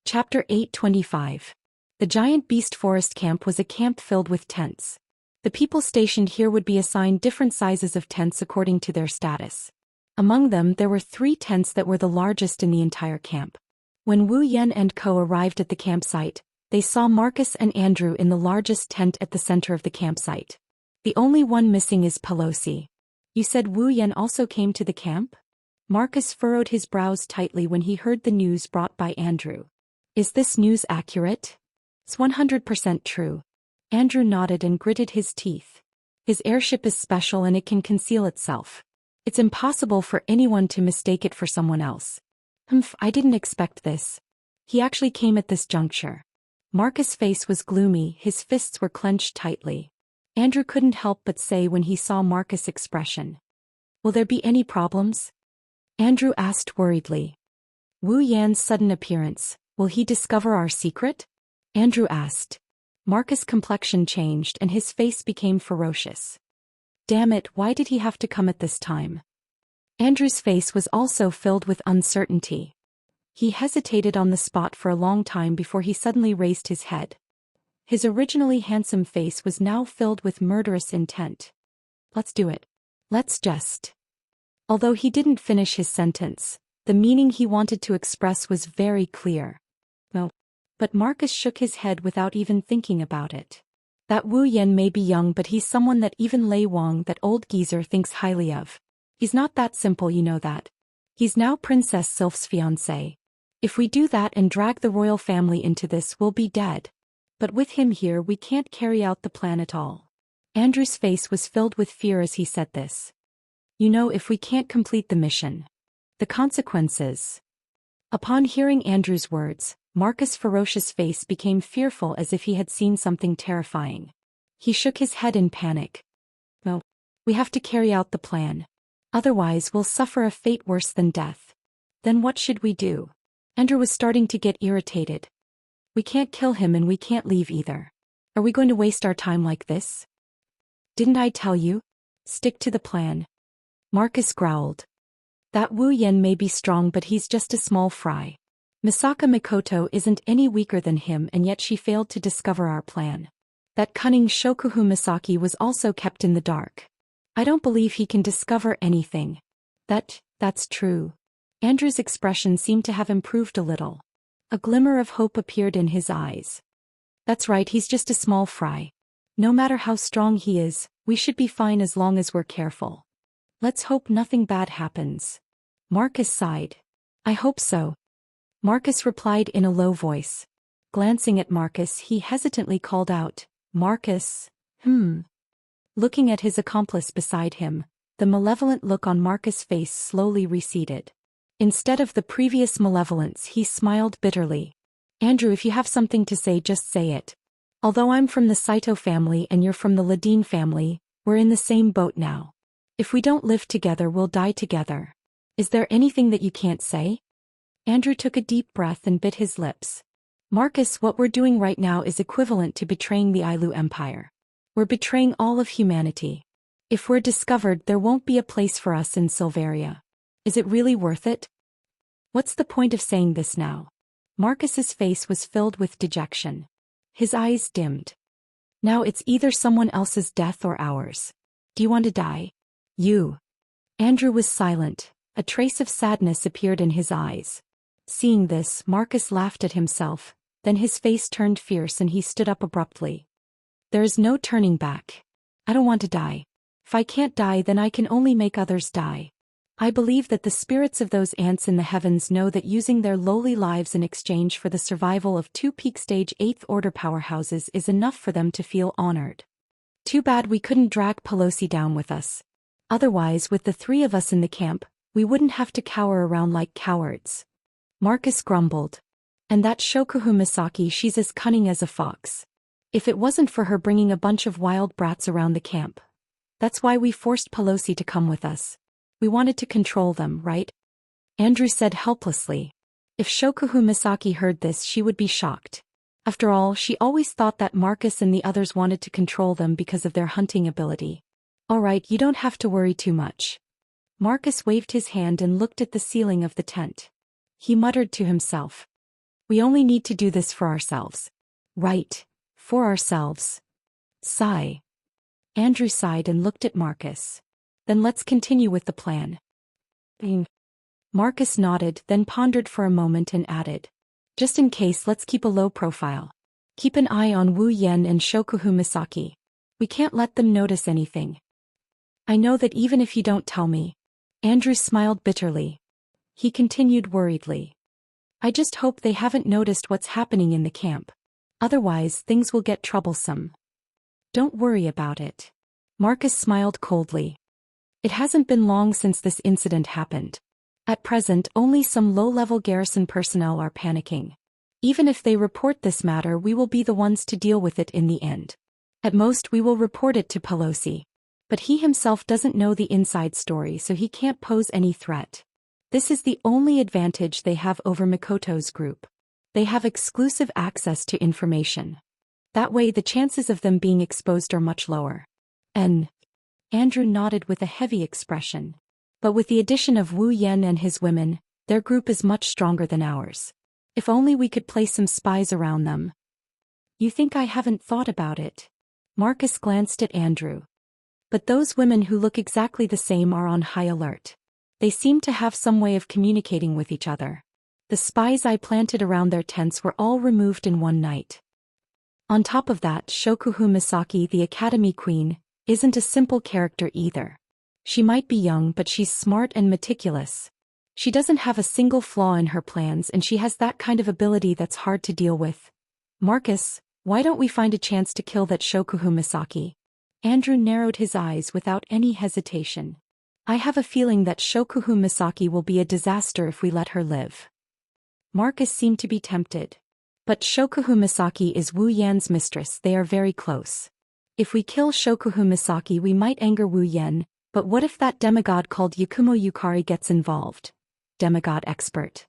Chapter 825. The Giant Beast Forest Camp was a camp filled with tents. The people stationed here would be assigned different sizes of tents according to their status. Among them, there were 3 tents that were the largest in the entire camp. When Wu Yan and Co. arrived at the campsite, they saw Marcus and Andrew in the largest tent at the center of the campsite. The only one missing is Pelosi. You said Wu Yan also came to the camp? Marcus furrowed his brows tightly when he heard the news brought by Andrew. Is this news accurate? It's 100% true. Andrew nodded and gritted his teeth. His airship is special and it can conceal itself. It's impossible for anyone to mistake it for someone else. I didn't expect this. He actually came at this juncture. Marcus' face was gloomy, his fists were clenched tightly. Andrew couldn't help but say when he saw Marcus' expression. Will there be any problems? Andrew asked worriedly. Wu Yan's sudden appearance, will he discover our secret? Andrew asked. Marcus' complexion changed and his face became ferocious. Damn it, why did he have to come at this time? Andrew's face was also filled with uncertainty. He hesitated on the spot for a long time before he suddenly raised his head. His originally handsome face was now filled with murderous intent. Let's do it. Let's just. Although he didn't finish his sentence, the meaning he wanted to express was very clear. No. But Marcus shook his head without even thinking about it. That Wu Yan may be young, but he's someone that even Lei Wang, that old geezer, thinks highly of. He's not that simple, you know that. He's now Princess Sylph's fiancé. If we do that and drag the royal family into this, we'll be dead. But with him here, we can't carry out the plan at all. Andrew's face was filled with fear as he said this. You know, if we can't complete the mission, the consequences. Upon hearing Andrew's words, Marcus' ferocious face became fearful as if he had seen something terrifying. He shook his head in panic. No, we have to carry out the plan. Otherwise we'll suffer a fate worse than death. Then what should we do? Andrew was starting to get irritated. We can't kill him and we can't leave either. Are we going to waste our time like this? Didn't I tell you? Stick to the plan. Marcus growled. That Wu Yan may be strong, but he's just a small fry. Misaka Mikoto isn't any weaker than him, and yet she failed to discover our plan. That cunning Shokuhu Misaki was also kept in the dark. I don't believe he can discover anything. That's true. Andrew's expression seemed to have improved a little. A glimmer of hope appeared in his eyes. That's right, he's just a small fry. No matter how strong he is, we should be fine as long as we're careful. Let's hope nothing bad happens. Marcus sighed. I hope so. Marcus replied in a low voice. Glancing at Marcus, he hesitantly called out, Marcus, Looking at his accomplice beside him, the malevolent look on Marcus' face slowly receded. Instead of the previous malevolence, he smiled bitterly. Andrew, if you have something to say, just say it. Although I'm from the Saito family and you're from the Ladine family, we're in the same boat now. If we don't live together, we'll die together. Is there anything that you can't say? Andrew took a deep breath and bit his lips. Marcus, what we're doing right now is equivalent to betraying the Ailu Empire. We're betraying all of humanity. If we're discovered, there won't be a place for us in Silveria. Is it really worth it? What's the point of saying this now? Marcus's face was filled with dejection. His eyes dimmed. Now it's either someone else's death or ours. Do you want to die? You. Andrew was silent. A trace of sadness appeared in his eyes. Seeing this, Marcus laughed at himself, then his face turned fierce and he stood up abruptly. There is no turning back. I don't want to die. If I can't die, then I can only make others die. I believe that the spirits of those ants in the heavens know that using their lowly lives in exchange for the survival of 2 peak stage 8th order powerhouses is enough for them to feel honored. Too bad we couldn't drag Pelosi down with us. Otherwise, with the 3 of us in the camp, we wouldn't have to cower around like cowards. Marcus grumbled. And that Shokuhu Misaki, she's as cunning as a fox. If it wasn't for her bringing a bunch of wild brats around the camp. That's why we forced Pelosi to come with us. We wanted to control them, right? Andrew said helplessly. If Shokuhu Misaki heard this, she would be shocked. After all, she always thought that Marcus and the others wanted to control them because of their hunting ability. All right, you don't have to worry too much. Marcus waved his hand and looked at the ceiling of the tent. He muttered to himself. We only need to do this for ourselves. Right. For ourselves. Sigh. Andrew sighed and looked at Marcus. Then let's continue with the plan. Marcus nodded, then pondered for a moment and added. Just in case, let's keep a low profile. Keep an eye on Wu Yan and Shokuhu Misaki. We can't let them notice anything. I know that even if you don't tell me. Andrew smiled bitterly. He continued worriedly. I just hope they haven't noticed what's happening in the camp. Otherwise, things will get troublesome. Don't worry about it. Marcus smiled coldly. It hasn't been long since this incident happened. At present, only some low-level garrison personnel are panicking. Even if they report this matter, we will be the ones to deal with it in the end. At most, we will report it to Pelosi. But he himself doesn't know the inside story, so he can't pose any threat. This is the only advantage they have over Mikoto's group. They have exclusive access to information. That way the chances of them being exposed are much lower. Andrew nodded with a heavy expression. But with the addition of Wu Yan and his women, their group is much stronger than ours. If only we could place some spies around them. You think I haven't thought about it? Marcus glanced at Andrew. But those women who look exactly the same are on high alert. They seem to have some way of communicating with each other. The spies I planted around their tents were all removed in one night. On top of that, Shokuhu Misaki, the Academy Queen, isn't a simple character either. She might be young, but she's smart and meticulous. She doesn't have a single flaw in her plans, and she has that kind of ability that's hard to deal with. Marcus, why don't we find a chance to kill that Shokuhu Misaki? Andrew narrowed his eyes without any hesitation. I have a feeling that Shokuhu Misaki will be a disaster if we let her live. Marcus seemed to be tempted. But Shokuhu Misaki is Wu Yan's mistress, they are very close. If we kill Shokuhu Misaki we might anger Wu Yan, but what if that demigod called Yakumo Yukari gets involved? Demigod expert.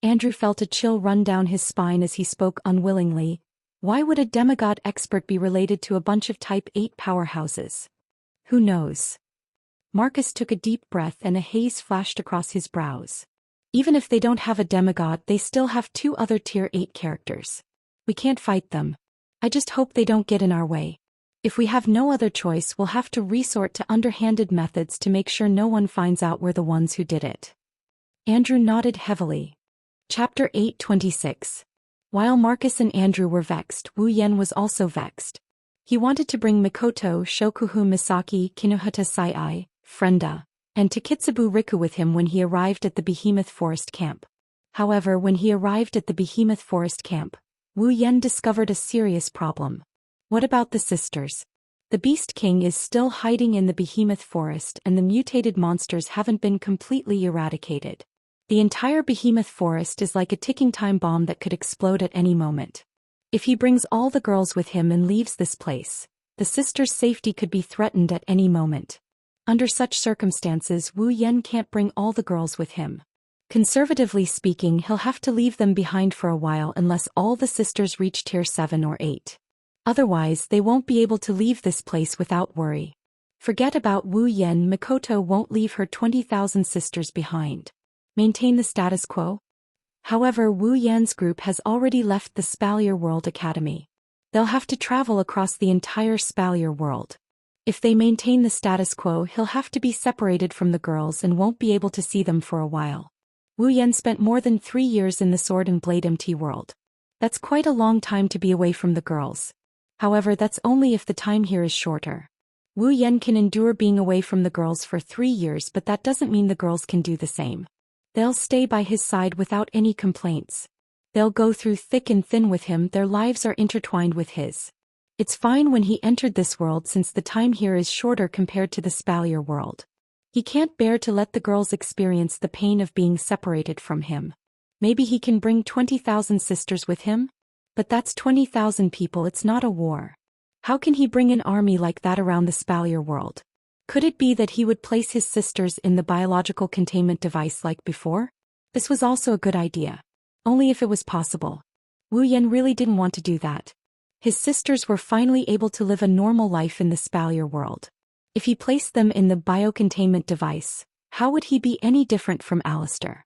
Andrew felt a chill run down his spine as he spoke unwillingly. Why would a demigod expert be related to a bunch of Type 8 powerhouses? Who knows? Marcus took a deep breath and a haze flashed across his brows. Even if they don't have a demigod, they still have 2 other Tier 8 characters. We can't fight them. I just hope they don't get in our way. If we have no other choice, we'll have to resort to underhanded methods to make sure no one finds out we're the ones who did it. Andrew nodded heavily. Chapter 8:26. While Marcus and Andrew were vexed, Wu Yan was also vexed. He wanted to bring Mikoto, Shokuhu Misaki, Kinohata Sai, Frenda, and Takitsubu Riku with him when he arrived at the Behemoth Forest Camp. However, when he arrived at the Behemoth Forest Camp, Wu Yan discovered a serious problem. What about the sisters? The Beast King is still hiding in the Behemoth Forest and the mutated monsters haven't been completely eradicated. The entire Behemoth Forest is like a ticking time bomb that could explode at any moment. If he brings all the girls with him and leaves this place, the sisters' safety could be threatened at any moment. Under such circumstances, Wu Yan can't bring all the girls with him. Conservatively speaking, he'll have to leave them behind for a while unless all the sisters reach Tier 7 or 8. Otherwise, they won't be able to leave this place without worry. Forget about Wu Yan, Mikoto won't leave her 20,000 sisters behind. Maintain the status quo? However, Wu Yan's group has already left the Spalier World Academy. They'll have to travel across the entire Spalier world. If they maintain the status quo, he'll have to be separated from the girls and won't be able to see them for a while. Wu Yan spent more than 3 years in the Sword and Blade MT world. That's quite a long time to be away from the girls. However, that's only if the time here is shorter. Wu Yan can endure being away from the girls for 3 years, but that doesn't mean the girls can do the same. They'll stay by his side without any complaints. They'll go through thick and thin with him, their lives are intertwined with his. It's fine when he entered this world since the time here is shorter compared to the Spalier world. He can't bear to let the girls experience the pain of being separated from him. Maybe he can bring 20,000 sisters with him? But that's 20,000 people, it's not a war. How can he bring an army like that around the Spalier world? Could it be that he would place his sisters in the biological containment device like before? This was also a good idea. Only if it was possible. Wu Yan really didn't want to do that. His sisters were finally able to live a normal life in the Spalier world. If he placed them in the biocontainment device, how would he be any different from Alistair?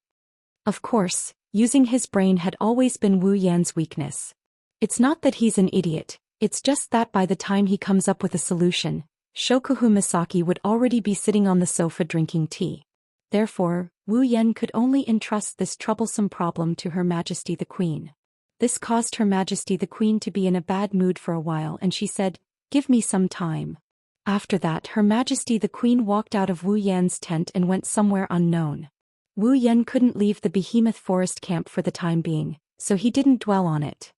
Of course, using his brain had always been Wu Yan's weakness. It's not that he's an idiot, it's just that by the time he comes up with a solution, Shokuhu Misaki would already be sitting on the sofa drinking tea. Therefore, Wu Yan could only entrust this troublesome problem to Her Majesty the Queen. This caused Her Majesty the Queen to be in a bad mood for a while, and she said, "Give me some time." After that, Her Majesty the Queen walked out of Wu Yan's tent and went somewhere unknown. Wu Yan couldn't leave the Behemoth Forest camp for the time being, so he didn't dwell on it.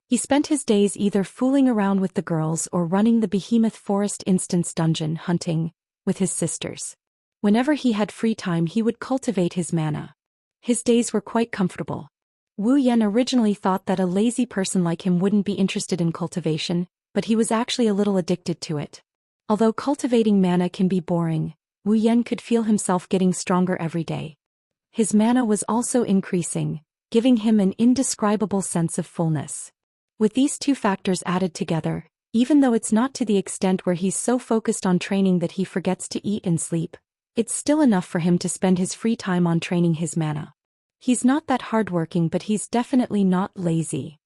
He spent his days either fooling around with the girls or running the Behemoth Forest instance dungeon hunting with his sisters. Whenever he had free time, he would cultivate his mana. His days were quite comfortable. Wu Yan originally thought that a lazy person like him wouldn't be interested in cultivation, but he was actually a little addicted to it. Although cultivating mana can be boring, Wu Yan could feel himself getting stronger every day. His mana was also increasing, giving him an indescribable sense of fullness. With these two factors added together, even though it's not to the extent where he's so focused on training that he forgets to eat and sleep, it's still enough for him to spend his free time on training his mana. He's not that hardworking, but he's definitely not lazy.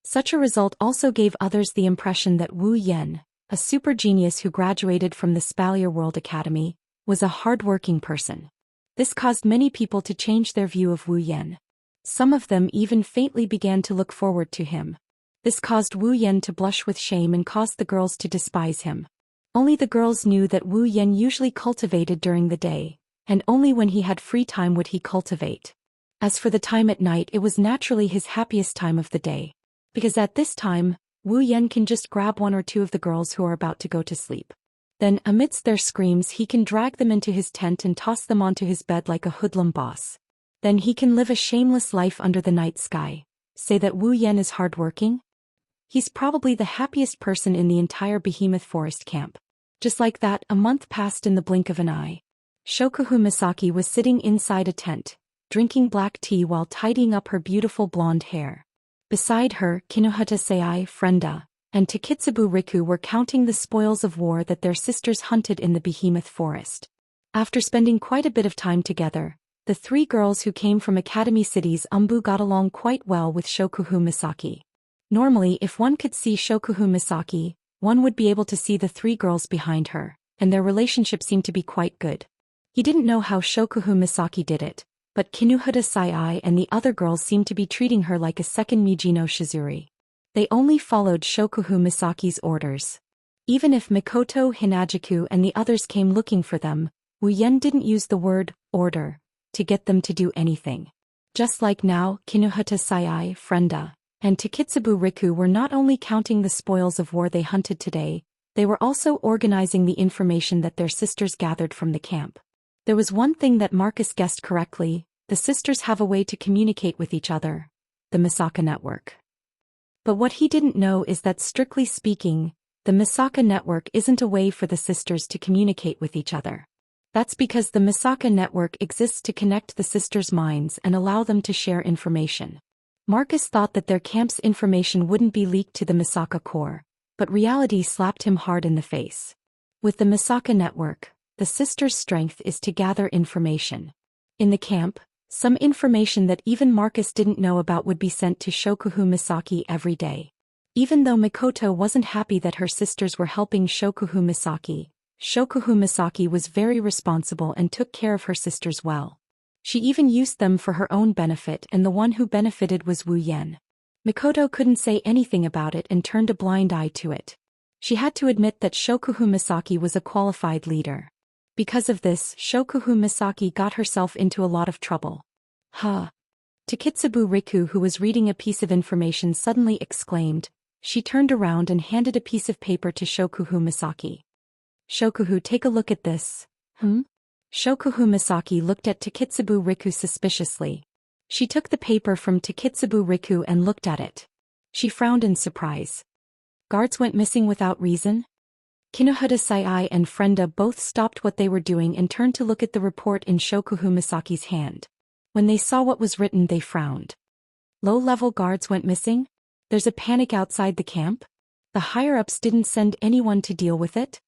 Such a result also gave others the impression that Wu Yan, a super genius who graduated from the Spalier World Academy, was a hardworking person. This caused many people to change their view of Wu Yan. Some of them even faintly began to look forward to him. This caused Wu Yan to blush with shame and caused the girls to despise him. Only the girls knew that Wu Yan usually cultivated during the day, and only when he had free time would he cultivate. As for the time at night, it was naturally his happiest time of the day. Because at this time, Wu Yan can just grab one or two of the girls who are about to go to sleep. Then, amidst their screams, he can drag them into his tent and toss them onto his bed like a hoodlum boss. Then he can live a shameless life under the night sky. Say that Wu Yan is hardworking? He's probably the happiest person in the entire Behemoth Forest camp. Just like that, a month passed in the blink of an eye. Shokuhu Misaki was sitting inside a tent, drinking black tea while tidying up her beautiful blonde hair. Beside her, Kinohata Sei, Frenda, and Takitsubu Riku were counting the spoils of war that their sisters hunted in the Behemoth Forest. After spending quite a bit of time together, the three girls who came from Academy City's Umbu got along quite well with Shokuhu Misaki. Normally, if one could see Shokuhu Misaki, one would be able to see the three girls behind her, and their relationship seemed to be quite good. He didn't know how Shokuhu Misaki did it, but Kinuhata Sai and the other girls seemed to be treating her like a second Mijino Shizuri. They only followed Shokuhu Misaki's orders. Even if Mikoto, Hinajiku and the others came looking for them, Wu Yan didn't use the word order to get them to do anything. Just like now, Kinuhata Sai, Frenda, and Takitsubu Riku were not only counting the spoils of war they hunted today, they were also organizing the information that their sisters gathered from the camp. There was one thing that Marcus guessed correctly: the sisters have a way to communicate with each other, the Misaka Network. But what he didn't know is that, strictly speaking, the Misaka Network isn't a way for the sisters to communicate with each other. That's because the Misaka Network exists to connect the sisters' minds and allow them to share information. Marcus thought that their camp's information wouldn't be leaked to the Misaka core, but reality slapped him hard in the face. With the Misaka Network, the sisters' strength is to gather information. In the camp, some information that even Marcus didn't know about would be sent to Shokuhu Misaki every day. Even though Mikoto wasn't happy that her sisters were helping Shokuhu Misaki was very responsible and took care of her sisters well. She even used them for her own benefit, and the one who benefited was Wu Yan. Mikoto couldn't say anything about it and turned a blind eye to it. She had to admit that Shokuhu Misaki was a qualified leader. Because of this, Shokuhu Misaki got herself into a lot of trouble. Huh. Takitsubu Riku, who was reading a piece of information, suddenly exclaimed. She turned around and handed a piece of paper to Shokuhu Misaki. Shokuhu, take a look at this. Shokuhu Misaki looked at Takitsubu Riku suspiciously. She took the paper from Takitsubu Riku and looked at it. She frowned in surprise. Guards went missing without reason? Kinohata Sai and Frenda both stopped what they were doing and turned to look at the report in Shokuhu Misaki's hand. When they saw what was written, they frowned. Low-level guards went missing? There's a panic outside the camp? The higher-ups didn't send anyone to deal with it?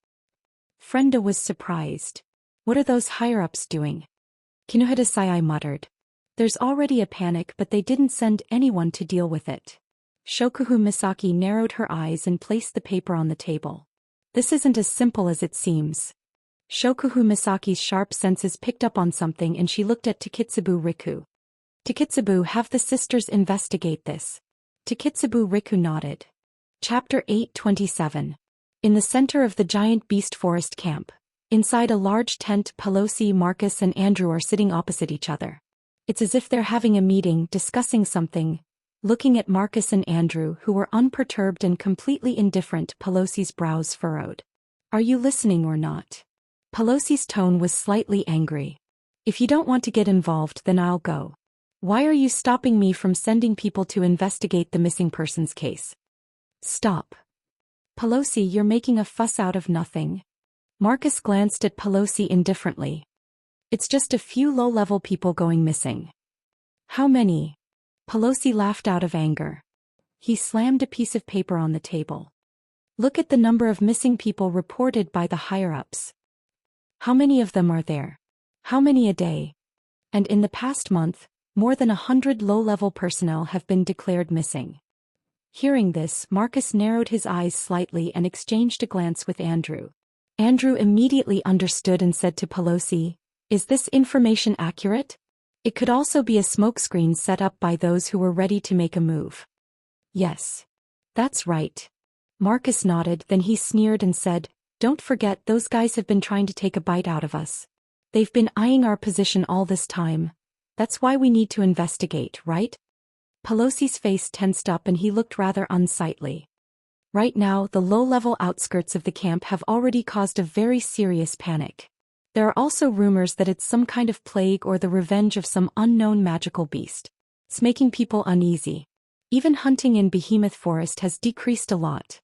Frenda was surprised. What are those higher-ups doing? Kinohata Sai muttered. There's already a panic, but they didn't send anyone to deal with it. Shokuhu Misaki narrowed her eyes and placed the paper on the table. This isn't as simple as it seems. Shokuhu Misaki's sharp senses picked up on something and she looked at Takitsubu Riku. Takitsubu, have the sisters investigate this. Takitsubu Riku nodded. Chapter 827. In the center of the giant beast forest camp, inside a large tent, Pelosi, Marcus and Andrew are sitting opposite each other. It's as if they're having a meeting, discussing something. Looking at Marcus and Andrew, who were unperturbed and completely indifferent, Pelosi's brows furrowed. Are you listening or not? Pelosi's tone was slightly angry. If you don't want to get involved, then I'll go. Why are you stopping me from sending people to investigate the missing persons case? Stop. Pelosi, you're making a fuss out of nothing. Marcus glanced at Pelosi indifferently. It's just a few low-level people going missing. How many? Pelosi laughed out of anger. He slammed a piece of paper on the table. Look at the number of missing people reported by the higher-ups. How many of them are there? How many a day? And in the past month, more than 100 low-level personnel have been declared missing. Hearing this, Marcus narrowed his eyes slightly and exchanged a glance with Andrew. Andrew immediately understood and said to Pelosi, "Is this information accurate? It could also be a smokescreen set up by those who were ready to make a move." "Yes. That's right." Marcus nodded, then he sneered and said, "Don't forget those guys have been trying to take a bite out of us. They've been eyeing our position all this time. That's why we need to investigate, right?" Pelosi's face tensed up and he looked rather unsightly. Right now, the low-level outskirts of the camp have already caused a very serious panic. There are also rumors that it's some kind of plague or the revenge of some unknown magical beast. It's making people uneasy. Even hunting in Behemoth Forest has decreased a lot.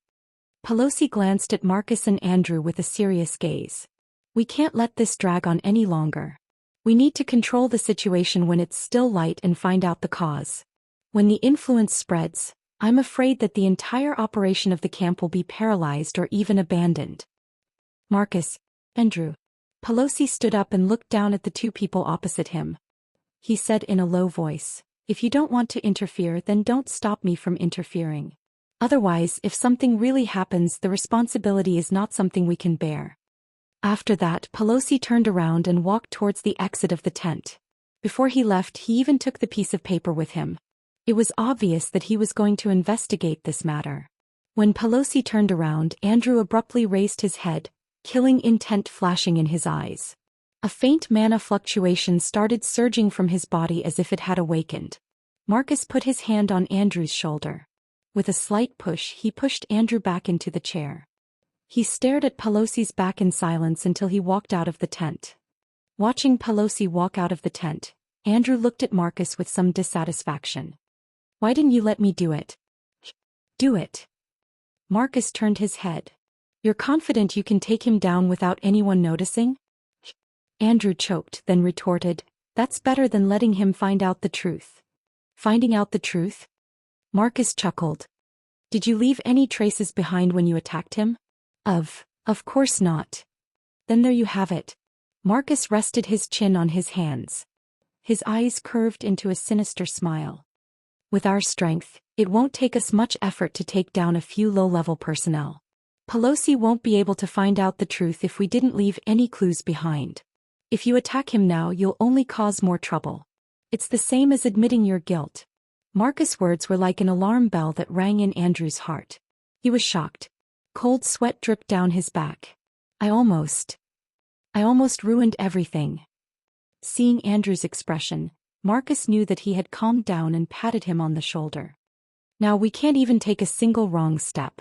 Pelosi glanced at Marcus and Andrew with a serious gaze. "We can't let this drag on any longer. We need to control the situation when it's still light and find out the cause. When the influence spreads, I'm afraid that the entire operation of the camp will be paralyzed or even abandoned." "Marcus, Andrew." Pelosi stood up and looked down at the two people opposite him. He said in a low voice, "If you don't want to interfere, then don't stop me from interfering. Otherwise, if something really happens, the responsibility is not something we can bear." After that, Pelosi turned around and walked towards the exit of the tent. Before he left, he even took the piece of paper with him. It was obvious that he was going to investigate this matter. When Pelosi turned around, Andrew abruptly raised his head, killing intent flashing in his eyes. A faint mana fluctuation started surging from his body as if it had awakened. Marcus put his hand on Andrew's shoulder. With a slight push, he pushed Andrew back into the chair. He stared at Pelosi's back in silence until he walked out of the tent. Watching Pelosi walk out of the tent, Andrew looked at Marcus with some dissatisfaction. "Why didn't you let me do it?" "Do it." Marcus turned his head. "You're confident you can take him down without anyone noticing?" Andrew choked, then retorted, "That's better than letting him find out the truth." "Finding out the truth?" Marcus chuckled. "Did you leave any traces behind when you attacked him?" Of course not." "Then there you have it." Marcus rested his chin on his hands. His eyes curved into a sinister smile. "With our strength, it won't take us much effort to take down a few low-level personnel. Pelosi won't be able to find out the truth if we didn't leave any clues behind. If you attack him now, you'll only cause more trouble. It's the same as admitting your guilt." Marcus' words were like an alarm bell that rang in Andrew's heart. He was shocked. Cold sweat dripped down his back. I almost ruined everything." Seeing Andrew's expression, Marcus knew that he had calmed down and patted him on the shoulder. "Now we can't even take a single wrong step.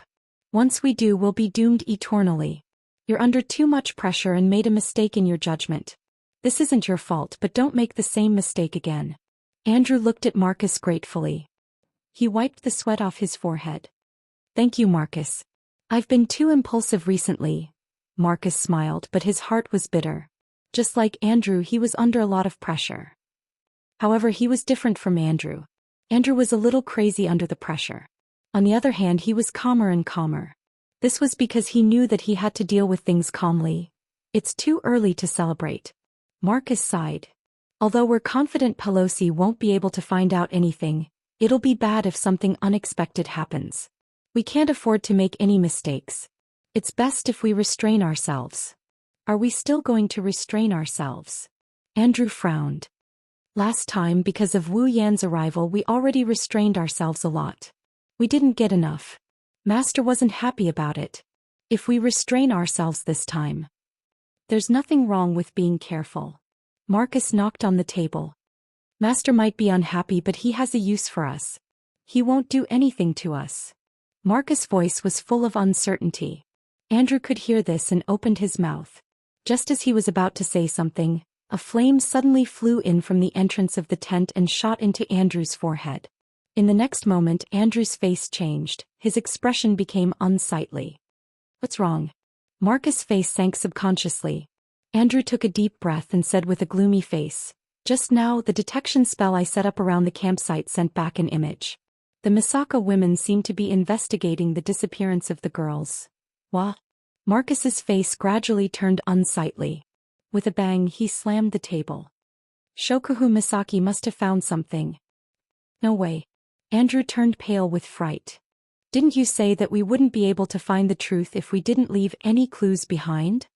Once we do, we'll be doomed eternally. You're under too much pressure and made a mistake in your judgment. This isn't your fault, but don't make the same mistake again." Andrew looked at Marcus gratefully. He wiped the sweat off his forehead. "Thank you, Marcus. I've been too impulsive recently." Marcus smiled, but his heart was bitter. Just like Andrew, he was under a lot of pressure. However, he was different from Andrew. Andrew was a little crazy under the pressure. On the other hand, he was calmer and calmer. This was because he knew that he had to deal with things calmly. "It's too early to celebrate." Marcus sighed. "Although we're confident Pelosi won't be able to find out anything, it'll be bad if something unexpected happens. We can't afford to make any mistakes. It's best if we restrain ourselves." "Are we still going to restrain ourselves?" Andrew frowned. "Last time, because of Wu Yan's arrival, we already restrained ourselves a lot. We didn't get enough. Master wasn't happy about it. If we restrain ourselves this time..." "There's nothing wrong with being careful." Marcus knocked on the table. "Master might be unhappy, but he has a use for us. He won't do anything to us." Marcus' voice was full of uncertainty. Andrew could hear this and opened his mouth. Just as he was about to say something, a flame suddenly flew in from the entrance of the tent and shot into Andrew's forehead. In the next moment, Andrew's face changed. His expression became unsightly. "What's wrong?" Marcus' face sank subconsciously. Andrew took a deep breath and said with a gloomy face, "Just now the detection spell I set up around the campsite sent back an image. The Misaka women seem to be investigating the disappearance of the girls." What? Marcus's face gradually turned unsightly. With a bang he slammed the table. Shokuhu Misaki must have found something. No way. Andrew turned pale with fright. Didn't you say that we wouldn't be able to find the truth if we didn't leave any clues behind?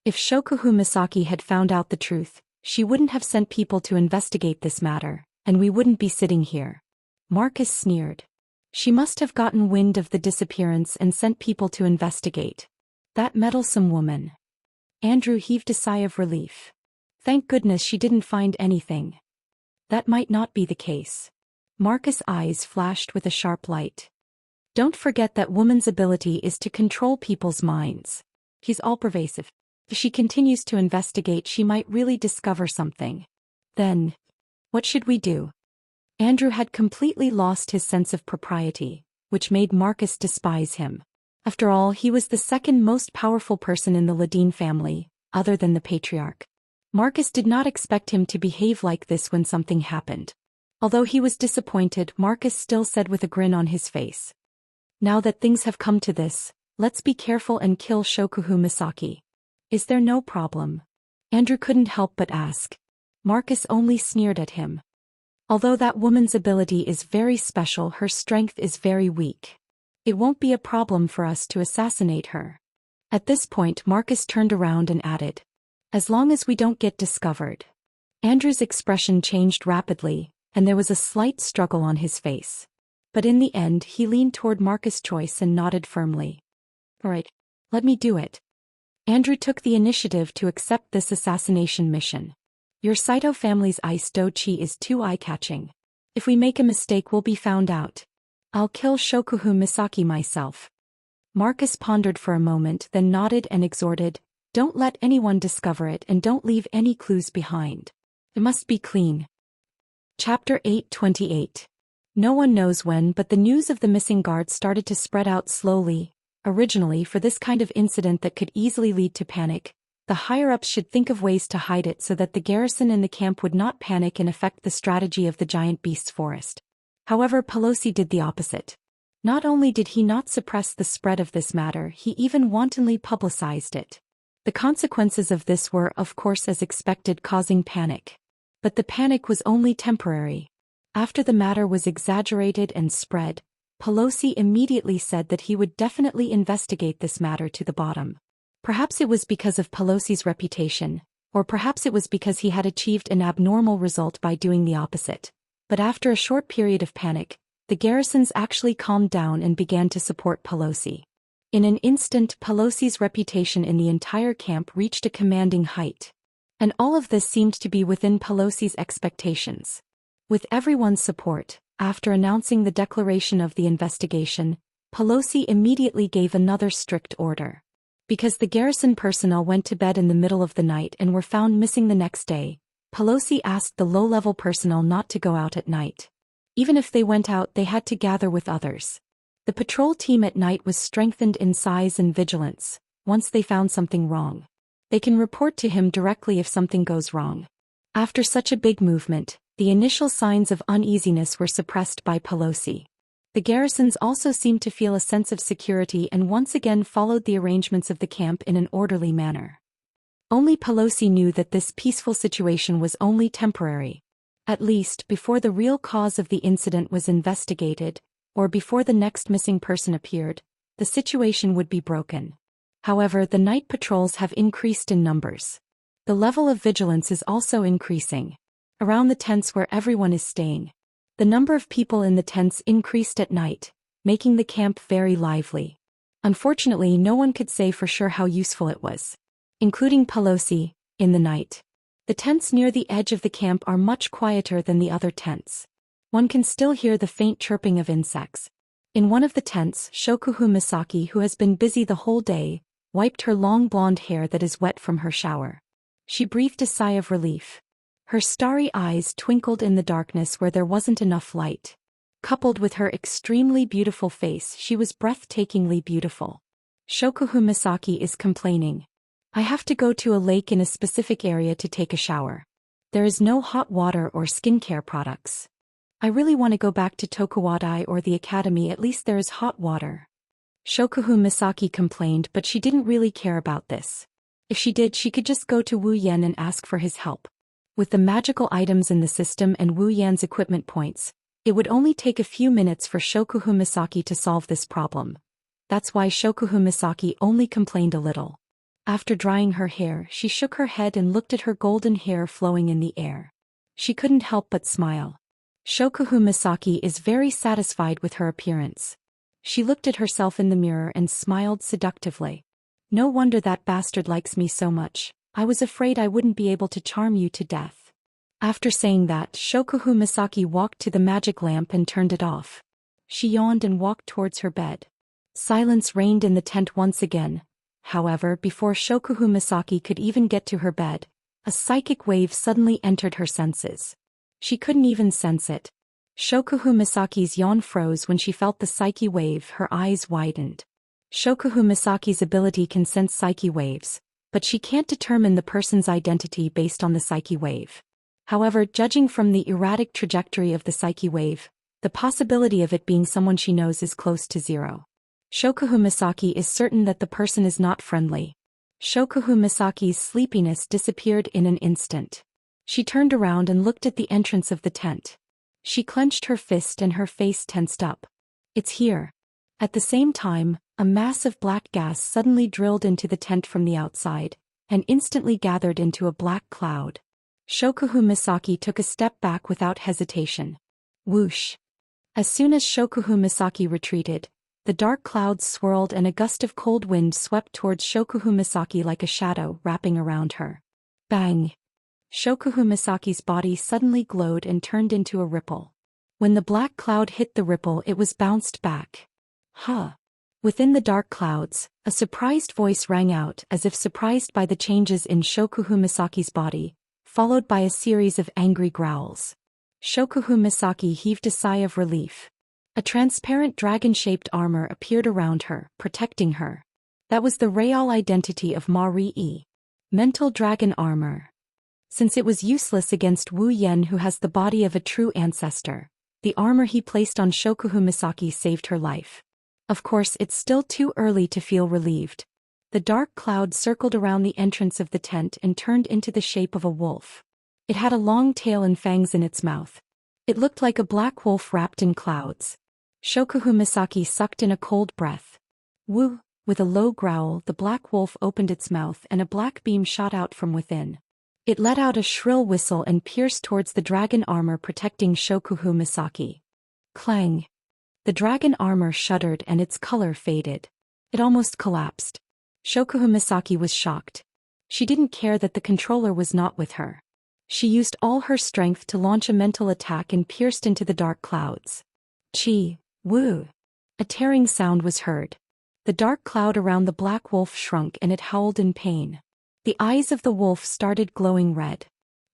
If Shokuhu Misaki had found out the truth, she wouldn't have sent people to investigate this matter, and we wouldn't be sitting here. Marcus sneered. She must have gotten wind of the disappearance and sent people to investigate. That meddlesome woman. Andrew heaved a sigh of relief. Thank goodness she didn't find anything. That might not be the case. Marcus' eyes flashed with a sharp light. Don't forget that woman's ability is to control people's minds. She's all-pervasive. If she continues to investigate, she might really discover something. Then, what should we do? Andrew had completely lost his sense of propriety, which made Marcus despise him. After all, he was the second most powerful person in the Ladine family, other than the patriarch. Marcus did not expect him to behave like this when something happened. Although he was disappointed, Marcus still said with a grin on his face, "Now that things have come to this, let's be careful and kill Shokuhu Misaki. Is there no problem?" Andrew couldn't help but ask. Marcus only sneered at him. Although that woman's ability is very special, her strength is very weak. It won't be a problem for us to assassinate her. At this point Marcus turned around and added, "As long as we don't get discovered." Andrew's expression changed rapidly, and there was a slight struggle on his face. But in the end he leaned toward Marcus' choice and nodded firmly. "All right, let me do it." Andrew took the initiative to accept this assassination mission. Your Saito family's ice dochi is too eye-catching. If we make a mistake we'll be found out. I'll kill Shokuhu Misaki myself. Marcus pondered for a moment, then nodded and exhorted, "Don't let anyone discover it and don't leave any clues behind. It must be clean." Chapter 828. No one knows when, but the news of the missing guard started to spread out slowly. Originally, for this kind of incident that could easily lead to panic, the higher-ups should think of ways to hide it so that the garrison in the camp would not panic and affect the strategy of the giant beast's forest. However, Pelosi did the opposite. Not only did he not suppress the spread of this matter, he even wantonly publicized it. The consequences of this were, of course, as expected, causing panic. But the panic was only temporary. After the matter was exaggerated and spread, Pelosi immediately said that he would definitely investigate this matter to the bottom. Perhaps it was because of Pelosi's reputation, or perhaps it was because he had achieved an abnormal result by doing the opposite. But after a short period of panic, the garrisons actually calmed down and began to support Pelosi. In an instant, Pelosi's reputation in the entire camp reached a commanding height. And all of this seemed to be within Pelosi's expectations. With everyone's support, after announcing the declaration of the investigation, Pelosi immediately gave another strict order. Because the garrison personnel went to bed in the middle of the night and were found missing the next day, Pelosi asked the low-level personnel not to go out at night. Even if they went out, they had to gather with others. The patrol team at night was strengthened in size and vigilance. Once they found something wrong, they can report to him directly if something goes wrong. After such a big movement, the initial signs of uneasiness were suppressed by Pelosi. The garrisons also seemed to feel a sense of security and once again followed the arrangements of the camp in an orderly manner. Only Pelosi knew that this peaceful situation was only temporary. At least, before the real cause of the incident was investigated, or before the next missing person appeared, the situation would be broken. However, the night patrols have increased in numbers. The level of vigilance is also increasing. Around the tents where everyone is staying, the number of people in the tents increased at night, making the camp very lively. Unfortunately, no one could say for sure how useful it was. Including Pelosi, in the night. The tents near the edge of the camp are much quieter than the other tents. One can still hear the faint chirping of insects. In one of the tents, Shokuhu Misaki, who has been busy the whole day, wiped her long blonde hair that is wet from her shower. She breathed a sigh of relief. Her starry eyes twinkled in the darkness where there wasn't enough light. Coupled with her extremely beautiful face, she was breathtakingly beautiful. Shokuhu Misaki is complaining. I have to go to a lake in a specific area to take a shower. There is no hot water or skincare products. I really want to go back to Tokuwadai or the academy, at least there is hot water. Shokuhu Misaki complained, but she didn't really care about this. If she did, she could just go to Wu Yan and ask for his help. With the magical items in the system and Wu Yan's equipment points, it would only take a few minutes for Shokuhu Misaki to solve this problem. That's why Shokuhu Misaki only complained a little. After drying her hair, she shook her head and looked at her golden hair flowing in the air. She couldn't help but smile. Shokuhu Misaki is very satisfied with her appearance. She looked at herself in the mirror and smiled seductively. No wonder that bastard likes me so much. I was afraid I wouldn't be able to charm you to death. After saying that, Shokuhu Misaki walked to the magic lamp and turned it off. She yawned and walked towards her bed. Silence reigned in the tent once again. However, before Shokuhu Misaki could even get to her bed, a psychic wave suddenly entered her senses. She couldn't even sense it. Shokuhu Misaki's yawn froze when she felt the psyche wave. Her eyes widened. Shokuhu Misaki's ability can sense psyche waves, but she can't determine the person's identity based on the psyche wave. However, judging from the erratic trajectory of the psyche wave, the possibility of it being someone she knows is close to zero. Shokuhu Misaki is certain that the person is not friendly. Shokuhu Misaki's sleepiness disappeared in an instant. She turned around and looked at the entrance of the tent. She clenched her fist and her face tensed up. It's here. At the same time, a mass of black gas suddenly drilled into the tent from the outside, and instantly gathered into a black cloud. Shokuhu Misaki took a step back without hesitation. Whoosh! As soon as Shokuhu Misaki retreated, the dark clouds swirled and a gust of cold wind swept towards Shokuhu Misaki like a shadow, wrapping around her. Bang! Shokuhu Misaki's body suddenly glowed and turned into a ripple. When the black cloud hit the ripple, it was bounced back. Huh! Within the dark clouds, a surprised voice rang out as if surprised by the changes in Shokuhu Misaki's body, followed by a series of angry growls. Shokuhu Misaki heaved a sigh of relief. A transparent dragon-shaped armor appeared around her, protecting her. That was the real identity of Marie. Mental dragon armor. Since it was useless against Wu Yan, who has the body of a true ancestor, the armor he placed on Shokuhu Misaki saved her life. Of course, it's still too early to feel relieved. The dark cloud circled around the entrance of the tent and turned into the shape of a wolf. It had a long tail and fangs in its mouth. It looked like a black wolf wrapped in clouds. Shokuhu Misaki sucked in a cold breath. Woo! With a low growl, the black wolf opened its mouth and a black beam shot out from within. It let out a shrill whistle and pierced towards the dragon armor protecting Shokuhu Misaki. Clang! The dragon armor shuddered and its color faded. It almost collapsed. Shokuhu Misaki was shocked. She didn't care that the controller was not with her. She used all her strength to launch a mental attack and pierced into the dark clouds. Chi! Woo! A tearing sound was heard. The dark cloud around the black wolf shrunk and it howled in pain. The eyes of the wolf started glowing red.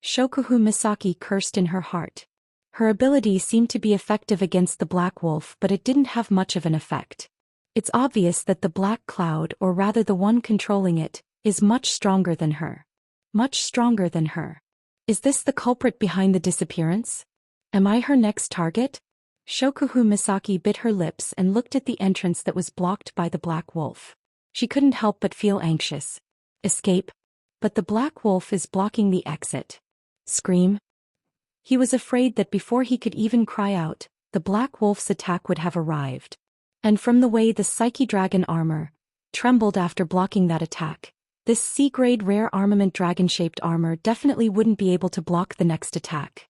Shokuhu Misaki cursed in her heart. Her ability seemed to be effective against the black wolf, but it didn't have much of an effect. It's obvious that the black cloud, or rather the one controlling it, is much stronger than her. Much stronger than her. Is this the culprit behind the disappearance? Am I her next target? Shokuhu Misaki bit her lips and looked at the entrance that was blocked by the black wolf. She couldn't help but feel anxious. Escape? But the black wolf is blocking the exit. Scream? He was afraid that before he could even cry out, the black wolf's attack would have arrived. And from the way the Psyche Dragon armor trembled after blocking that attack, this C-grade rare armament dragon-shaped armor definitely wouldn't be able to block the next attack.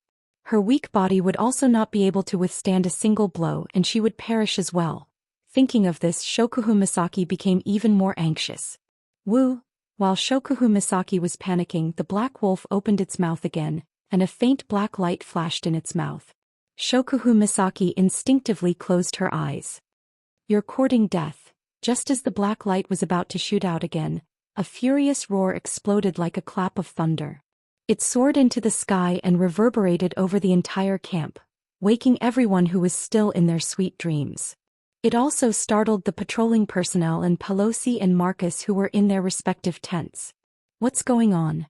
Her weak body would also not be able to withstand a single blow and she would perish as well. Thinking of this, Shokuhu Misaki became even more anxious. Woo! While Shokuhu Misaki was panicking, the black wolf opened its mouth again, and a faint black light flashed in its mouth. Shokuhu Misaki instinctively closed her eyes. You're courting death. Just as the black light was about to shoot out again, a furious roar exploded like a clap of thunder. It soared into the sky and reverberated over the entire camp, waking everyone who was still in their sweet dreams. It also startled the patrolling personnel and Pelosi and Marcus who were in their respective tents. What's going on?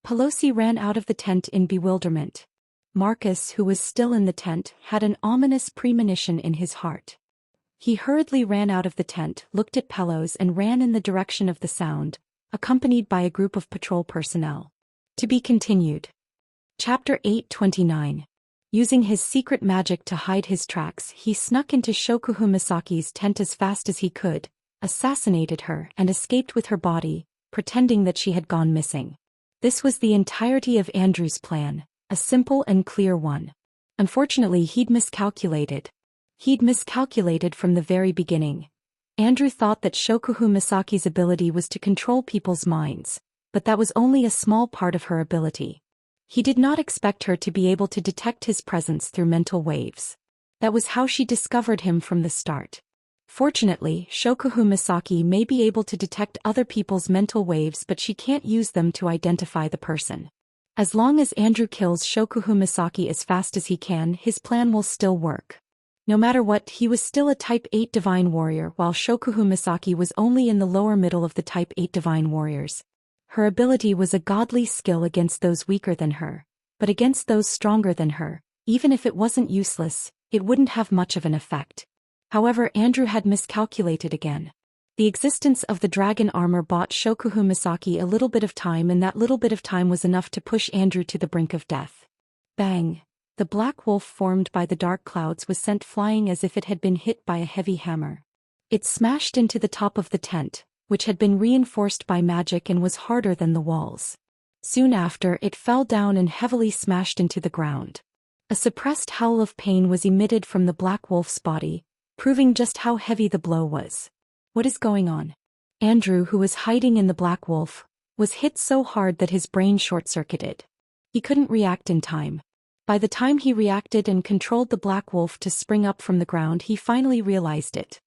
Pelosi ran out of the tent in bewilderment. Marcus, who was still in the tent, had an ominous premonition in his heart. He hurriedly ran out of the tent, looked at Pelos and ran in the direction of the sound, accompanied by a group of patrol personnel. To be continued. Chapter 829. Using his secret magic to hide his tracks, he snuck into Shokuhu Misaki's tent as fast as he could, assassinated her and escaped with her body, pretending that she had gone missing. This was the entirety of Andrew's plan, a simple and clear one. Unfortunately, he'd miscalculated. He'd miscalculated from the very beginning. Andrew thought that Shokuhu Misaki's ability was to control people's minds, but that was only a small part of her ability. He did not expect her to be able to detect his presence through mental waves. That was how she discovered him from the start. Fortunately, Shokuhu Misaki may be able to detect other people's mental waves, but she can't use them to identify the person. As long as Andrew kills Shokuhu Misaki as fast as he can, his plan will still work. No matter what, he was still a Type 8 Divine Warrior, while Shokuhu Misaki was only in the lower middle of the Type 8 Divine Warriors. Her ability was a godly skill against those weaker than her, but against those stronger than her, even if it wasn't useless, it wouldn't have much of an effect. However, Andrew had miscalculated again. The existence of the dragon armor bought Shokuhu Misaki a little bit of time, and that little bit of time was enough to push Andrew to the brink of death. Bang! The black wolf formed by the dark clouds was sent flying as if it had been hit by a heavy hammer. It smashed into the top of the tent, which had been reinforced by magic and was harder than the walls. Soon after, it fell down and heavily smashed into the ground. A suppressed howl of pain was emitted from the black wolf's body, proving just how heavy the blow was. What is going on? Andrew, who was hiding in the black wolf, was hit so hard that his brain short-circuited. He couldn't react in time. By the time he reacted and controlled the black wolf to spring up from the ground, he finally realized it.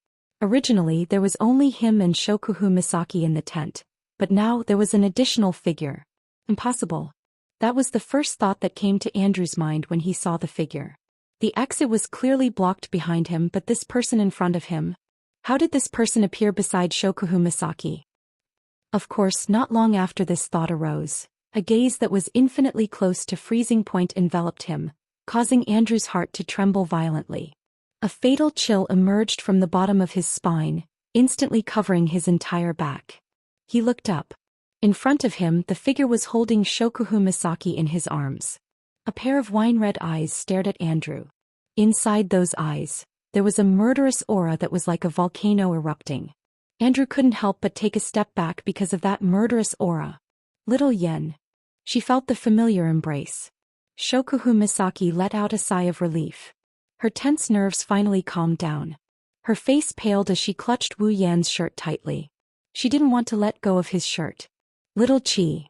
Originally, there was only him and Shokuhu Misaki in the tent, but now there was an additional figure. Impossible. That was the first thought that came to Andrew's mind when he saw the figure. The exit was clearly blocked behind him, but this person in front of him? How did this person appear beside Shokuhu Misaki? Of course, not long after this thought arose, a gaze that was infinitely close to freezing point enveloped him, causing Andrew's heart to tremble violently. A fatal chill emerged from the bottom of his spine, instantly covering his entire back. He looked up. In front of him, the figure was holding Shokuhu Misaki in his arms. A pair of wine-red eyes stared at Andrew. Inside those eyes, there was a murderous aura that was like a volcano erupting. Andrew couldn't help but take a step back because of that murderous aura. Little Yen. She felt the familiar embrace. Shokuhu Misaki let out a sigh of relief. Her tense nerves finally calmed down. Her face paled as she clutched Wu Yan's shirt tightly. She didn't want to let go of his shirt. Little Chi.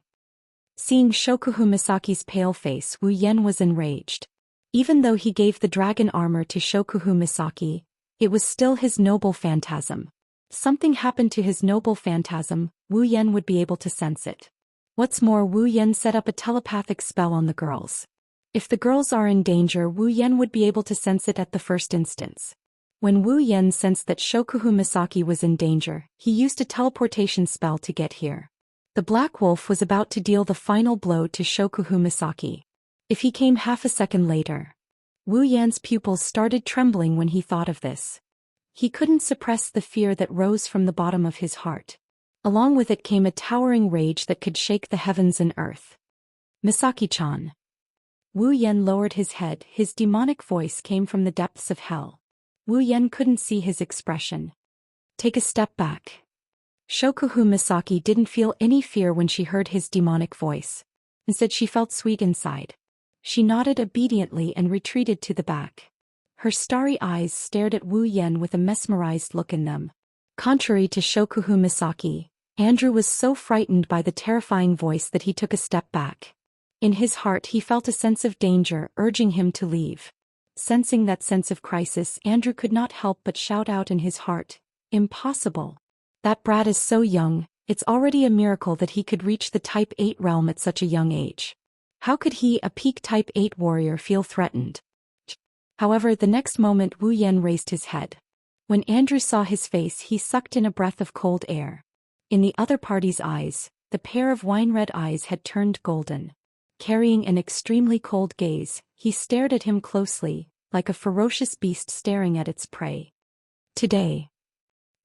Seeing Shokuhu Misaki's pale face, Wu Yan was enraged. Even though he gave the dragon armor to Shokuhu Misaki, it was still his noble phantasm. Something happened to his noble phantasm, Wu Yan would be able to sense it. What's more, Wu Yan set up a telepathic spell on the girls. If the girls are in danger, Wu Yan would be able to sense it at the first instance. When Wu Yan sensed that Shokuhu Misaki was in danger, he used a teleportation spell to get here. The Black Wolf was about to deal the final blow to Shokuhu Misaki. If he came half a second later. Wu Yan's pupils started trembling when he thought of this. He couldn't suppress the fear that rose from the bottom of his heart. Along with it came a towering rage that could shake the heavens and earth. Misaki-chan. Wu Yan lowered his head, his demonic voice came from the depths of hell. Wu Yan couldn't see his expression. Take a step back. Shokuhu Misaki didn't feel any fear when she heard his demonic voice. Instead, she felt sweet inside. She nodded obediently and retreated to the back. Her starry eyes stared at Wu Yan with a mesmerized look in them. Contrary to Shokuhu Misaki, Andrew was so frightened by the terrifying voice that he took a step back. In his heart he felt a sense of danger urging him to leave. Sensing that sense of crisis, Andrew could not help but shout out in his heart, "Impossible! That brat is so young, it's already a miracle that he could reach the Type 8 realm at such a young age. How could he, a peak Type 8 warrior, feel threatened?" However, the next moment Wu Yan raised his head. When Andrew saw his face, he sucked in a breath of cold air. In the other party's eyes, the pair of wine-red eyes had turned golden. Carrying an extremely cold gaze, he stared at him closely, like a ferocious beast staring at its prey. Today,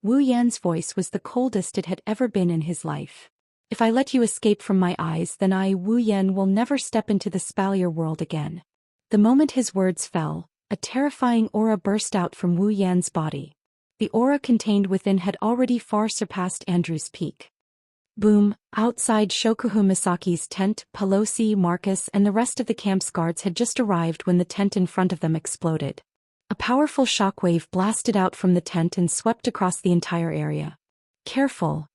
Wu Yan's voice was the coldest it had ever been in his life. If I let you escape from my eyes, then I, Wu Yan, will never step into the Spalier world again. The moment his words fell, a terrifying aura burst out from Wu Yan's body. The aura contained within had already far surpassed Andrew's peak. Boom! Outside Shokuhu Misaki's tent, Pelosi, Marcus, and the rest of the camp's guards had just arrived when the tent in front of them exploded. A powerful shockwave blasted out from the tent and swept across the entire area. Careful!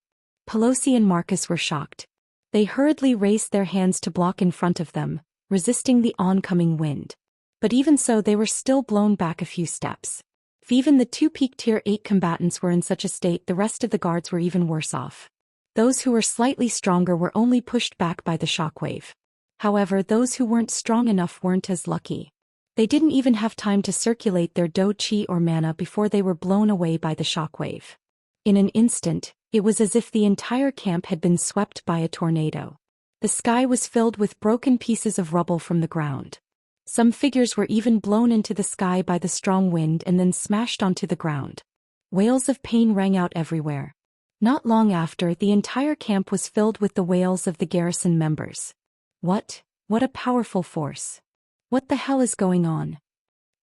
Pelosi and Marcus were shocked. They hurriedly raised their hands to block in front of them, resisting the oncoming wind. But even so, they were still blown back a few steps. If even the two peak Tier 8 combatants were in such a state, the rest of the guards were even worse off. Those who were slightly stronger were only pushed back by the shockwave. However, those who weren't strong enough weren't as lucky. They didn't even have time to circulate their do chi or mana before they were blown away by the shockwave. In an instant, it was as if the entire camp had been swept by a tornado. The sky was filled with broken pieces of rubble from the ground. Some figures were even blown into the sky by the strong wind and then smashed onto the ground. Wails of pain rang out everywhere. Not long after, the entire camp was filled with the wails of the garrison members. What a powerful force. What the hell is going on?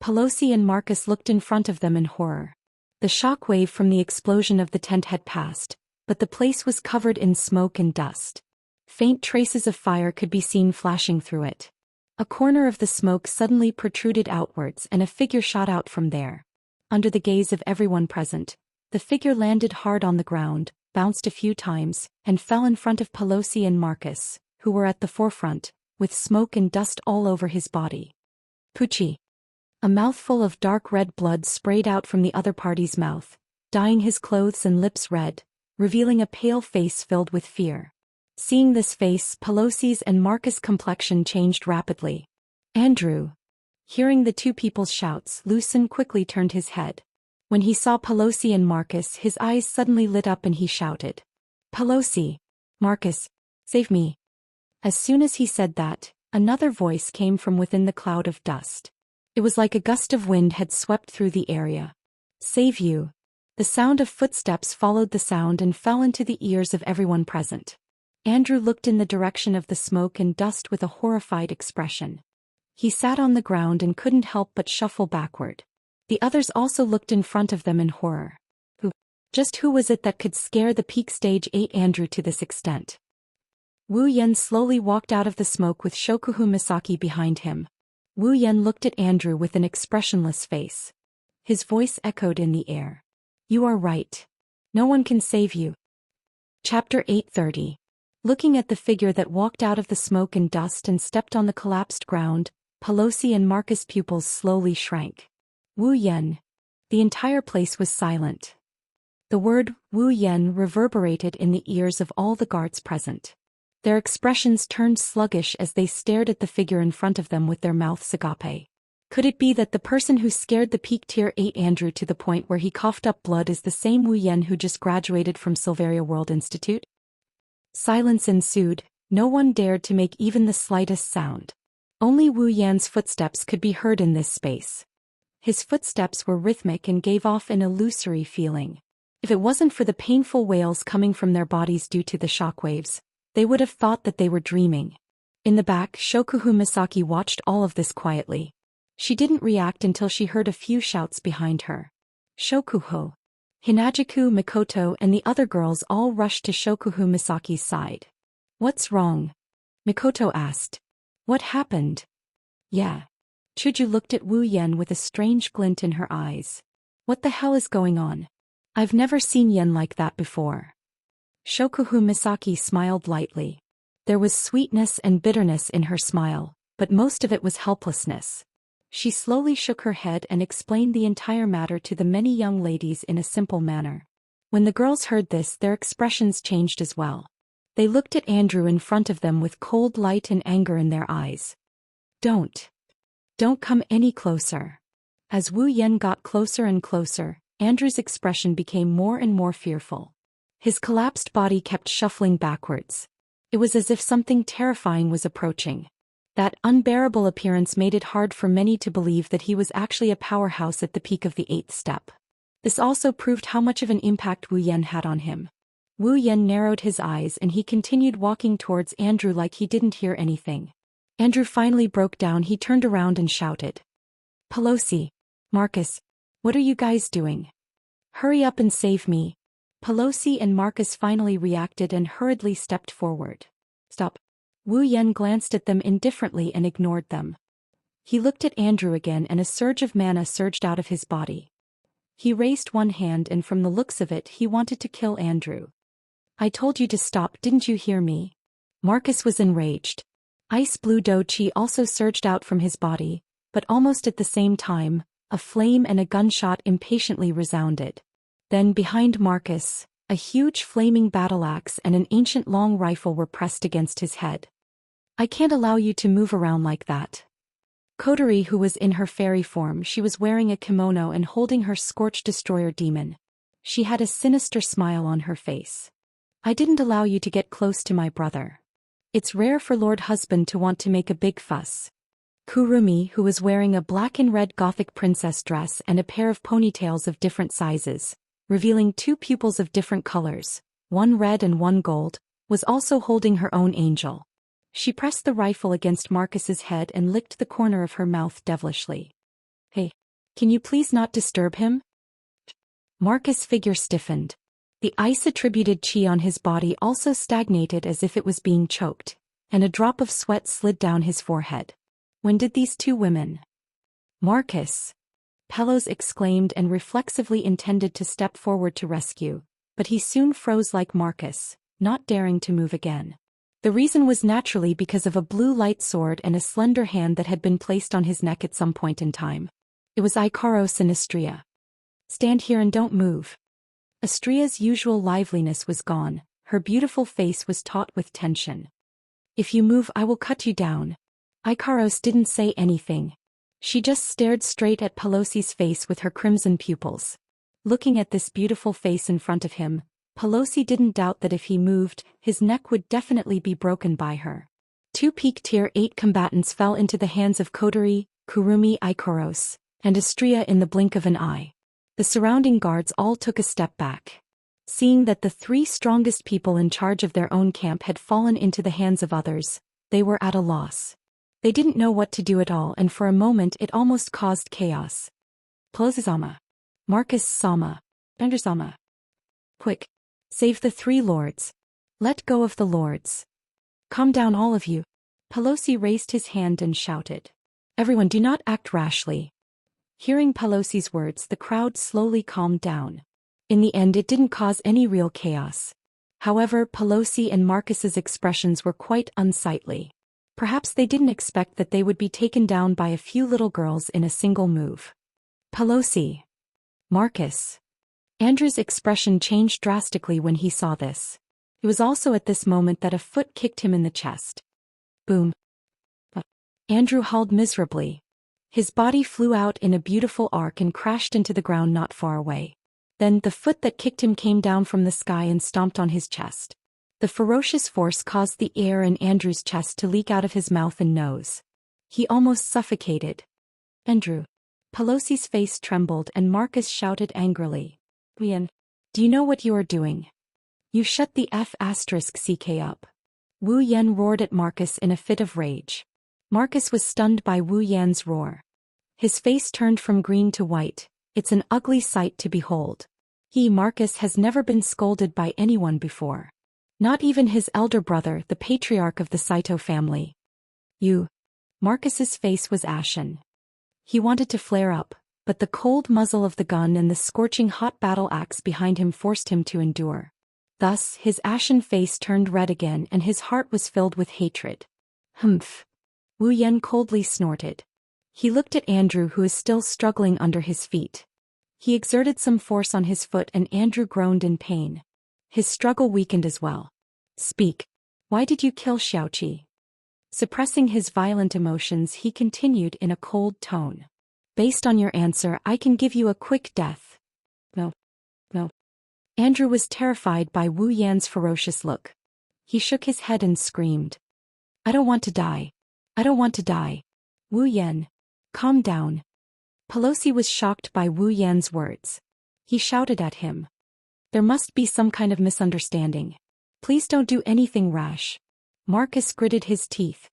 Pelosi and Marcus looked in front of them in horror. The shock wave from the explosion of the tent had passed, but the place was covered in smoke and dust. Faint traces of fire could be seen flashing through it. A corner of the smoke suddenly protruded outwards and a figure shot out from there. Under the gaze of everyone present, the figure landed hard on the ground, bounced a few times, and fell in front of Pelosi and Marcus, who were at the forefront, with smoke and dust all over his body. Pucci. A mouthful of dark red blood sprayed out from the other party's mouth, dyeing his clothes and lips red, revealing a pale face filled with fear. Seeing this face, Pelosi's and Marcus' complexion changed rapidly. Andrew. Hearing the two people's shouts, Lucien quickly turned his head. When he saw Pelosi and Marcus, his eyes suddenly lit up and he shouted, "Pelosi! Marcus! Save me!" As soon as he said that, another voice came from within the cloud of dust. It was like a gust of wind had swept through the area. "Save you!" The sound of footsteps followed the sound and fell into the ears of everyone present. Andrew looked in the direction of the smoke and dust with a horrified expression. He sat on the ground and couldn't help but shuffle backward. The others also looked in front of them in horror. Who was it that could scare the peak stage 8 Andrew to this extent? Wu Yan slowly walked out of the smoke with Shokuhu Misaki behind him. Wu Yan looked at Andrew with an expressionless face. His voice echoed in the air. "You are right. No one can save you." Chapter 830. Looking at the figure that walked out of the smoke and dust and stepped on the collapsed ground, Pelosi and Marcus' pupils slowly shrank. Wu Yan. The entire place was silent. The word Wu Yan reverberated in the ears of all the guards present. Their expressions turned sluggish as they stared at the figure in front of them with their mouths agape. Could it be that the person who scared the peak Tier 8 Andrew to the point where he coughed up blood is the same Wu Yan who just graduated from Silveria World Institute? Silence ensued. No one dared to make even the slightest sound. Only Wu Yan's footsteps could be heard in this space. His footsteps were rhythmic and gave off an illusory feeling. If it wasn't for the painful wails coming from their bodies due to the shockwaves, they would have thought that they were dreaming. In the back, Shokuhu Misaki watched all of this quietly. She didn't react until she heard a few shouts behind her. "Shokuho!" Hinajiku, Mikoto, and the other girls all rushed to Shokuhu Misaki's side. "What's wrong?" Mikoto asked. "What happened?" "Yeah." Chuju looked at Wu Yan with a strange glint in her eyes. "What the hell is going on? I've never seen Yan like that before." Shokuhu Misaki smiled lightly. There was sweetness and bitterness in her smile, but most of it was helplessness. She slowly shook her head and explained the entire matter to the many young ladies in a simple manner. When the girls heard this, their expressions changed as well. They looked at Andrew in front of them with cold light and anger in their eyes. Don't come any closer." As Wu Yan got closer and closer, Andrew's expression became more and more fearful. His collapsed body kept shuffling backwards. It was as if something terrifying was approaching. That unbearable appearance made it hard for many to believe that he was actually a powerhouse at the peak of the 8th step. This also proved how much of an impact Wu Yan had on him. Wu Yan narrowed his eyes and he continued walking towards Andrew like he didn't hear anything. Andrew finally broke down. He turned around and shouted. Pelosi, Marcus, what are you guys doing? Hurry up and save me. Pelosi and Marcus finally reacted and hurriedly stepped forward. Stop. Wu Yan glanced at them indifferently and ignored them. He looked at Andrew again and a surge of mana surged out of his body. He raised one hand and from the looks of it he wanted to kill Andrew. I told you to stop, didn't you hear me? Marcus was enraged. Ice blue Do Chi also surged out from his body, but almost at the same time, a flame and a gunshot impatiently resounded. Then behind Marcus, a huge flaming battle axe and an ancient long rifle were pressed against his head. I can't allow you to move around like that. Kotori, who was in her fairy form, she was wearing a kimono and holding her Scorch Destroyer demon. She had a sinister smile on her face. I didn't allow you to get close to my brother. It's rare for Lord Husband to want to make a big fuss. Kurumi, who was wearing a black and red gothic princess dress and a pair of ponytails of different sizes, revealing 2 pupils of different colors, one red and one gold, was also holding her own angel. She pressed the rifle against Marcus's head and licked the corner of her mouth devilishly. Hey, can you please not disturb him? Marcus' figure stiffened. The ice-attributed chi on his body also stagnated as if it was being choked, and a drop of sweat slid down his forehead. When did these 2 women? Marcus! Pelos exclaimed and reflexively intended to step forward to rescue, but he soon froze like Marcus, not daring to move again. The reason was naturally because of a blue light sword and a slender hand that had been placed on his neck at some point in time. It was Icaro Sinistria. Stand here and don't move. Astria's usual liveliness was gone, her beautiful face was taut with tension. If you move I will cut you down. Icaros didn't say anything. She just stared straight at Pelosi's face with her crimson pupils. Looking at this beautiful face in front of him, Pelosi didn't doubt that if he moved, his neck would definitely be broken by her. 2 peak tier 8 combatants fell into the hands of Kotori, Kurumi, Icaros, and Astria in the blink of an eye. The surrounding guards all took a step back. Seeing that the 3 strongest people in charge of their own camp had fallen into the hands of others, they were at a loss. They didn't know what to do at all and for a moment it almost caused chaos. Plozizama. Marcus Sama. Bendersama. Quick. Save the 3 lords. Let go of the lords. Calm down all of you. Pelosi raised his hand and shouted. Everyone do not act rashly. Hearing Pelosi's words, the crowd slowly calmed down. In the end it didn't cause any real chaos. However, Pelosi and Marcus's expressions were quite unsightly. Perhaps they didn't expect that they would be taken down by a few little girls in a single move. Pelosi. Marcus. Andrew's expression changed drastically when he saw this. It was also at this moment that a foot kicked him in the chest. Boom. Andrew howled miserably. His body flew out in a beautiful arc and crashed into the ground not far away. Then the foot that kicked him came down from the sky and stomped on his chest. The ferocious force caused the air in Andrew's chest to leak out of his mouth and nose. He almost suffocated. Andrew. Pelosi's face trembled and Marcus shouted angrily. Ian, do you know what you are doing? You shut the F***ck up. Wu Yan roared at Marcus in a fit of rage. Marcus was stunned by Wu Yan's roar. His face turned from green to white. It's an ugly sight to behold. He, Marcus, has never been scolded by anyone before. Not even his elder brother, the patriarch of the Saito family. You. Marcus's face was ashen. He wanted to flare up, but the cold muzzle of the gun and the scorching hot battle axe behind him forced him to endure. Thus, his ashen face turned red again and his heart was filled with hatred. Humph. Wu Yan coldly snorted. He looked at Andrew, who is still struggling under his feet. He exerted some force on his foot and Andrew groaned in pain. His struggle weakened as well. Speak. Why did you kill Xiaoqi? Suppressing his violent emotions, he continued in a cold tone. Based on your answer, I can give you a quick death. No. No. Andrew was terrified by Wu Yan's ferocious look. He shook his head and screamed. I don't want to die. I don't want to die. Wu Yan. Calm down. Pelosi was shocked by Wu Yan's words. He shouted at him. There must be some kind of misunderstanding. Please don't do anything rash. Marcus gritted his teeth.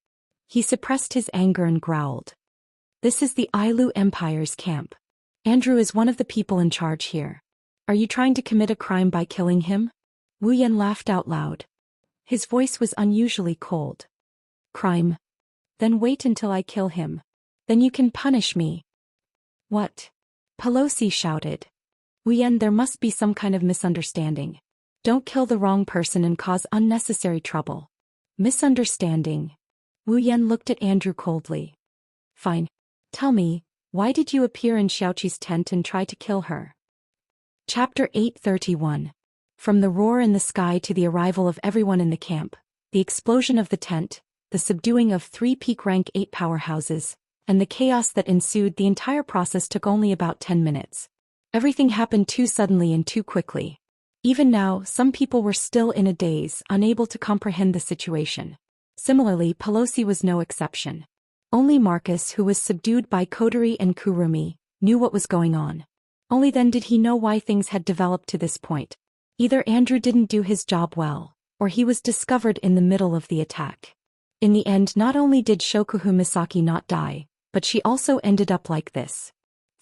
He suppressed his anger and growled. This is the Ailu Empire's camp. Andrew is one of the people in charge here. Are you trying to commit a crime by killing him? Wu Yan laughed out loud. His voice was unusually cold. Crime? Then wait until I kill him. Then you can punish me. What? Pelosi shouted. Wu Yan, there must be some kind of misunderstanding. Don't kill the wrong person and cause unnecessary trouble. Misunderstanding. Wu Yan looked at Andrew coldly. Fine. Tell me, why did you appear in Xiaoqi's tent and try to kill her? Chapter 831. From the roar in the sky to the arrival of everyone in the camp, the explosion of the tent, the subduing of 3 peak rank 8 powerhouses, and the chaos that ensued, the entire process took only about 10 minutes. Everything happened too suddenly and too quickly. Even now, some people were still in a daze, unable to comprehend the situation. Similarly, Pelosi was no exception. Only Marcus, who was subdued by Kodari and Kurumi, knew what was going on. Only then did he know why things had developed to this point. Either Andrew didn't do his job well, or he was discovered in the middle of the attack. In the end, not only did Shokuhu Misaki not die, but she also ended up like this.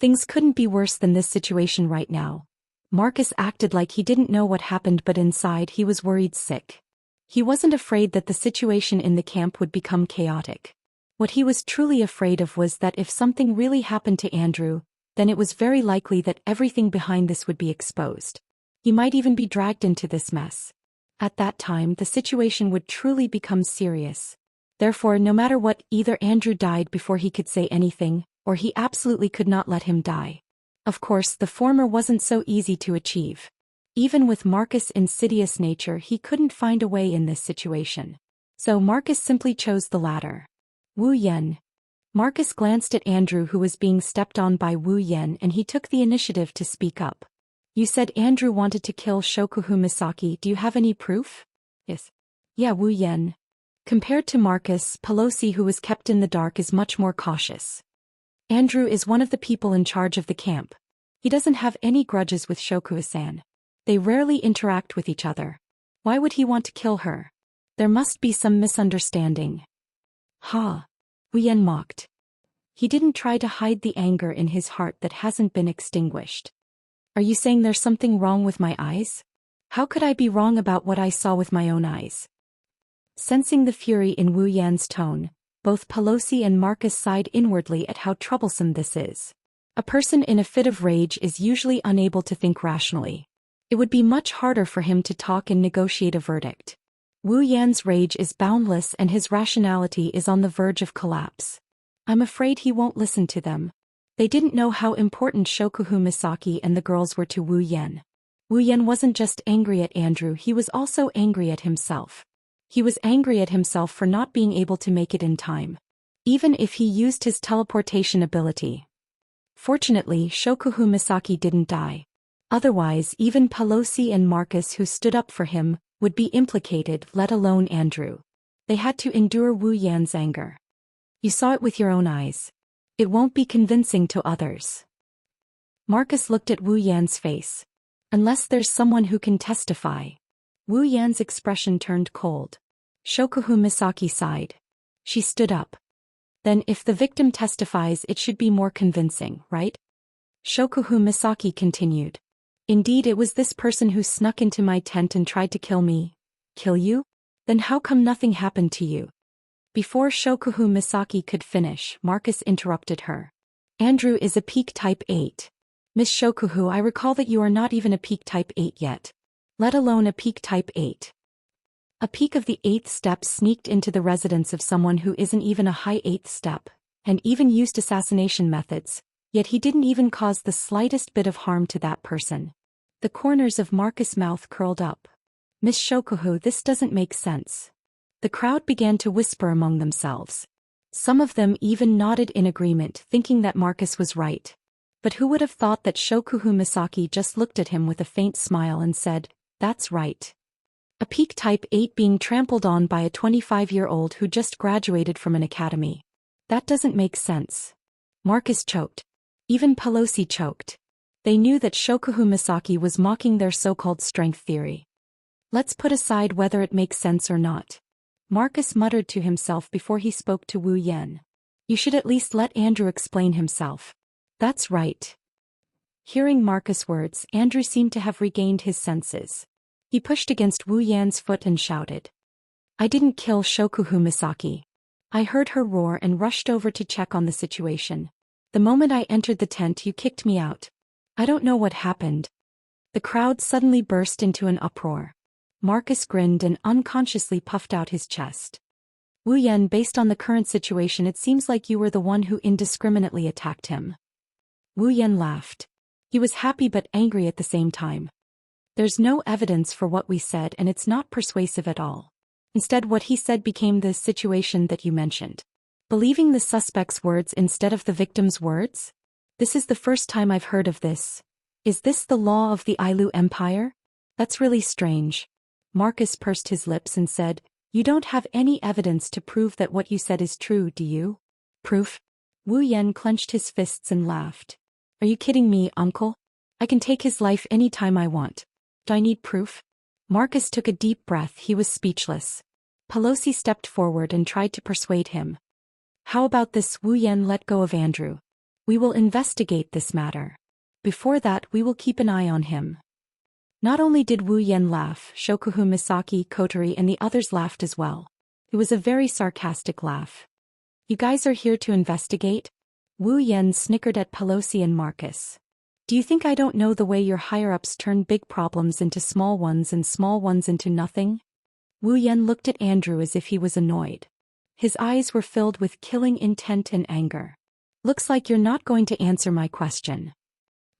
Things couldn't be worse than this situation right now. Marcus acted like he didn't know what happened, but inside he was worried sick. He wasn't afraid that the situation in the camp would become chaotic. What he was truly afraid of was that if something really happened to Andrew, then it was very likely that everything behind this would be exposed. He might even be dragged into this mess. At that time, the situation would truly become serious. Therefore, no matter what, either Andrew died before he could say anything, or he absolutely could not let him die. Of course, the former wasn't so easy to achieve. Even with Marcus' insidious nature, he couldn't find a way in this situation. So Marcus simply chose the latter. Wu Yan. Marcus glanced at Andrew, who was being stepped on by Wu Yan, and he took the initiative to speak up. You said Andrew wanted to kill Shokuhu Misaki. Do you have any proof? Yes. Yeah, Wu Yan. Compared to Marcus, Pelosi, who was kept in the dark, is much more cautious. Andrew is one of the people in charge of the camp. He doesn't have any grudges with Shokuhu-san. They rarely interact with each other. Why would he want to kill her? There must be some misunderstanding. Ha! Wu Yan mocked. He didn't try to hide the anger in his heart that hasn't been extinguished. Are you saying there's something wrong with my eyes? How could I be wrong about what I saw with my own eyes? Sensing the fury in Wu Yan's tone, both Pelosi and Marcus sighed inwardly at how troublesome this is. A person in a fit of rage is usually unable to think rationally. It would be much harder for him to talk and negotiate a verdict. Wu Yan's rage is boundless and his rationality is on the verge of collapse. I'm afraid he won't listen to them. They didn't know how important Shokuhu Misaki and the girls were to Wu Yan. Wu Yan wasn't just angry at Andrew, he was also angry at himself. He was angry at himself for not being able to make it in time. Even if he used his teleportation ability. Fortunately, Shokuhu Misaki didn't die. Otherwise, even Pelosi and Marcus, who stood up for him, would be implicated, let alone Andrew. They had to endure Wu Yan's anger. You saw it with your own eyes. It won't be convincing to others. Marcus looked at Wu Yan's face. Unless there's someone who can testify. Wu Yan's expression turned cold. Shokuhu Misaki sighed. She stood up. Then if the victim testifies, it should be more convincing, right? Shokuhu Misaki continued. Indeed, it was this person who snuck into my tent and tried to kill me. Kill you? Then how come nothing happened to you? Before Shokuhu Misaki could finish, Marcus interrupted her. Andrew is a peak type 8. Miss Shokuhu, I recall that you are not even a peak type 8 yet. Let alone a peak type 8. A peak of the 8th step sneaked into the residence of someone who isn't even a high 8th step, and even used assassination methods, yet he didn't even cause the slightest bit of harm to that person. The corners of Marcus' mouth curled up. Miss Shokuhu, this doesn't make sense. The crowd began to whisper among themselves. Some of them even nodded in agreement, thinking that Marcus was right. But who would have thought that Shokuhu Misaki just looked at him with a faint smile and said, "That's right." A peak type 8 being trampled on by a 25-year-old who just graduated from an academy. That doesn't make sense. Marcus choked. Even Pelosi choked. They knew that Shokuhu Misaki was mocking their so-called strength theory. Let's put aside whether it makes sense or not. Marcus muttered to himself before he spoke to Wu Yan. You should at least let Andrew explain himself. That's right. Hearing Marcus' words, Andrew seemed to have regained his senses. He pushed against Wu Yan's foot and shouted. I didn't kill Shokuhu Misaki. I heard her roar and rushed over to check on the situation. The moment I entered the tent, you kicked me out. I don't know what happened. The crowd suddenly burst into an uproar. Marcus grinned and unconsciously puffed out his chest. Wu Yan, based on the current situation, it seems like you were the one who indiscriminately attacked him. Wu Yan laughed. He was happy but angry at the same time. There's no evidence for what we said and it's not persuasive at all. Instead, what he said became the situation that you mentioned. Believing the suspect's words instead of the victim's words? This is the first time I've heard of this. Is this the law of the Ailu Empire? That's really strange. Marcus pursed his lips and said, You don't have any evidence to prove that what you said is true, do you? Proof? Wu Yan clenched his fists and laughed. Are you kidding me, uncle? I can take his life any time I want. Do I need proof? Marcus took a deep breath. He was speechless. Pelosi stepped forward and tried to persuade him. How about this? Wu Yan let go of Andrew. We will investigate this matter. Before that, we will keep an eye on him. Not only did Wu Yan laugh, Shokuhu Misaki, Kotori and the others laughed as well. It was a very sarcastic laugh. You guys are here to investigate? Wu Yan snickered at Pelosi and Marcus. Do you think I don't know the way your higher-ups turn big problems into small ones and small ones into nothing? Wu Yan looked at Andrew as if he was annoyed. His eyes were filled with killing intent and anger. Looks like you're not going to answer my question.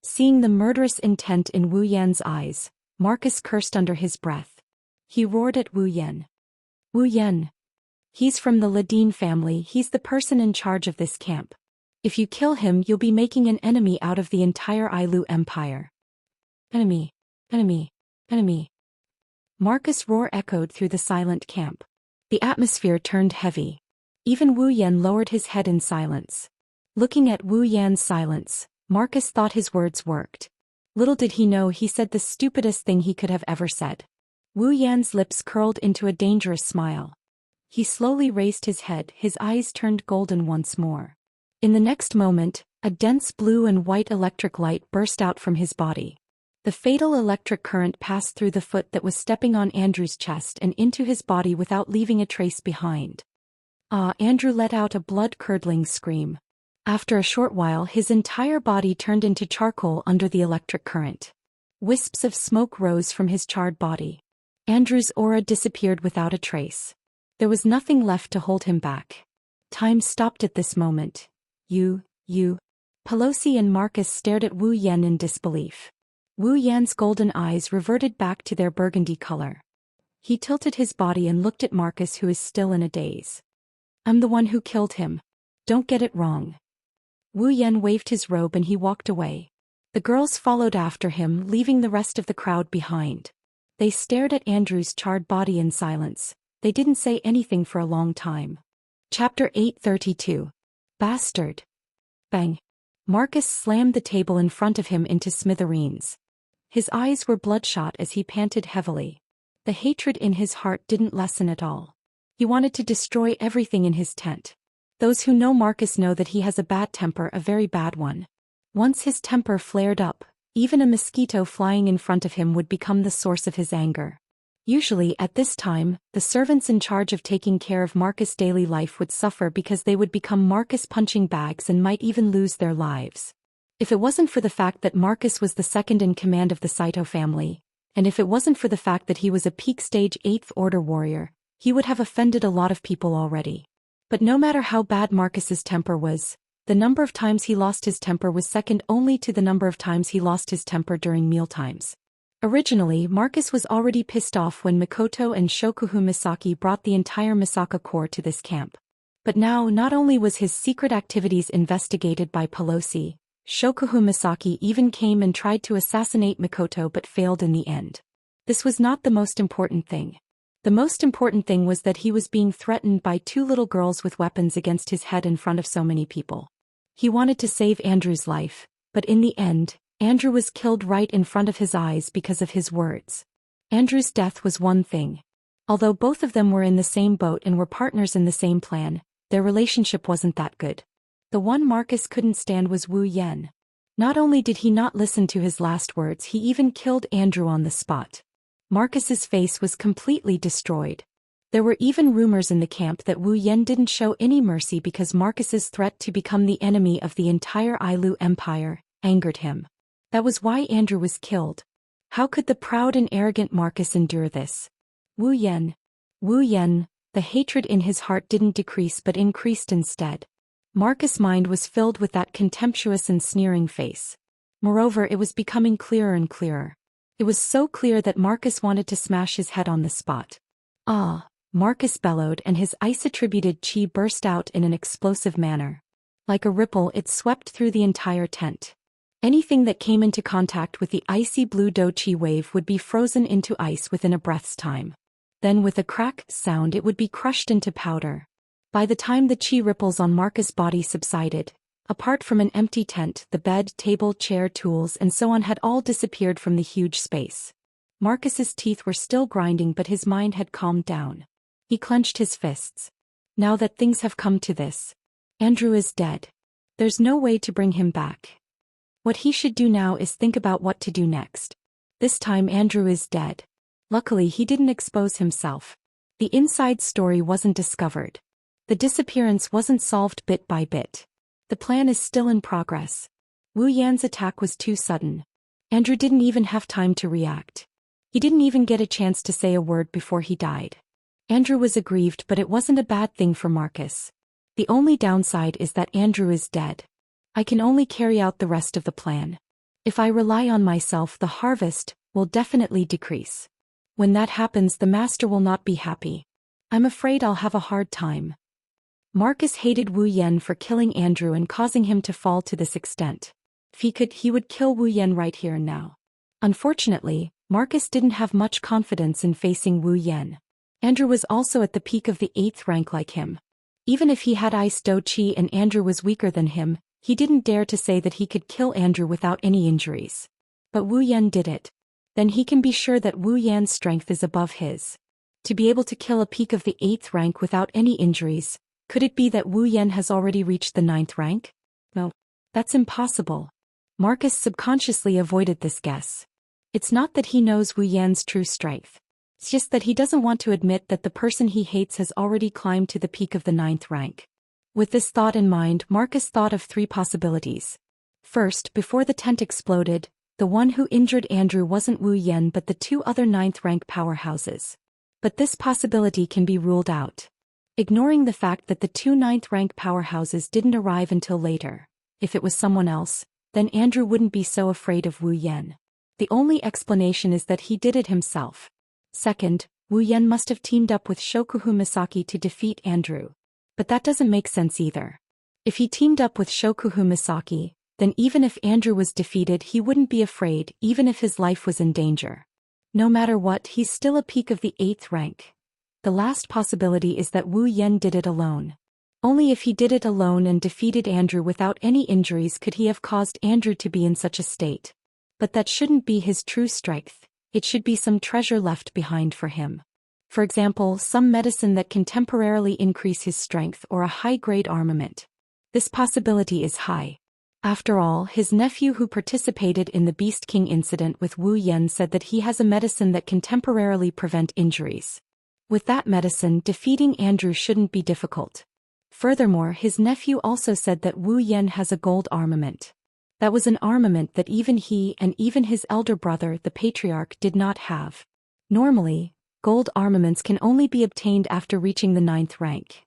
Seeing the murderous intent in Wu Yan's eyes, Marcus cursed under his breath. He roared at Wu Yan. Wu Yan. He's from the Ladine family. He's the person in charge of this camp. If you kill him, you'll be making an enemy out of the entire Ailu Empire. Enemy. Enemy. Enemy. Marcus' roar echoed through the silent camp. The atmosphere turned heavy. Even Wu Yan lowered his head in silence. Looking at Wu Yan's silence, Marcus thought his words worked. Little did he know he said the stupidest thing he could have ever said. Wu Yan's lips curled into a dangerous smile. He slowly raised his head, his eyes turned golden once more. In the next moment, a dense blue and white electric light burst out from his body. The fatal electric current passed through the foot that was stepping on Andrew's chest and into his body without leaving a trace behind. Andrew let out a blood-curdling scream. After a short while, his entire body turned into charcoal under the electric current. Wisps of smoke rose from his charred body. Andrew's aura disappeared without a trace. There was nothing left to hold him back. Time stopped at this moment. You. Pelosi and Marcus stared at Wu Yan in disbelief. Wu Yan's golden eyes reverted back to their burgundy color. He tilted his body and looked at Marcus, who is still in a daze. I'm the one who killed him. Don't get it wrong. Wu Yan waved his robe and he walked away. The girls followed after him, leaving the rest of the crowd behind. They stared at Andrew's charred body in silence. They didn't say anything for a long time. Chapter 832. Bastard. Bang. Marcus slammed the table in front of him into smithereens. His eyes were bloodshot as he panted heavily. The hatred in his heart didn't lessen at all. He wanted to destroy everything in his tent. Those who know Marcus know that he has a bad temper, a very bad one. Once his temper flared up, even a mosquito flying in front of him would become the source of his anger. Usually, at this time, the servants in charge of taking care of Marcus' daily life would suffer because they would become Marcus punching bags and might even lose their lives. If it wasn't for the fact that Marcus was the second in command of the Saito family, and if it wasn't for the fact that he was a peak stage 8th Order warrior, he would have offended a lot of people already. But no matter how bad Marcus's temper was, the number of times he lost his temper was second only to the number of times he lost his temper during mealtimes. Originally, Marcus was already pissed off when Mikoto and Shokuhu Misaki brought the entire Misaka Corps to this camp. But now, not only was his secret activities investigated by Pelosi, Shokuhu Misaki even came and tried to assassinate Mikoto but failed in the end. This was not the most important thing. The most important thing was that he was being threatened by two little girls with weapons against his head in front of so many people. He wanted to save Andrew's life, but in the end, Andrew was killed right in front of his eyes because of his words. Andrew's death was one thing. Although both of them were in the same boat and were partners in the same plan, their relationship wasn't that good. The one Marcus couldn't stand was Wu Yan. Not only did he not listen to his last words, he even killed Andrew on the spot. Marcus's face was completely destroyed. There were even rumors in the camp that Wu Yan didn't show any mercy because Marcus's threat to become the enemy of the entire Ailu Empire angered him. That was why Andrew was killed. How could the proud and arrogant Marcus endure this? Wu Yan, the hatred in his heart didn't decrease but increased instead. Marcus' mind was filled with that contemptuous and sneering face. Moreover, it was becoming clearer and clearer. It was so clear that Marcus wanted to smash his head on the spot. Ah! Marcus bellowed and his ice-attributed chi burst out in an explosive manner. Like a ripple, it swept through the entire tent. Anything that came into contact with the icy blue Do Chi wave would be frozen into ice within a breath's time. Then with a crack sound it would be crushed into powder. By the time the chi ripples on Marcus' body subsided, apart from an empty tent, the bed, table, chair, tools and so on had all disappeared from the huge space. Marcus's teeth were still grinding but his mind had calmed down. He clenched his fists. Now that things have come to this, Andrew is dead. There's no way to bring him back. What he should do now is think about what to do next. This time Andrew is dead. Luckily he didn't expose himself. The inside story wasn't discovered. The disappearance wasn't solved bit by bit. The plan is still in progress. Wu Yan's attack was too sudden. Andrew didn't even have time to react. He didn't even get a chance to say a word before he died. Andrew was aggrieved, but it wasn't a bad thing for Marcus. The only downside is that Andrew is dead. I can only carry out the rest of the plan. If I rely on myself, the harvest will definitely decrease. When that happens, the master will not be happy. I'm afraid I'll have a hard time. Marcus hated Wu Yan for killing Andrew and causing him to fall to this extent. If he could, he would kill Wu Yan right here and now. Unfortunately, Marcus didn't have much confidence in facing Wu Yan. Andrew was also at the peak of the 8th rank like him. Even if he had Ice Do Chi and Andrew was weaker than him, he didn't dare to say that he could kill Andrew without any injuries. But Wu Yan did it. Then he can be sure that Wu Yan's strength is above his. To be able to kill a peak of the 8th rank without any injuries, could it be that Wu Yan has already reached the 9th rank? No. That's impossible. Marcus subconsciously avoided this guess. It's not that he knows Wu Yan's true strength. It's just that he doesn't want to admit that the person he hates has already climbed to the peak of the 9th rank. With this thought in mind, Marcus thought of 3 possibilities. First, before the tent exploded, the one who injured Andrew wasn't Wu Yan but the 2 other 9th rank powerhouses. But this possibility can be ruled out. Ignoring the fact that the 2 9th rank powerhouses didn't arrive until later, if it was someone else, then Andrew wouldn't be so afraid of Wu Yan. The only explanation is that he did it himself. Second, Wu Yan must have teamed up with Shokuhu Misaki to defeat Andrew. But that doesn't make sense either. If he teamed up with Shokuhu Misaki, then even if Andrew was defeated he wouldn't be afraid even if his life was in danger. No matter what, he's still a peak of the 8th rank. The last possibility is that Wu Yan did it alone. Only if he did it alone and defeated Andrew without any injuries could he have caused Andrew to be in such a state. But that shouldn't be his true strength. It should be some treasure left behind for him. For example, some medicine that can temporarily increase his strength or a high-grade armament. This possibility is high. After all, his nephew who participated in the Beast King incident with Wu Yan said that he has a medicine that can temporarily prevent injuries. With that medicine, defeating Andrew shouldn't be difficult. Furthermore, his nephew also said that Wu Yan has a gold armament. That was an armament that even he and even his elder brother, the Patriarch, did not have. Normally, gold armaments can only be obtained after reaching the 9th rank.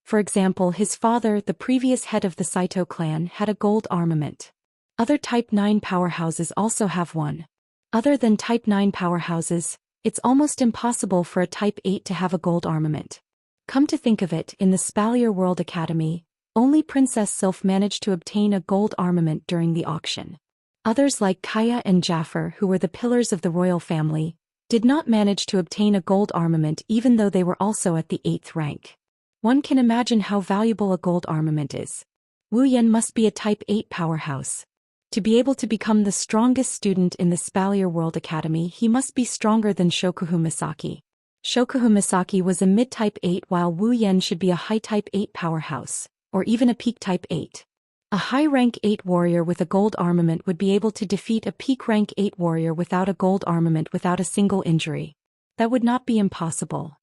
For example, his father, the previous head of the Saito clan, had a gold armament. Other Type 9 powerhouses also have one. Other than Type 9 powerhouses, it's almost impossible for a Type 8 to have a gold armament. Come to think of it, in the Spalier World Academy, Only Princess Sylph managed to obtain a gold armament during the auction. Others like Kaya and Jafar, who were the pillars of the royal family, did not manage to obtain a gold armament even though they were also at the 8th rank. One can imagine how valuable a gold armament is. Wu Yan must be a Type 8 powerhouse. To be able to become the strongest student in the Spalier World Academy, he must be stronger than Shokuhu Misaki. Shokuhu Misaki was a mid-Type 8 while Wu Yan should be a high Type 8 powerhouse, or even a peak Type 8. A high rank 8 warrior with a gold armament would be able to defeat a peak rank 8 warrior without a gold armament without a single injury. That would not be impossible.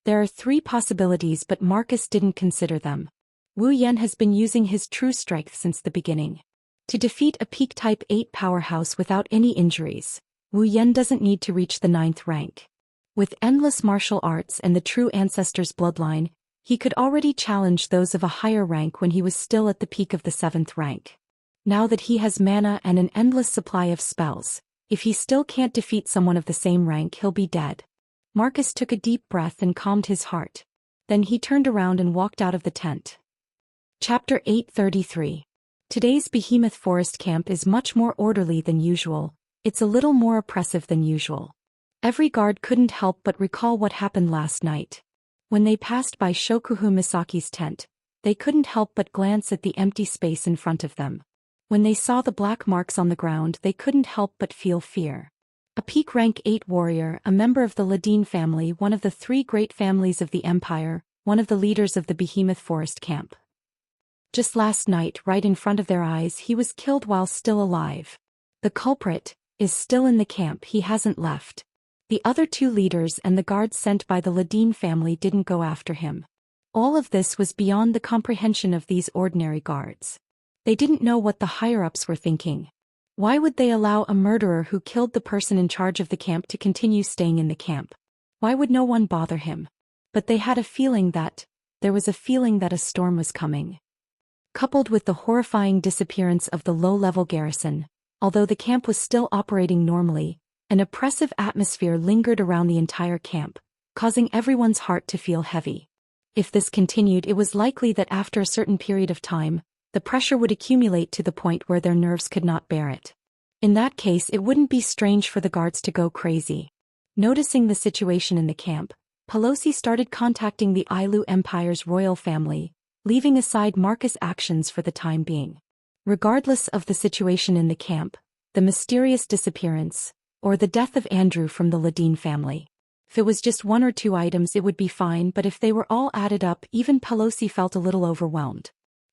There are 3 possibilities, but Marcus didn't consider them. Wu Yan has been using his true strength since the beginning. To defeat a peak Type 8 powerhouse without any injuries, Wu Yan doesn't need to reach the 9th rank. With endless martial arts and the true ancestor's bloodline, he could already challenge those of a higher rank when he was still at the peak of the 7th rank. Now that he has mana and an endless supply of spells, if he still can't defeat someone of the same rank, he'll be dead. Marcus took a deep breath and calmed his heart. Then he turned around and walked out of the tent. Chapter 833. Today's Behemoth Forest camp is much more orderly than usual. It's a little more oppressive than usual. Every guard couldn't help but recall what happened last night. When they passed by Shokuhu Misaki's tent, they couldn't help but glance at the empty space in front of them. When they saw the black marks on the ground, they couldn't help but feel fear. A peak rank 8 warrior, a member of the Ladin family, one of the 3 great families of the empire, one of the leaders of the Behemoth Forest camp. Just last night, right in front of their eyes, he was killed while still alive. The culprit is still in the camp, he hasn't left. The other 2 leaders and the guards sent by the Ladin family didn't go after him. All of this was beyond the comprehension of these ordinary guards. They didn't know what the higher-ups were thinking. Why would they allow a murderer who killed the person in charge of the camp to continue staying in the camp? Why would no one bother him? But they had a feeling that a storm was coming. Coupled with the horrifying disappearance of the low-level garrison, although the camp was still operating normally, an oppressive atmosphere lingered around the entire camp, causing everyone's heart to feel heavy. If this continued, it was likely that after a certain period of time, the pressure would accumulate to the point where their nerves could not bear it. In that case, it wouldn't be strange for the guards to go crazy. Noticing the situation in the camp, Pelosi started contacting the Ailu Empire's royal family, leaving aside Marcus' actions for the time being. Regardless of the situation in the camp, the mysterious disappearance, or the death of Andrew from the Ladin family. If it was just 1 or 2 items, it would be fine, but if they were all added up, even Pelosi felt a little overwhelmed.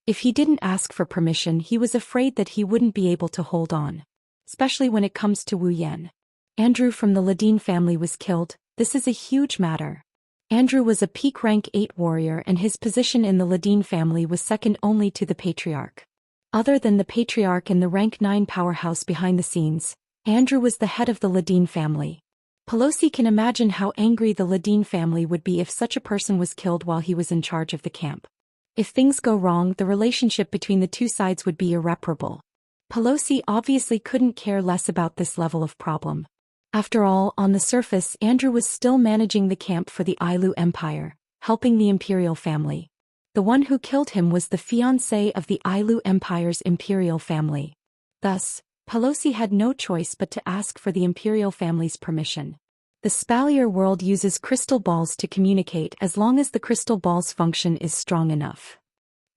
If he didn't ask for permission, he was afraid that he wouldn't be able to hold on. Especially when it comes to Wu Yan. Andrew from the Ladin family was killed. This is a huge matter. Andrew was a peak rank 8 warrior, and his position in the Ladin family was second only to the Patriarch. Other than the Patriarch and the rank 9 powerhouse behind the scenes, Andrew was the head of the Ladin family. Pelosi can imagine how angry the Ladin family would be if such a person was killed while he was in charge of the camp. If things go wrong, the relationship between the 2 sides would be irreparable. Pelosi obviously couldn't care less about this level of problem. After all, on the surface, Andrew was still managing the camp for the Ailu Empire, helping the imperial family. The one who killed him was the fiancé of the Ailu Empire's imperial family. Thus, Pelosi had no choice but to ask for the imperial family's permission. The Spalier world uses crystal balls to communicate as long as the crystal ball's function is strong enough.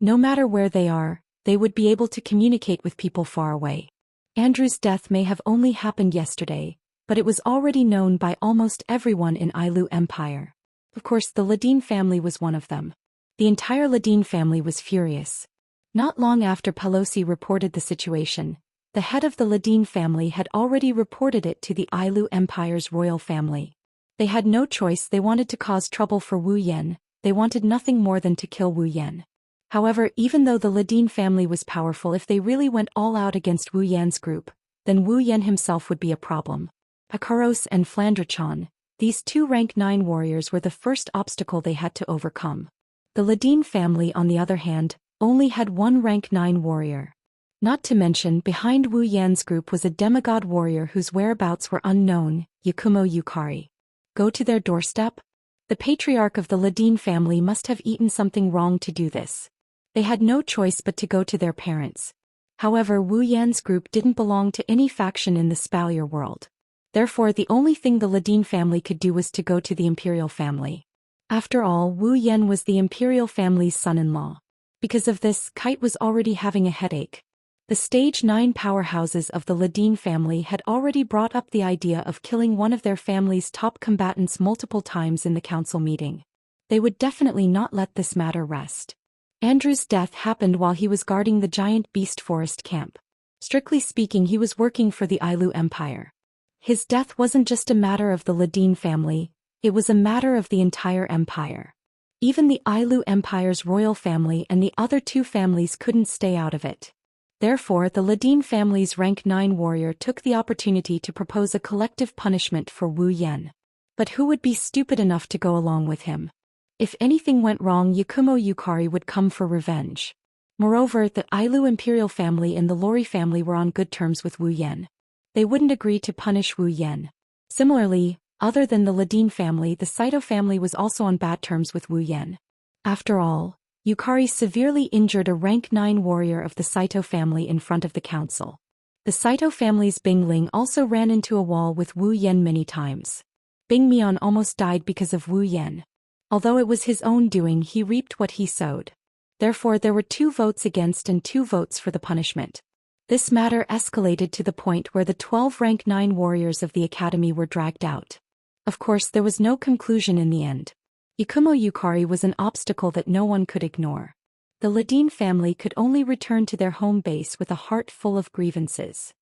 No matter where they are, they would be able to communicate with people far away. Andrew's death may have only happened yesterday, but it was already known by almost everyone in Ailu Empire. Of course, the Ladin family was one of them. The entire Ladin family was furious. Not long after Pelosi reported the situation, the head of the Ladin family had already reported it to the Ailu Empire's royal family. They had no choice. They wanted to cause trouble for Wu Yan. They wanted nothing more than to kill Wu Yan. However, even though the Ladin family was powerful, if they really went all out against Wu Yan's group, then Wu Yan himself would be a problem. Akaros and Flandrachan, these 2 rank 9 warriors, were the first obstacle they had to overcome. The Ladin family, on the other hand, only had 1 rank 9 warrior. Not to mention, behind Wu Yan's group was a demigod warrior whose whereabouts were unknown, Yakumo Yukari. Go to their doorstep? The patriarch of the Ladin family must have eaten something wrong to do this. They had no choice but to go to their parents. However, Wu Yan's group didn't belong to any faction in the Spalier world. Therefore, the only thing the Ladin family could do was to go to the imperial family. After all, Wu Yan was the imperial family's son-in-law. Because of this, Kite was already having a headache. The Stage 9 powerhouses of the Ladin family had already brought up the idea of killing one of their family's top combatants multiple times in the council meeting. They would definitely not let this matter rest. Andrew's death happened while he was guarding the giant beast forest camp. Strictly speaking, he was working for the Ailu Empire. His death wasn't just a matter of the Ladin family, it was a matter of the entire empire. Even the Ailu Empire's royal family and the other two families couldn't stay out of it. Therefore, the Ladin family's rank 9 warrior took the opportunity to propose a collective punishment for Wu Yan. But who would be stupid enough to go along with him? If anything went wrong, Yakumo Yukari would come for revenge. Moreover, the Ailu imperial family and the Lori family were on good terms with Wu Yan. They wouldn't agree to punish Wu Yan. Similarly, other than the Ladin family, the Saito family was also on bad terms with Wu Yan. After all, Yukari severely injured a rank 9 warrior of the Saito family in front of the council. The Saito family's Bing Ling also ran into a wall with Wu Yan many times. Bing Mian almost died because of Wu Yan. Although it was his own doing, he reaped what he sowed. Therefore, there were 2 votes against and 2 votes for the punishment. This matter escalated to the point where the 12 rank 9 warriors of the academy were dragged out. Of course, there was no conclusion in the end. Yakumo Yukari was an obstacle that no one could ignore. The Ladin family could only return to their home base with a heart full of grievances.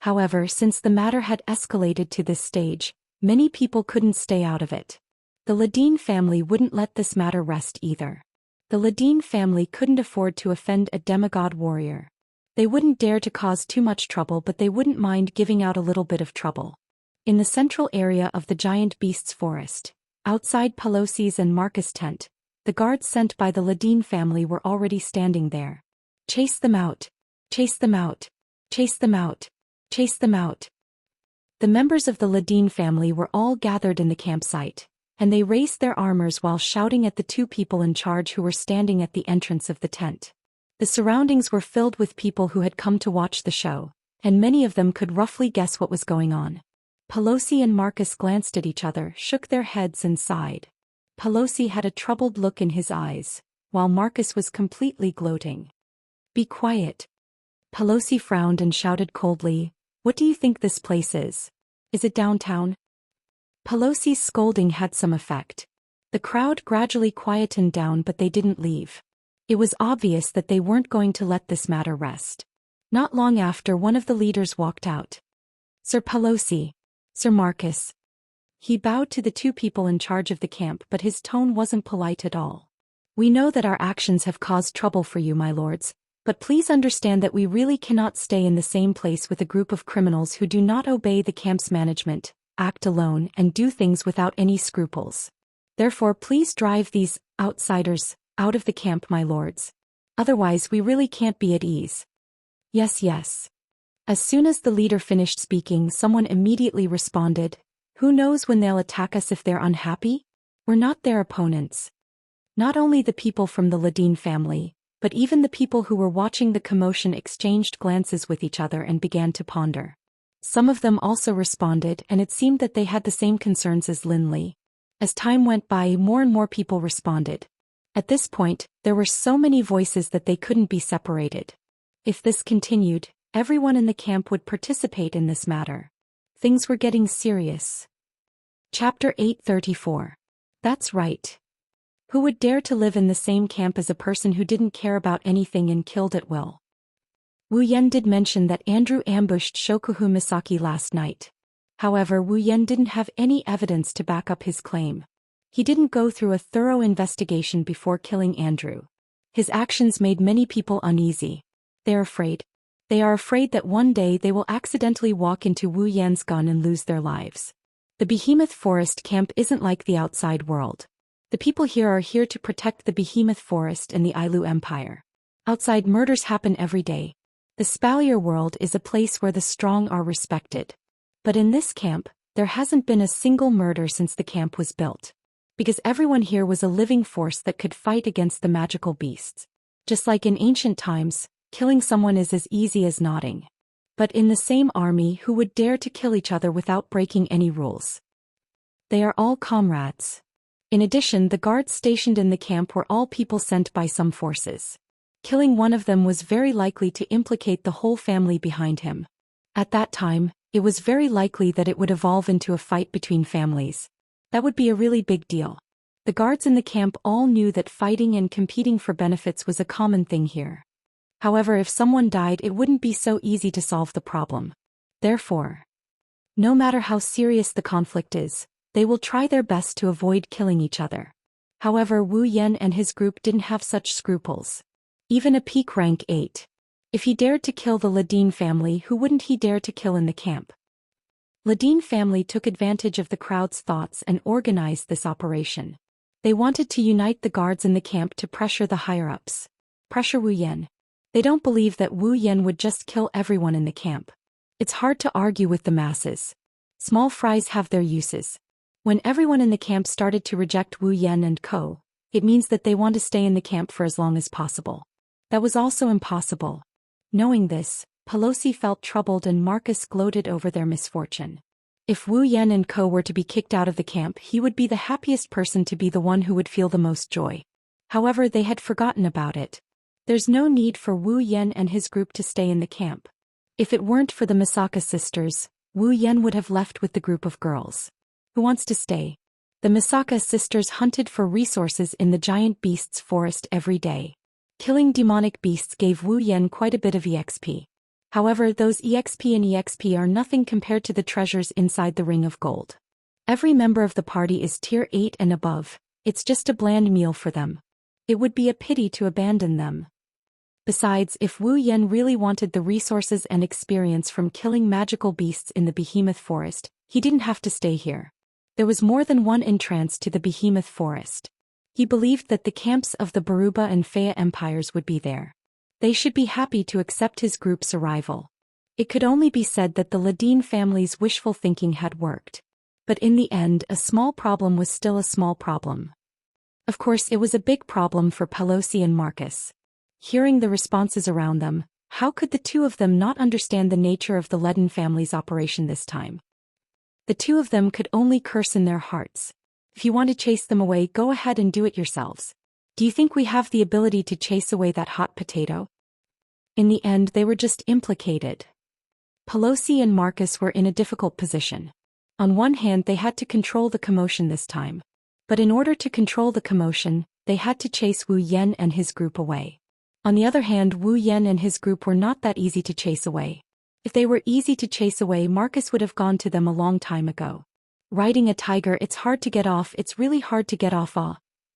However, since the matter had escalated to this stage, many people couldn't stay out of it. The Ladin family wouldn't let this matter rest either. The Ladin family couldn't afford to offend a demigod warrior. They wouldn't dare to cause too much trouble, but they wouldn't mind giving out a little bit of trouble. In the central area of the giant beast's forest, outside Pelosi's and Marcus' tent, the guards sent by the Ladin family were already standing there. Chase them out! Chase them out! Chase them out! Chase them out! The members of the Ladin family were all gathered in the campsite, and they raised their armors while shouting at the 2 people in charge who were standing at the entrance of the tent. The surroundings were filled with people who had come to watch the show, and many of them could roughly guess what was going on. Pelosi and Marcus glanced at each other, shook their heads and sighed. Pelosi had a troubled look in his eyes, while Marcus was completely gloating. "Be quiet." Pelosi frowned and shouted coldly, "What do you think this place is? Is it downtown?" Pelosi's scolding had some effect. The crowd gradually quietened down, but they didn't leave. It was obvious that they weren't going to let this matter rest. Not long after, one of the leaders walked out. "Sir Pelosi, Sir Marcus." He bowed to the 2 people in charge of the camp, but his tone wasn't polite at all. "We know that our actions have caused trouble for you, my lords, but please understand that we really cannot stay in the same place with a group of criminals who do not obey the camp's management, act alone, and do things without any scruples. Therefore, please drive these outsiders out of the camp, my lords. Otherwise, we really can't be at ease." "Yes, yes." As soon as the leader finished speaking, someone immediately responded, "Who knows when they'll attack us if they're unhappy? We're not their opponents." Not only the people from the Ladin family, but even the people who were watching the commotion exchanged glances with each other and began to ponder. Some of them also responded, and it seemed that they had the same concerns as Lin Li. As time went by, more and more people responded. At this point, there were so many voices that they couldn't be separated. If this continued, everyone in the camp would participate in this matter. Things were getting serious. Chapter 834. That's right. Who would dare to live in the same camp as a person who didn't care about anything and killed at will? Wu Yan did mention that Andrew ambushed Shokuhu Misaki last night. However, Wu Yan didn't have any evidence to back up his claim. He didn't go through a thorough investigation before killing Andrew. His actions made many people uneasy. They're afraid. They are afraid that one day they will accidentally walk into Wu Yan's gun and lose their lives. The Behemoth Forest camp isn't like the outside world. The people here are here to protect the Behemoth Forest and the Ailu Empire. Outside, murders happen every day. The Spalier world is a place where the strong are respected. But in this camp, there hasn't been a single murder since the camp was built. Because everyone here was a living force that could fight against the magical beasts. Just like in ancient times, killing someone is as easy as nodding. But in the same army, who would dare to kill each other without breaking any rules? They are all comrades. In addition, the guards stationed in the camp were all people sent by some forces. Killing one of them was very likely to implicate the whole family behind him. At that time, it was very likely that it would evolve into a fight between families. That would be a really big deal. The guards in the camp all knew that fighting and competing for benefits was a common thing here. However, if someone died, it wouldn't be so easy to solve the problem. Therefore, no matter how serious the conflict is, they will try their best to avoid killing each other. However, Wu Yan and his group didn't have such scruples. Even a peak rank 8. If he dared to kill the Ladin family, who wouldn't he dare to kill in the camp? Ladin family took advantage of the crowd's thoughts and organized this operation. They wanted to unite the guards in the camp to pressure the higher-ups. Pressure Wu Yan. They don't believe that Wu Yan would just kill everyone in the camp. It's hard to argue with the masses. Small fries have their uses. When everyone in the camp started to reject Wu Yan and co., it means that they want to stay in the camp for as long as possible. That was also impossible. Knowing this, Pelosi felt troubled and Marcus gloated over their misfortune. If Wu Yan and co. were to be kicked out of the camp, he would be the happiest person to be the one who would feel the most joy. However, they had forgotten about it. There's no need for Wu Yan and his group to stay in the camp. If it weren't for the Misaka sisters, Wu Yan would have left with the group of girls. Who wants to stay? The Misaka sisters hunted for resources in the giant beasts forest every day. Killing demonic beasts gave Wu Yan quite a bit of EXP. However, those EXP are nothing compared to the treasures inside the ring of gold. Every member of the party is tier 8 and above. It's just a bland meal for them. It would be a pity to abandon them. Besides, if Wu Yan really wanted the resources and experience from killing magical beasts in the Behemoth Forest, he didn't have to stay here. There was more than one entrance to the Behemoth Forest. He believed that the camps of the Baruba and Fea empires would be there. They should be happy to accept his group's arrival. It could only be said that the Ladin family's wishful thinking had worked. But in the end, a small problem was still a small problem. Of course, it was a big problem for Pelosi and Marcus. Hearing the responses around them, how could the two of them not understand the nature of the Ladin family's operation this time? The two of them could only curse in their hearts. If you want to chase them away, go ahead and do it yourselves. Do you think we have the ability to chase away that hot potato? In the end, they were just implicated. Pelosi and Marcus were in a difficult position. On one hand, they had to control the commotion this time. But in order to control the commotion, they had to chase Wu Yan and his group away. On the other hand, Wu Yan and his group were not that easy to chase away. If they were easy to chase away, Marcus would have gone to them a long time ago. Riding a tiger, it's hard to get off, it's really hard to get off.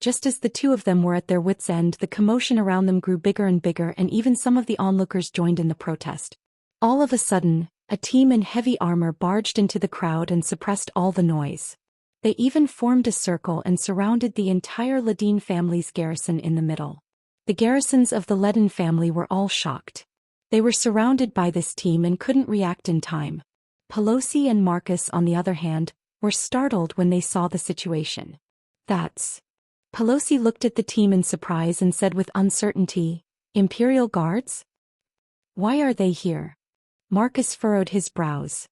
Just as the two of them were at their wits' end, the commotion around them grew bigger and bigger, and even some of the onlookers joined in the protest. All of a sudden, a team in heavy armor barged into the crowd and suppressed all the noise. They even formed a circle and surrounded the entire Ladin family's garrison in the middle. The garrisons of the Ladin family were all shocked. They were surrounded by this team and couldn't react in time. Pelosi and Marcus, on the other hand, were startled when they saw the situation. Pelosi looked at the team in surprise and said with uncertainty, "Imperial Guards? Why are they here?" Marcus furrowed his brows.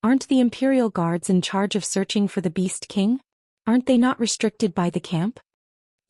Aren't the Imperial Guards in charge of searching for the Beast King? Aren't they not restricted by the camp?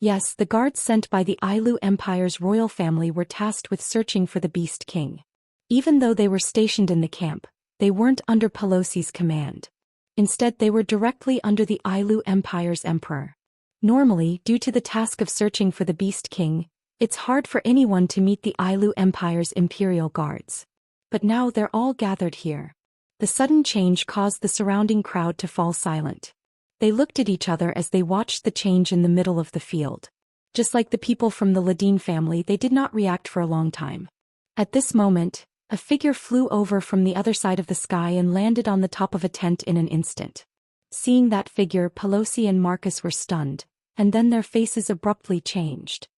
Yes, the guards sent by the Ailu Empire's royal family were tasked with searching for the Beast King. Even though they were stationed in the camp, they weren't under Pelosi's command. Instead, they were directly under the Ailu Empire's emperor. Normally, due to the task of searching for the Beast King, it's hard for anyone to meet the Ailu Empire's Imperial Guards. But now they're all gathered here. The sudden change caused the surrounding crowd to fall silent. They looked at each other as they watched the change in the middle of the field. Just like the people from the Ladin family, they did not react for a long time. At this moment, a figure flew over from the other side of the sky and landed on the top of a tent in an instant. Seeing that figure, Pelosi and Marcus were stunned, and then their faces abruptly changed.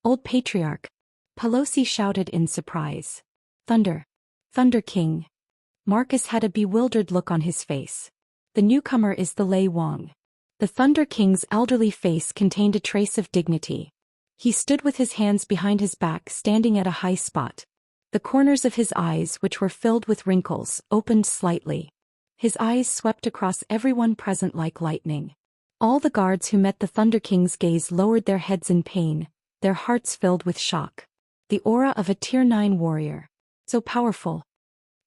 "Old Patriarch!" Pelosi shouted in surprise. "Thunder! Thunder King!" Marcus had a bewildered look on his face. The newcomer is the Lei Wang. The Thunder King's elderly face contained a trace of dignity. He stood with his hands behind his back, standing at a high spot. The corners of his eyes, which were filled with wrinkles, opened slightly. His eyes swept across everyone present like lightning. All the guards who met the Thunder King's gaze lowered their heads in pain, their hearts filled with shock. The aura of a Tier 9 warrior. So powerful.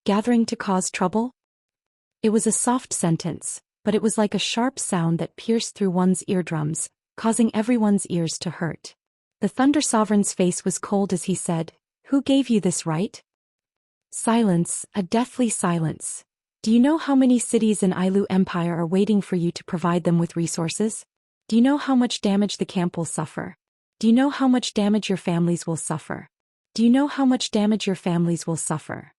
Gathering to cause trouble? It was a soft sentence, but it was like a sharp sound that pierced through one's eardrums, causing everyone's ears to hurt. The Thunder Sovereign's face was cold as he said, "Who gave you this right?" Silence, a deathly silence. Do you know how many cities in Ailu Empire are waiting for you to provide them with resources? Do you know how much damage the camp will suffer? Do you know how much damage your families will suffer? Do you know how much damage your families will suffer?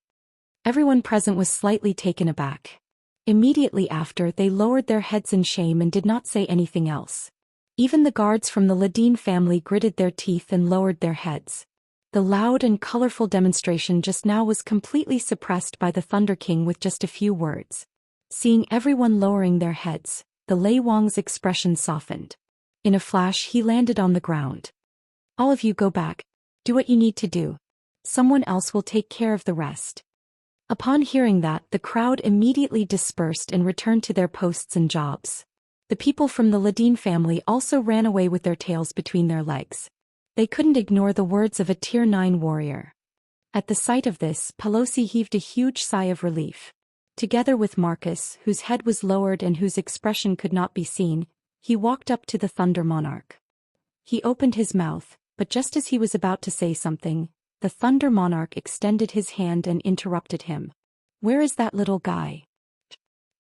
Everyone present was slightly taken aback. Immediately after, they lowered their heads in shame and did not say anything else. Even the guards from the Ladine family gritted their teeth and lowered their heads. The loud and colorful demonstration just now was completely suppressed by the Thunder King with just a few words. Seeing everyone lowering their heads, the Lei Wang's expression softened. In a flash, he landed on the ground. "All of you go back. Do what you need to do. Someone else will take care of the rest." Upon hearing that, the crowd immediately dispersed and returned to their posts and jobs. The people from the Ladine family also ran away with their tails between their legs. They couldn't ignore the words of a Tier 9 warrior. At the sight of this, Pelosi heaved a huge sigh of relief. Together with Marcus, whose head was lowered and whose expression could not be seen, he walked up to the Thunder Monarch. He opened his mouth, but just as he was about to say something, the Thunder Monarch extended his hand and interrupted him. "Where is that little guy?"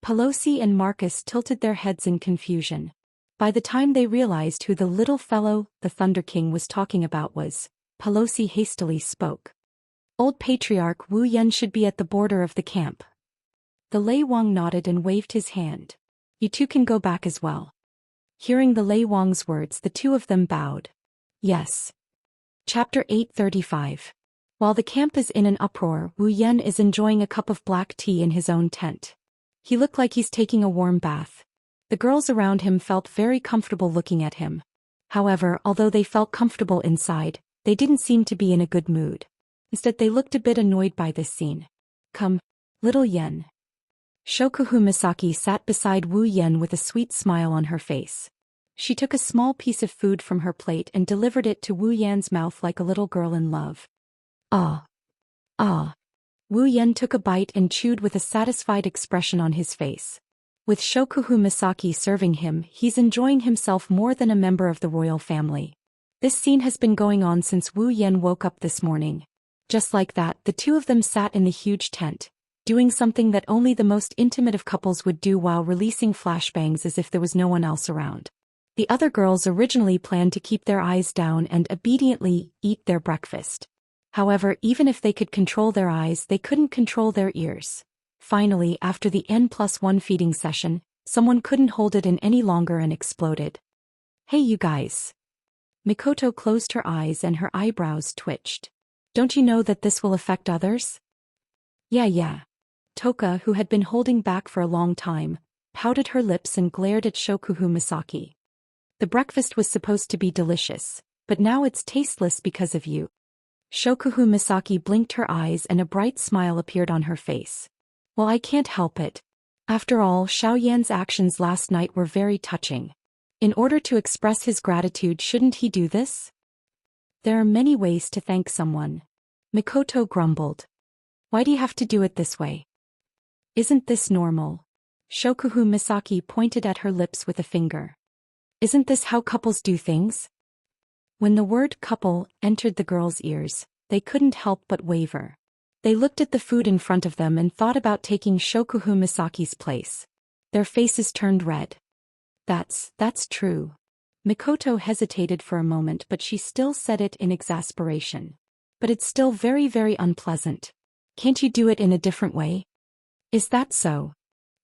Pelosi and Marcus tilted their heads in confusion. By the time they realized who the little fellow the Thunder King was talking about was, Pelosi hastily spoke. "Old Patriarch Wu Yan should be at the border of the camp." The Lei Wang nodded and waved his hand. "You two can go back as well." Hearing the Lei Wang's words, the two of them bowed. Yes. Chapter 835. While the camp is in an uproar, Wu Yan is enjoying a cup of black tea in his own tent. He looked like he's taking a warm bath. The girls around him felt very comfortable looking at him. However, although they felt comfortable inside, they didn't seem to be in a good mood. Instead, they looked a bit annoyed by this scene. "Come, little Yen." Shokuhu Misaki sat beside Wu Yan with a sweet smile on her face. She took a small piece of food from her plate and delivered it to Wu Yan's mouth like a little girl in love. "Ah. Ah." Wu Yan took a bite and chewed with a satisfied expression on his face. With Shokuhu Misaki serving him, he's enjoying himself more than a member of the royal family. This scene has been going on since Wu Yan woke up this morning. Just like that, the two of them sat in the huge tent, doing something that only the most intimate of couples would do while releasing flashbangs as if there was no one else around. The other girls originally planned to keep their eyes down and obediently eat their breakfast. However, even if they could control their eyes, they couldn't control their ears. Finally, after the N+1 feeding session, someone couldn't hold it in any longer and exploded. "Hey you guys." Mikoto closed her eyes and her eyebrows twitched. "Don't you know that this will affect others?" Yeah. Toka, who had been holding back for a long time, pouted her lips and glared at Shokuhu Misaki. "The breakfast was supposed to be delicious, but now it's tasteless because of you." Shokuhu Misaki blinked her eyes and a bright smile appeared on her face. "Well, I can't help it. After all, Xiaoyan's actions last night were very touching. In order to express his gratitude, shouldn't he do this?" "There are many ways to thank someone," Mikoto grumbled. "Why do you have to do it this way? Isn't this normal?" Shokuhu Misaki pointed at her lips with a finger. "Isn't this how couples do things?" When the word couple entered the girls' ears, they couldn't help but waver. They looked at the food in front of them and thought about taking Shokuhu Misaki's place. Their faces turned red. That's true." Mikoto hesitated for a moment, but she still said it in exasperation. "But it's still very, very unpleasant. Can't you do it in a different way?" "Is that so?"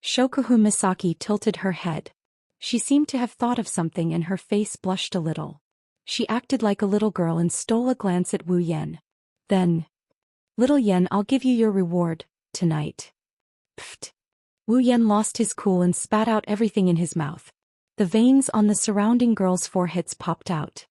Shokuhu Misaki tilted her head. She seemed to have thought of something and her face blushed a little. She acted like a little girl and stole a glance at Wu Yan. Then, "Little Yen, I'll give you your reward, tonight." Pfft. Wu Yan lost his cool and spat out everything in his mouth. The veins on the surrounding girls' foreheads popped out.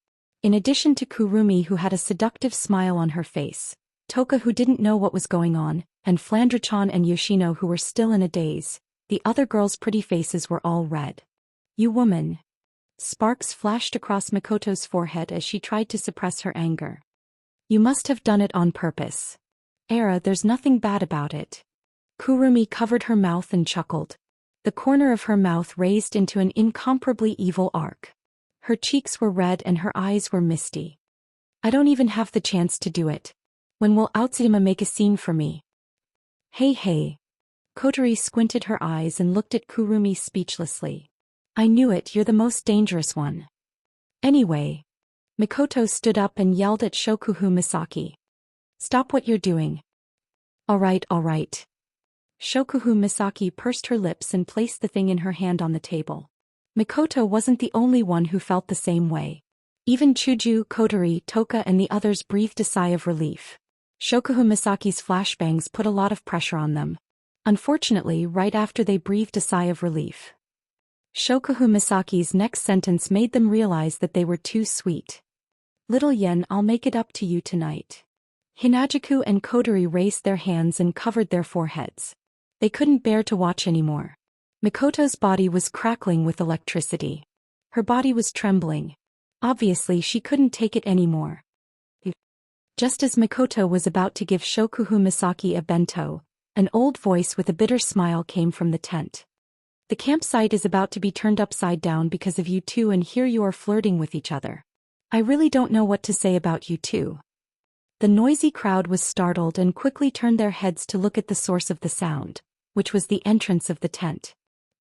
In addition to Kurumi, who had a seductive smile on her face, Toka, who didn't know what was going on, and Flandre-chan and Yoshino, who were still in a daze, the other girls' pretty faces were all red. "You woman." Sparks flashed across Mikoto's forehead as she tried to suppress her anger. "You must have done it on purpose." There's nothing bad about it." Kurumi covered her mouth and chuckled. The corner of her mouth raised into an incomparably evil arc. Her cheeks were red and her eyes were misty. "I don't even have the chance to do it. When will Aotsuma make a scene for me?" Hey. Kotori squinted her eyes and looked at Kurumi speechlessly. "I knew it, you're the most dangerous one." Anyway. Mikoto stood up and yelled at Shokuhu Misaki. "Stop what you're doing." All right. Shokuhu Misaki pursed her lips and placed the thing in her hand on the table. Mikoto wasn't the only one who felt the same way. Even Chuju, Kotori, Toka and the others breathed a sigh of relief. Shokuhu Misaki's flashbangs put a lot of pressure on them. Unfortunately, right after they breathed a sigh of relief, Shokuhu Misaki's next sentence made them realize that they were too sweet. "Little Yen, I'll make it up to you tonight." Hinajuku and Kotori raised their hands and covered their foreheads. They couldn't bear to watch anymore. Mikoto's body was crackling with electricity. Her body was trembling. Obviously she couldn't take it anymore. Just as Mikoto was about to give Shokuhu Misaki a bento, an old voice with a bitter smile came from the tent. "The campsite is about to be turned upside down because of you two, and here you are flirting with each other. I really don't know what to say about you two." The noisy crowd was startled and quickly turned their heads to look at the source of the sound, which was the entrance of the tent.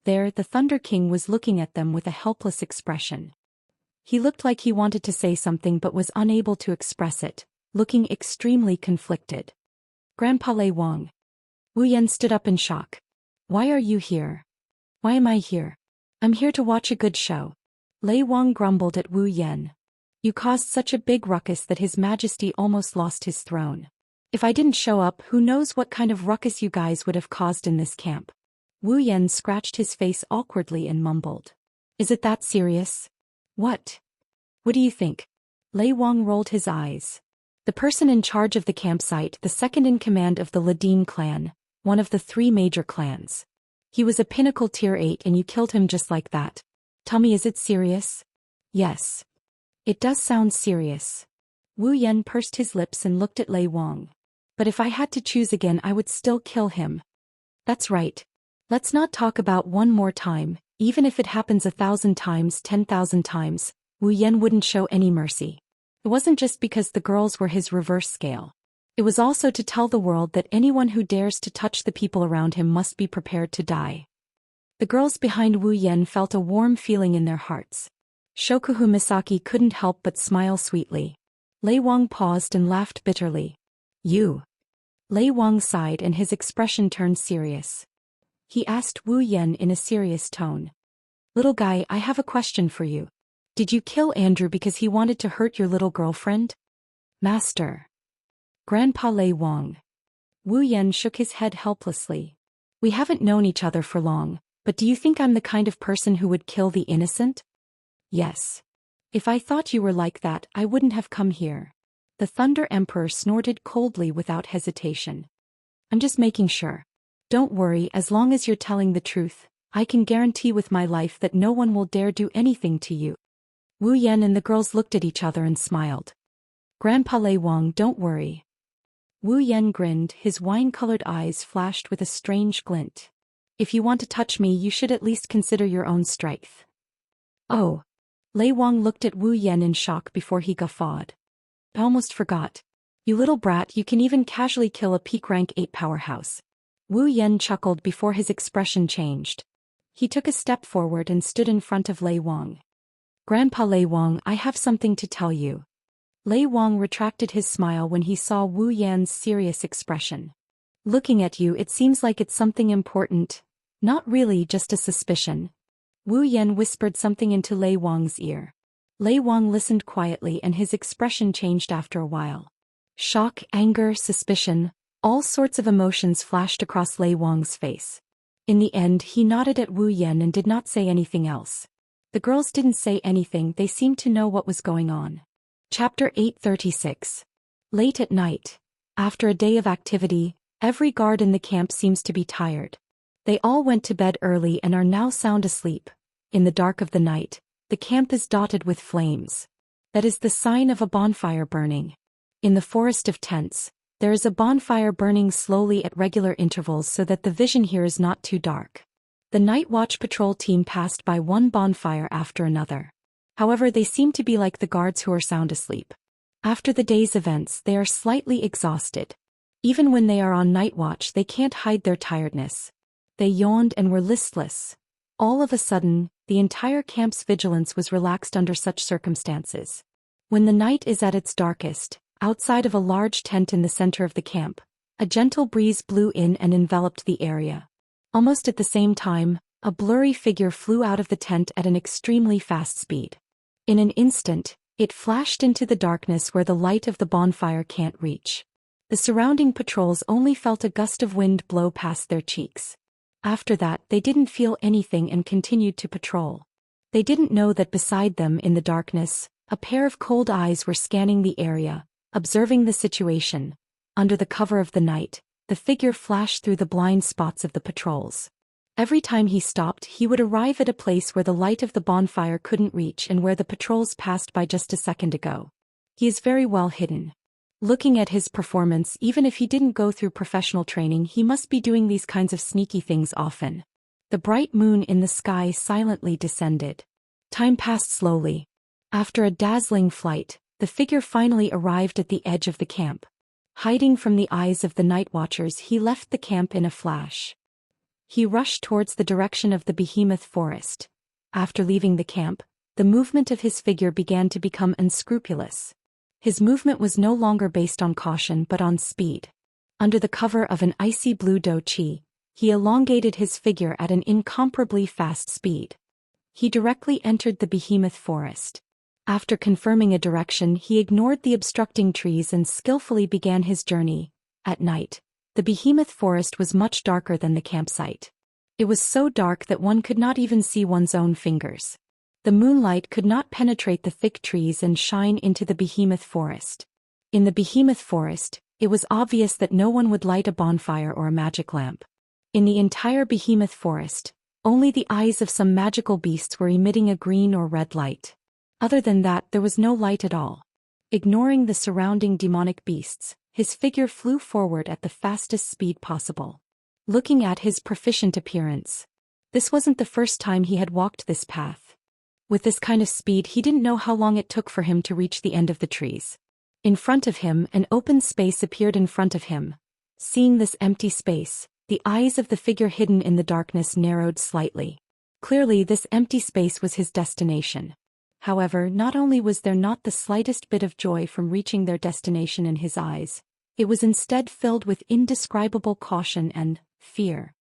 There, the Thunder King was looking at them with a helpless expression. He looked like he wanted to say something but was unable to express it, looking extremely conflicted. "Grandpa Lei Wang." Wu Yan stood up in shock. "Why are you here?" "Why am I here?" "I'm here to watch a good show." Lei Wang grumbled at Wu Yan. "You caused such a big ruckus that His Majesty almost lost his throne. If I didn't show up, who knows what kind of ruckus you guys would have caused in this camp." Wu Yan scratched his face awkwardly and mumbled. "Is it that serious?" What do you think?" Lei Wang rolled his eyes. "The person in charge of the campsite, the second in command of the Ladin clan, one of the 3 major clans. He was a pinnacle tier 8 and you killed him just like that. Tell me, is it serious?" "Yes. It does sound serious." Wu Yan pursed his lips and looked at Lei Wang. "But if I had to choose again, I would still kill him." "That's right. Let's not talk about one more time, even if it happens 1,000 times, 10,000 times, Wu Yan wouldn't show any mercy. It wasn't just because the girls were his reverse scale. It was also to tell the world that anyone who dares to touch the people around him must be prepared to die. The girls behind Wu Yan felt a warm feeling in their hearts. Shokuhu Misaki couldn't help but smile sweetly. Lei Wang paused and laughed bitterly. "You." Lei Wang sighed and his expression turned serious. He asked Wu Yan in a serious tone. "Little guy, I have a question for you. Did you kill Andrew because he wanted to hurt your little girlfriend?" "Master." "Grandpa Lei Wang." Wu Yan shook his head helplessly. "We haven't known each other for long, but do you think I'm the kind of person who would kill the innocent?" "Yes. If I thought you were like that, I wouldn't have come here." The Thunder Emperor snorted coldly without hesitation. "I'm just making sure. Don't worry, as long as you're telling the truth, I can guarantee with my life that no one will dare do anything to you." Wu Yan and the girls looked at each other and smiled. "Grandpa Lei Wang, don't worry." Wu Yan grinned, his wine-colored eyes flashed with a strange glint. "If you want to touch me, you should at least consider your own strength." "Oh." Lei Wang looked at Wu Yan in shock before he guffawed. "I almost forgot. You little brat, you can even casually kill a peak rank 8 powerhouse." Wu Yan chuckled before his expression changed. He took a step forward and stood in front of Lei Wang. "Grandpa Lei Wang, I have something to tell you." Lei Wang retracted his smile when he saw Wu Yan's serious expression. "Looking at you, it seems like it's something important." "Not really, just a suspicion." Wu Yan whispered something into Lei Wang's ear. Lei Wang listened quietly and his expression changed after a while. Shock, anger, suspicion, all sorts of emotions flashed across Lei Wang's face. In the end, he nodded at Wu Yan and did not say anything else. The girls didn't say anything, they seemed to know what was going on. Chapter 836. Late at night. After a day of activity, every guard in the camp seems to be tired. They all went to bed early and are now sound asleep. In the dark of the night, the camp is dotted with flames. That is the sign of a bonfire burning. In the forest of tents, there is a bonfire burning slowly at regular intervals so that the vision here is not too dark. The night watch patrol team passed by one bonfire after another. However, they seem to be like the guards who are sound asleep. After the day's events, they are slightly exhausted. Even when they are on night watch, they can't hide their tiredness. They yawned and were listless. All of a sudden, the entire camp's vigilance was relaxed under such circumstances. When the night is at its darkest, outside of a large tent in the center of the camp, a gentle breeze blew in and enveloped the area. Almost at the same time, a blurry figure flew out of the tent at an extremely fast speed. In an instant, it flashed into the darkness where the light of the bonfire can't reach. The surrounding patrols only felt a gust of wind blow past their cheeks. After that, they didn't feel anything and continued to patrol. They didn't know that beside them in the darkness, a pair of cold eyes were scanning the area, observing the situation. Under the cover of the night, the figure flashed through the blind spots of the patrols. Every time he stopped, he would arrive at a place where the light of the bonfire couldn't reach and where the patrols passed by just a second ago. He is very well hidden. Looking at his performance, even if he didn't go through professional training, he must be doing these kinds of sneaky things often. The bright moon in the sky silently descended. Time passed slowly. After a dazzling flight, the figure finally arrived at the edge of the camp. Hiding from the eyes of the night watchers, he left the camp in a flash. He rushed towards the direction of the behemoth forest. After leaving the camp, the movement of his figure began to become unscrupulous. His movement was no longer based on caution but on speed. Under the cover of an icy blue Douqi, he elongated his figure at an incomparably fast speed. He directly entered the behemoth forest. After confirming a direction, he ignored the obstructing trees and skillfully began his journey. At night, the behemoth forest was much darker than the campsite. It was so dark that one could not even see one's own fingers. The moonlight could not penetrate the thick trees and shine into the behemoth forest. In the behemoth forest, it was obvious that no one would light a bonfire or a magic lamp. In the entire behemoth forest, only the eyes of some magical beasts were emitting a green or red light. Other than that, there was no light at all. Ignoring the surrounding demonic beasts, his figure flew forward at the fastest speed possible. Looking at his proficient appearance, this wasn't the first time he had walked this path. With this kind of speed, he didn't know how long it took for him to reach the end of the trees. In front of him, an open space appeared in front of him. Seeing this empty space, the eyes of the figure hidden in the darkness narrowed slightly. Clearly, this empty space was his destination. However, not only was there not the slightest bit of joy from reaching their destination in his eyes, it was instead filled with indescribable caution and fear.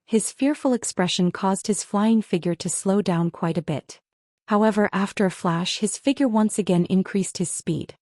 His fearful expression caused his flying figure to slow down quite a bit. However, after a flash, his figure once again increased his speed.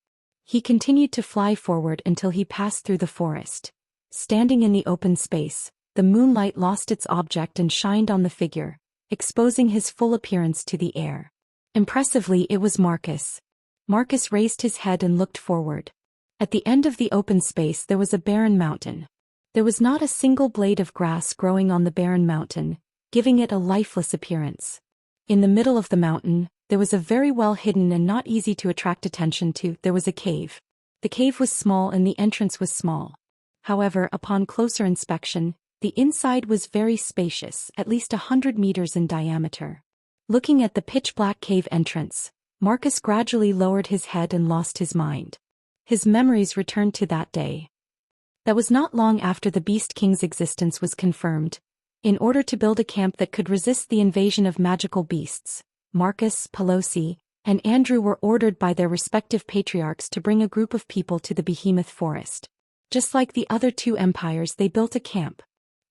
He continued to fly forward until he passed through the forest. Standing in the open space, the moonlight lost its object and shined on the figure, exposing his full appearance to the air. Impressively, it was Marcus. Marcus raised his head and looked forward. At the end of the open space there was a barren mountain. There was not a single blade of grass growing on the barren mountain, giving it a lifeless appearance. In the middle of the mountain, there was a very well hidden and not easy to attract attention to, there was a cave. The cave was small and the entrance was small. However, upon closer inspection, the inside was very spacious, at least 100 meters in diameter. Looking at the pitch-black cave entrance, Marcus gradually lowered his head and lost his mind. His memories returned to that day. That was not long after the Beast King's existence was confirmed. In order to build a camp that could resist the invasion of magical beasts, Marcus, Pelosi, and Andrew were ordered by their respective patriarchs to bring a group of people to the behemoth forest. Just like the other two empires, they built a camp.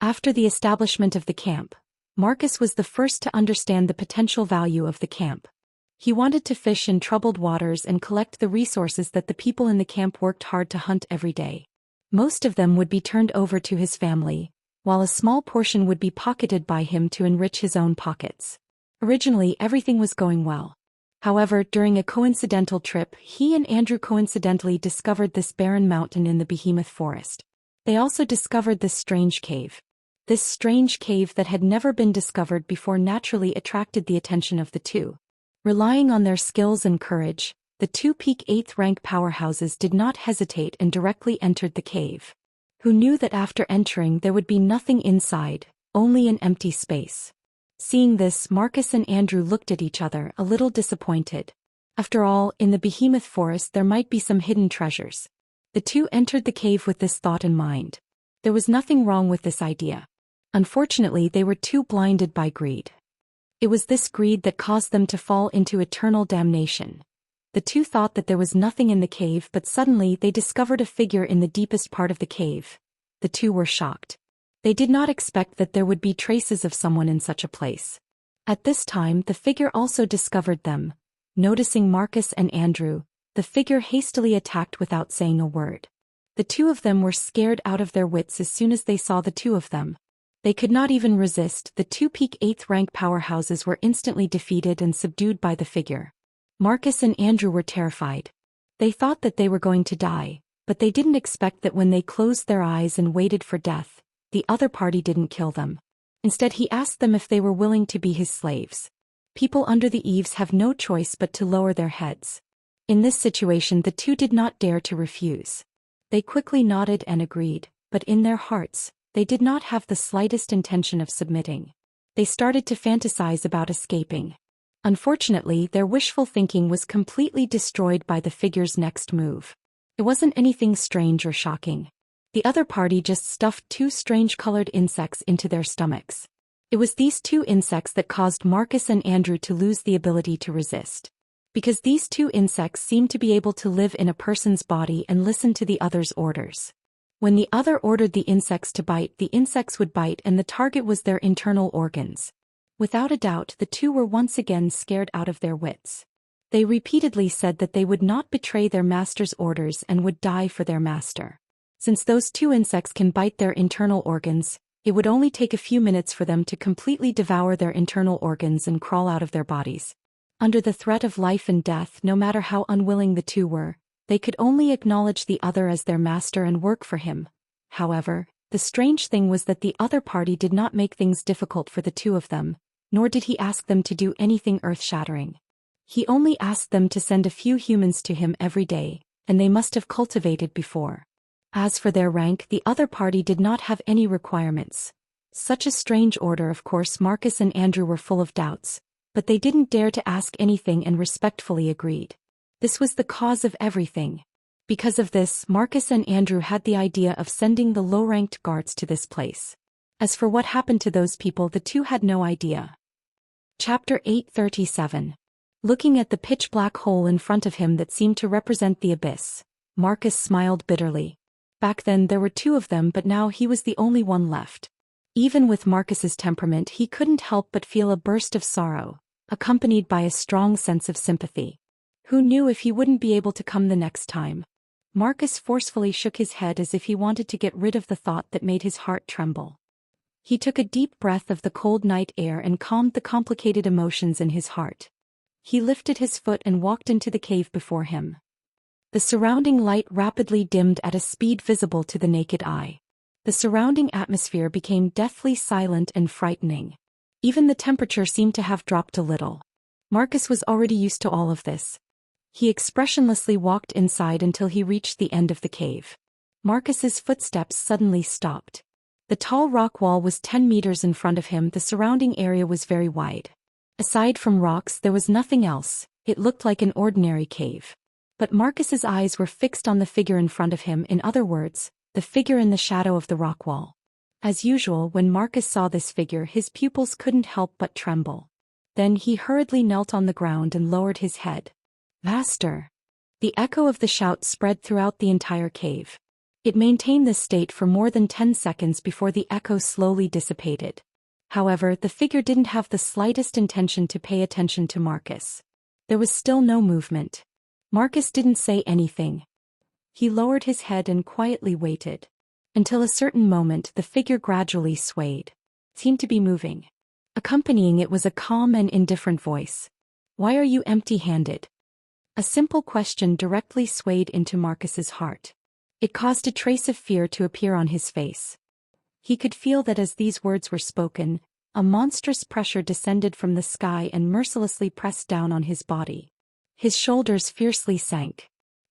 After the establishment of the camp, Marcus was the first to understand the potential value of the camp. He wanted to fish in troubled waters and collect the resources that the people in the camp worked hard to hunt every day. Most of them would be turned over to his family, while a small portion would be pocketed by him to enrich his own pockets. Originally, everything was going well. However, during a coincidental trip, he and Andrew coincidentally discovered this barren mountain in the behemoth forest. They also discovered this strange cave. This strange cave that had never been discovered before naturally attracted the attention of the two. Relying on their skills and courage, the two peak 8th rank powerhouses did not hesitate and directly entered the cave. Who knew that after entering there would be nothing inside, only an empty space. Seeing this, Marcus and Andrew looked at each other, a little disappointed. After all, in the behemoth forest there might be some hidden treasures. The two entered the cave with this thought in mind. There was nothing wrong with this idea. Unfortunately, they were too blinded by greed. It was this greed that caused them to fall into eternal damnation. The two thought that there was nothing in the cave, but suddenly they discovered a figure in the deepest part of the cave. The two were shocked. They did not expect that there would be traces of someone in such a place. At this time, the figure also discovered them. Noticing Marcus and Andrew, the figure hastily attacked without saying a word. The two of them were scared out of their wits as soon as they saw the two of them. They could not even resist. The two peak 8th rank powerhouses were instantly defeated and subdued by the figure. Marcus and Andrew were terrified. They thought that they were going to die, but they didn't expect that when they closed their eyes and waited for death, the other party didn't kill them. Instead, he asked them if they were willing to be his slaves. People under the eaves have no choice but to lower their heads. In this situation, the two did not dare to refuse. They quickly nodded and agreed, but in their hearts, they did not have the slightest intention of submitting. They started to fantasize about escaping. Unfortunately, their wishful thinking was completely destroyed by the figure's next move. It wasn't anything strange or shocking. The other party just stuffed two strange-colored insects into their stomachs. It was these two insects that caused Marcus and Andrew to lose the ability to resist. Because these two insects seemed to be able to live in a person's body and listen to the other's orders. When the other ordered the insects to bite, the insects would bite, and the target was their internal organs. Without a doubt, the two were once again scared out of their wits. They repeatedly said that they would not betray their master's orders and would die for their master. Since those two insects can bite their internal organs, it would only take a few minutes for them to completely devour their internal organs and crawl out of their bodies. Under the threat of life and death, no matter how unwilling the two were, they could only acknowledge the other as their master and work for him. However, the strange thing was that the other party did not make things difficult for the two of them, nor did he ask them to do anything earth-shattering. He only asked them to send a few humans to him every day, and they must have cultivated before. As for their rank, the other party did not have any requirements. Such a strange order. Of course, Marcus and Andrew were full of doubts, but they didn't dare to ask anything and respectfully agreed. This was the cause of everything. Because of this, Marcus and Andrew had the idea of sending the low-ranked guards to this place. As for what happened to those people, the two had no idea. Chapter 837. Looking at the pitch-black hole in front of him that seemed to represent the abyss, Marcus smiled bitterly. Back then there were two of them, but now he was the only one left. Even with Marcus's temperament, he couldn't help but feel a burst of sorrow, accompanied by a strong sense of sympathy. Who knew if he wouldn't be able to come the next time? Marcus forcefully shook his head as if he wanted to get rid of the thought that made his heart tremble. He took a deep breath of the cold night air and calmed the complicated emotions in his heart. He lifted his foot and walked into the cave before him. The surrounding light rapidly dimmed at a speed visible to the naked eye. The surrounding atmosphere became deathly silent and frightening. Even the temperature seemed to have dropped a little. Marcus was already used to all of this. He expressionlessly walked inside until he reached the end of the cave. Marcus's footsteps suddenly stopped. The tall rock wall was 10 meters in front of him. The surrounding area was very wide. Aside from rocks, there was nothing else. It looked like an ordinary cave. But Marcus's eyes were fixed on the figure in front of him, in other words, the figure in the shadow of the rock wall. As usual, when Marcus saw this figure, his pupils couldn't help but tremble. Then he hurriedly knelt on the ground and lowered his head. "Master!" The echo of the shout spread throughout the entire cave. It maintained this state for more than 10 seconds before the echo slowly dissipated. However, the figure didn't have the slightest intention to pay attention to Marcus. There was still no movement. Marcus didn't say anything. He lowered his head and quietly waited. Until a certain moment, the figure gradually swayed. Seemed to be moving. Accompanying it was a calm and indifferent voice. Why are you empty-handed? A simple question directly swayed into Marcus's heart. It caused a trace of fear to appear on his face. He could feel that as these words were spoken, a monstrous pressure descended from the sky and mercilessly pressed down on his body. His shoulders fiercely sank.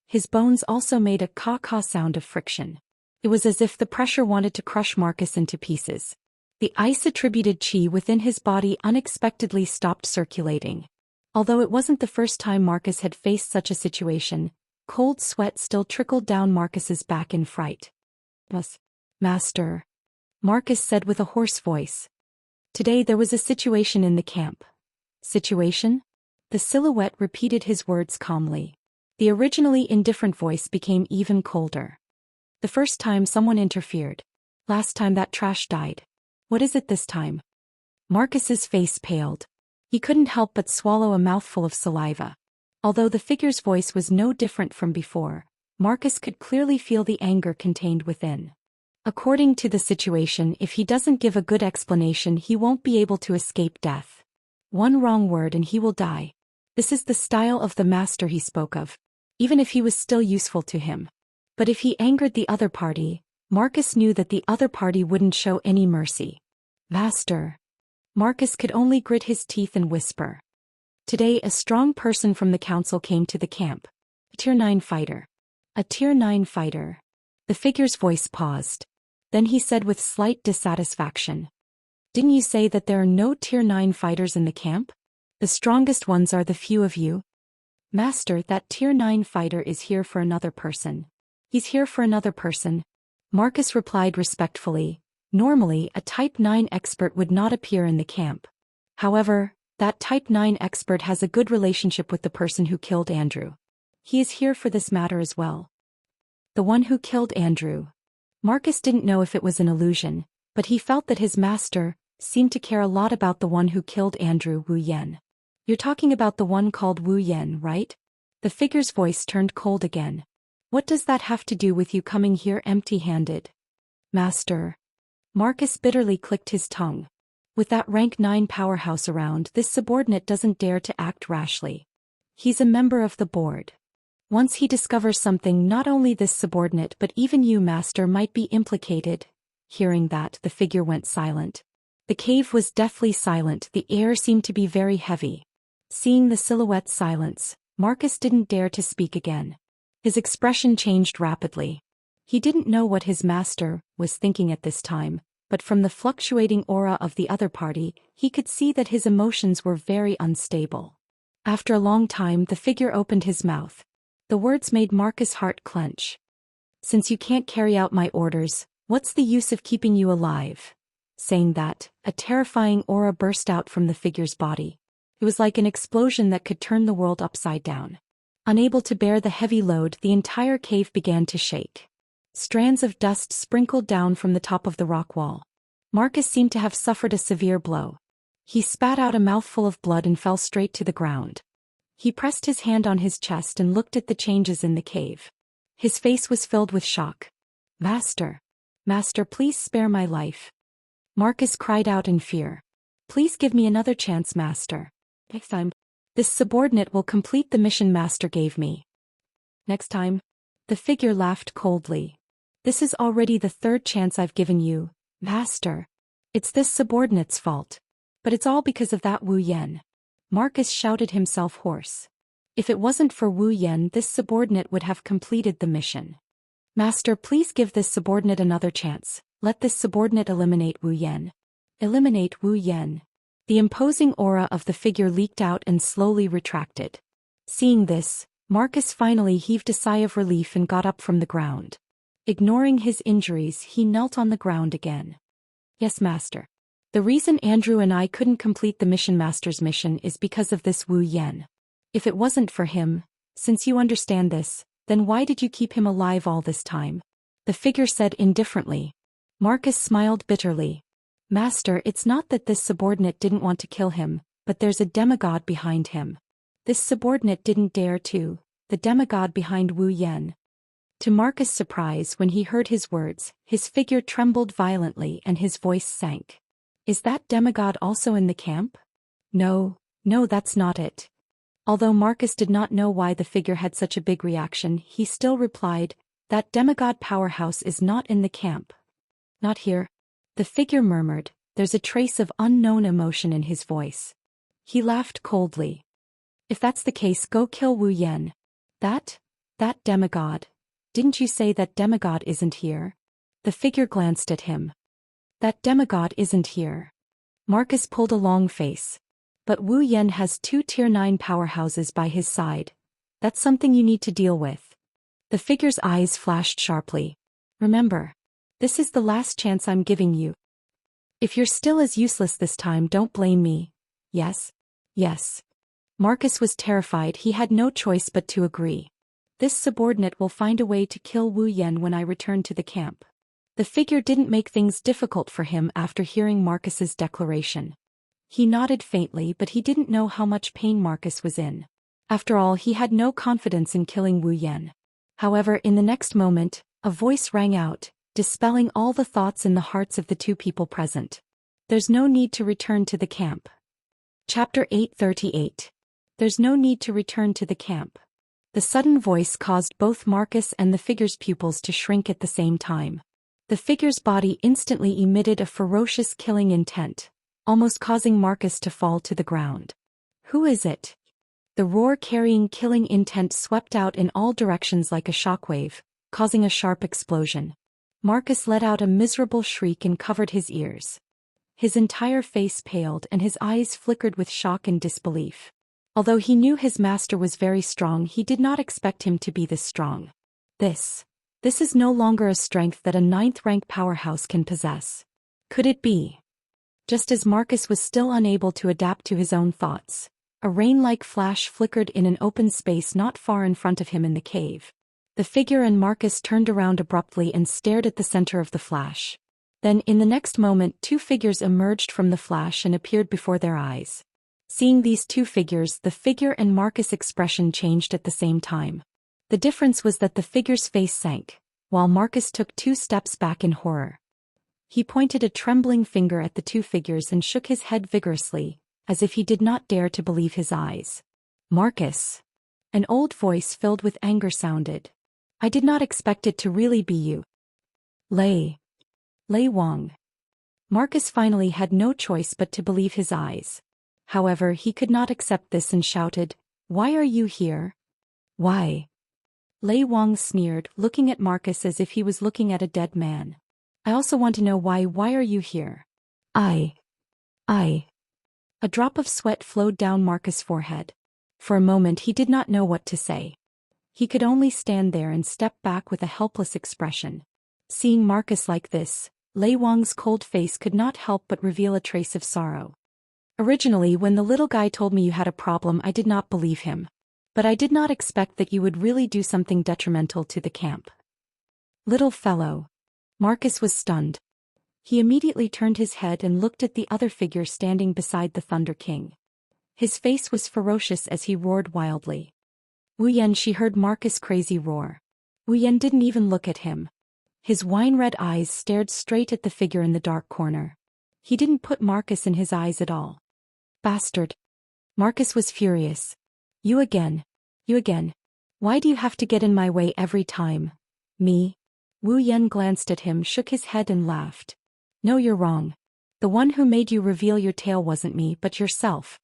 His bones also made a caw-caw sound of friction. It was as if the pressure wanted to crush Marcus into pieces. The ice-attributed chi within his body unexpectedly stopped circulating. Although it wasn't the first time Marcus had faced such a situation, cold sweat still trickled down Marcus's back in fright. Master, Marcus said with a hoarse voice. Today there was a situation in the camp. Situation? The silhouette repeated his words calmly. The originally indifferent voice became even colder. The first time someone interfered. Last time that trash died. What is it this time? Marcus's face paled. He couldn't help but swallow a mouthful of saliva. Although the figure's voice was no different from before, Marcus could clearly feel the anger contained within. According to the situation, if he doesn't give a good explanation, he won't be able to escape death. One wrong word and he will die. This is the style of the master he spoke of, even if he was still useful to him. But if he angered the other party, Marcus knew that the other party wouldn't show any mercy. Master. Marcus could only grit his teeth and whisper. Today a strong person from the council came to the camp. A Tier 9 fighter. A Tier 9 fighter. The figure's voice paused. Then he said with slight dissatisfaction. Didn't you say that there are no Tier 9 fighters in the camp? The strongest ones are the few of you. Master, that Tier 9 fighter is here for another person. He's here for another person. Marcus replied respectfully. Normally, a Type 9 expert would not appear in the camp. However, that Type 9 expert has a good relationship with the person who killed Andrew. He is here for this matter as well. The one who killed Andrew. Marcus didn't know if it was an illusion, but he felt that his master seemed to care a lot about the one who killed Andrew. Wu Yan. You're talking about the one called Wu Yan, right? The figure's voice turned cold again. What does that have to do with you coming here empty-handed? Master. Marcus bitterly clicked his tongue. With that rank 9 powerhouse around, this subordinate doesn't dare to act rashly. He's a member of the board. Once he discovers something, not only this subordinate but even you, master, might be implicated. Hearing that, the figure went silent. The cave was deathly silent, the air seemed to be very heavy. Seeing the silhouette's silence, Marcus didn't dare to speak again. His expression changed rapidly. He didn't know what his master was thinking at this time, but from the fluctuating aura of the other party, he could see that his emotions were very unstable. After a long time, the figure opened his mouth. The words made Marcus' heart clench. Since you can't carry out my orders, what's the use of keeping you alive? Saying that, a terrifying aura burst out from the figure's body. It was like an explosion that could turn the world upside down. Unable to bear the heavy load, the entire cave began to shake. Strands of dust sprinkled down from the top of the rock wall. Marcus seemed to have suffered a severe blow. He spat out a mouthful of blood and fell straight to the ground. He pressed his hand on his chest and looked at the changes in the cave. His face was filled with shock. Master. Master, please spare my life. Marcus cried out in fear. Please give me another chance, master. Next time. This subordinate will complete the mission master gave me. Next time. The figure laughed coldly. This is already the 3rd chance I've given you, master. It's this subordinate's fault. But it's all because of that Wu Yan. Marcus shouted himself hoarse. If it wasn't for Wu Yan, this subordinate would have completed the mission. Master, please give this subordinate another chance. Let this subordinate eliminate Wu Yan. Eliminate Wu Yan. The imposing aura of the figure leaked out and slowly retracted. Seeing this, Marcus finally heaved a sigh of relief and got up from the ground. Ignoring his injuries, he knelt on the ground again. Yes, master. The reason Andrew and I couldn't complete the mission master's mission is because of this Wu Yan. If it wasn't for him, since you understand this, then why did you keep him alive all this time? The figure said indifferently. Marcus smiled bitterly. Master, it's not that this subordinate didn't want to kill him, but there's a demigod behind him. This subordinate didn't dare to, the demigod behind Wu Yan. To Marcus' surprise, when he heard his words, his figure trembled violently and his voice sank. Is that demigod also in the camp? No, that's not it. Although Marcus did not know why the figure had such a big reaction, he still replied, "That demigod powerhouse is not in the camp." "Not here?" The figure murmured, there's a trace of unknown emotion in his voice. He laughed coldly. "If that's the case, go kill Wu Yan." That demigod. Didn't you say that demigod isn't here?" The figure glanced at him. "That demigod isn't here." Marcus pulled a long face. "But Wu Yan has 2 Tier 9 powerhouses by his side. That's something you need to deal with." The figure's eyes flashed sharply. "Remember, this is the last chance I'm giving you. If you're still as useless this time, don't blame me. Yes? Yes." Marcus was terrified. He had no choice but to agree. "This subordinate will find a way to kill Wu Yan when I return to the camp." The figure didn't make things difficult for him after hearing Marcus's declaration. He nodded faintly, but he didn't know how much pain Marcus was in. After all, he had no confidence in killing Wu Yan. However, in the next moment, a voice rang out, dispelling all the thoughts in the hearts of the 2 people present. "There's no need to return to the camp." Chapter 838. There's no need to return to the camp. The sudden voice caused both Marcus and the figure's pupils to shrink at the same time. The figure's body instantly emitted a ferocious killing intent, almost causing Marcus to fall to the ground. "Who is it?" The roar carrying killing intent swept out in all directions like a shockwave, causing a sharp explosion. Marcus let out a miserable shriek and covered his ears. His entire face paled and his eyes flickered with shock and disbelief. Although he knew his master was very strong, he did not expect him to be this strong. This is no longer a strength that a 9th-rank powerhouse can possess. Could it be? Just as Marcus was still unable to adapt to his own thoughts, a rain-like flash flickered in an open space not far in front of him in the cave. The figure and Marcus turned around abruptly and stared at the center of the flash. Then, in the next moment, 2 figures emerged from the flash and appeared before their eyes. Seeing these 2 figures, the figure and Marcus' expression changed at the same time. The difference was that the figure's face sank, while Marcus took 2 steps back in horror. He pointed a trembling finger at the 2 figures and shook his head vigorously, as if he did not dare to believe his eyes. "Marcus!" An old voice filled with anger sounded. "I did not expect it to really be you." Lei Wang. Marcus finally had no choice but to believe his eyes. However, he could not accept this and shouted, "Why are you here?" "Why?" Lei Wang sneered, looking at Marcus as if he was looking at a dead man. "I also want to know why are you here?" I. A drop of sweat flowed down Marcus' forehead. For a moment he did not know what to say. He could only stand there and step back with a helpless expression. Seeing Marcus like this, Lei Wang's cold face could not help but reveal a trace of sorrow. "Originally, when the little guy told me you had a problem, I did not believe him. But I did not expect that you would really do something detrimental to the camp." "Little fellow." Marcus was stunned. He immediately turned his head and looked at the other figure standing beside the Thunder King. His face was ferocious as he roared wildly. Wu Yan. She heard Marcus' crazy roar. Wu Yan didn't even look at him. His wine-red eyes stared straight at the figure in the dark corner. He didn't put Marcus in his eyes at all. "Bastard." Marcus was furious. You again. Why do you have to get in my way every time?" "Me?" Wu Yan glanced at him, shook his head and laughed. "No, you're wrong. The one who made you reveal your tale wasn't me, but yourself."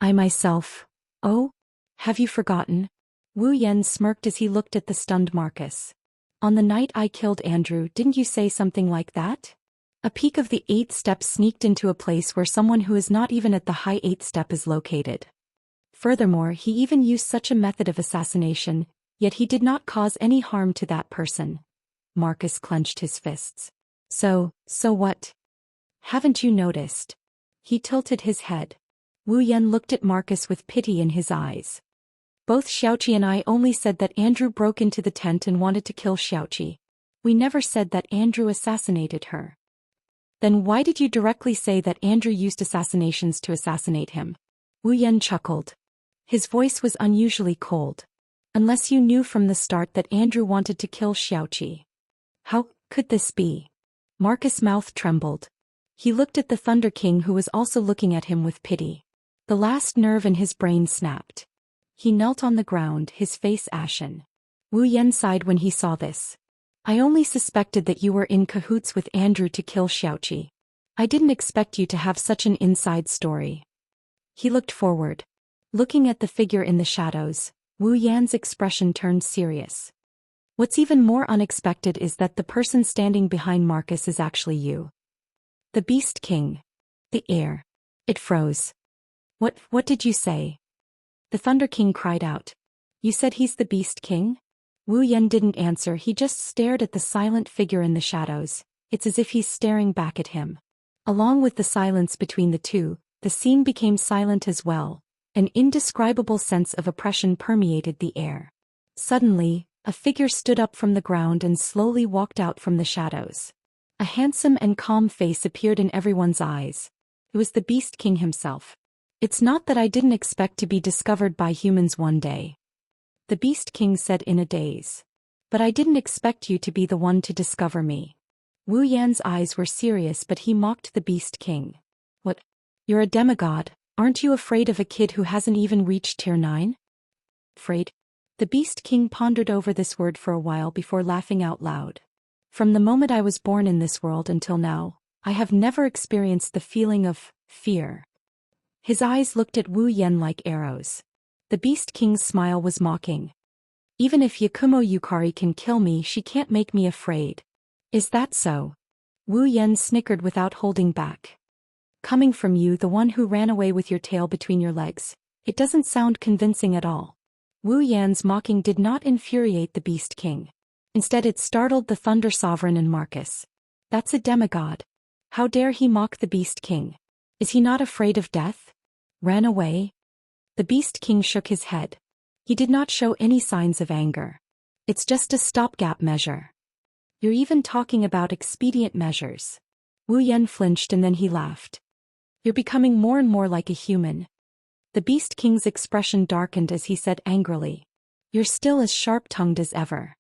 "I myself? Oh? Have you forgotten?" Wu Yan smirked as he looked at the stunned Marcus. "On the night I killed Andrew, didn't you say something like that?" A peak of the 8th step sneaked into a place where someone who is not even at the high 8th step is located. Furthermore, he even used such a method of assassination, yet he did not cause any harm to that person. Marcus clenched his fists. So what? Haven't you noticed?" He tilted his head. Wu Yan looked at Marcus with pity in his eyes. "Both Xiaoqi and I only said that Andrew broke into the tent and wanted to kill Xiaoqi. We never said that Andrew assassinated her." "Then why did you directly say that Andrew used assassinations to assassinate him?" Wu Yan chuckled. His voice was unusually cold. "Unless you knew from the start that Andrew wanted to kill Xiaoqi." "How could this be?" Marcus' mouth trembled. He looked at the Thunder King, who was also looking at him with pity. The last nerve in his brain snapped. He knelt on the ground, his face ashen. Wu Yan sighed when he saw this. I only suspected that you were in cahoots with Andrew to kill Xiaoqi. I didn't expect you to have such an inside story. He looked forward. Looking at the figure in the shadows, Wu Yan's expression turned serious. What's even more unexpected is that the person standing behind Marcus is actually you. The Beast King. The air. It froze. What did you say? The Thunder King cried out. You said he's the Beast King? Wu Yan didn't answer, he just stared at the silent figure in the shadows. It's as if he's staring back at him. Along with the silence between the two, the scene became silent as well. An indescribable sense of oppression permeated the air. Suddenly, a figure stood up from the ground and slowly walked out from the shadows. A handsome and calm face appeared in everyone's eyes. It was the Beast King himself. It's not that I didn't expect to be discovered by humans one day. The Beast King said in a daze. But I didn't expect you to be the one to discover me. Wu Yan's eyes were serious, but he mocked the Beast King. What? You're a demigod, aren't you afraid of a kid who hasn't even reached tier 9? Afraid? The Beast King pondered over this word for a while before laughing out loud. From the moment I was born in this world until now, I have never experienced the feeling of fear. His eyes looked at Wu Yan like arrows. The Beast King's smile was mocking. Even if Yakumo Yukari can kill me, she can't make me afraid. Is that so? Wu Yan snickered without holding back. Coming from you, the one who ran away with your tail between your legs, it doesn't sound convincing at all. Wu Yan's mocking did not infuriate the Beast King. Instead it startled the Thunder Sovereign and Marcus. That's a demigod. How dare he mock the Beast King? Is he not afraid of death? Ran away? The Beast King shook his head. He did not show any signs of anger. It's just a stopgap measure. You're even talking about expedient measures. Wu Yan flinched and then he laughed. You're becoming more and more like a human. The Beast King's expression darkened as he said angrily. You're still as sharp-tongued as ever.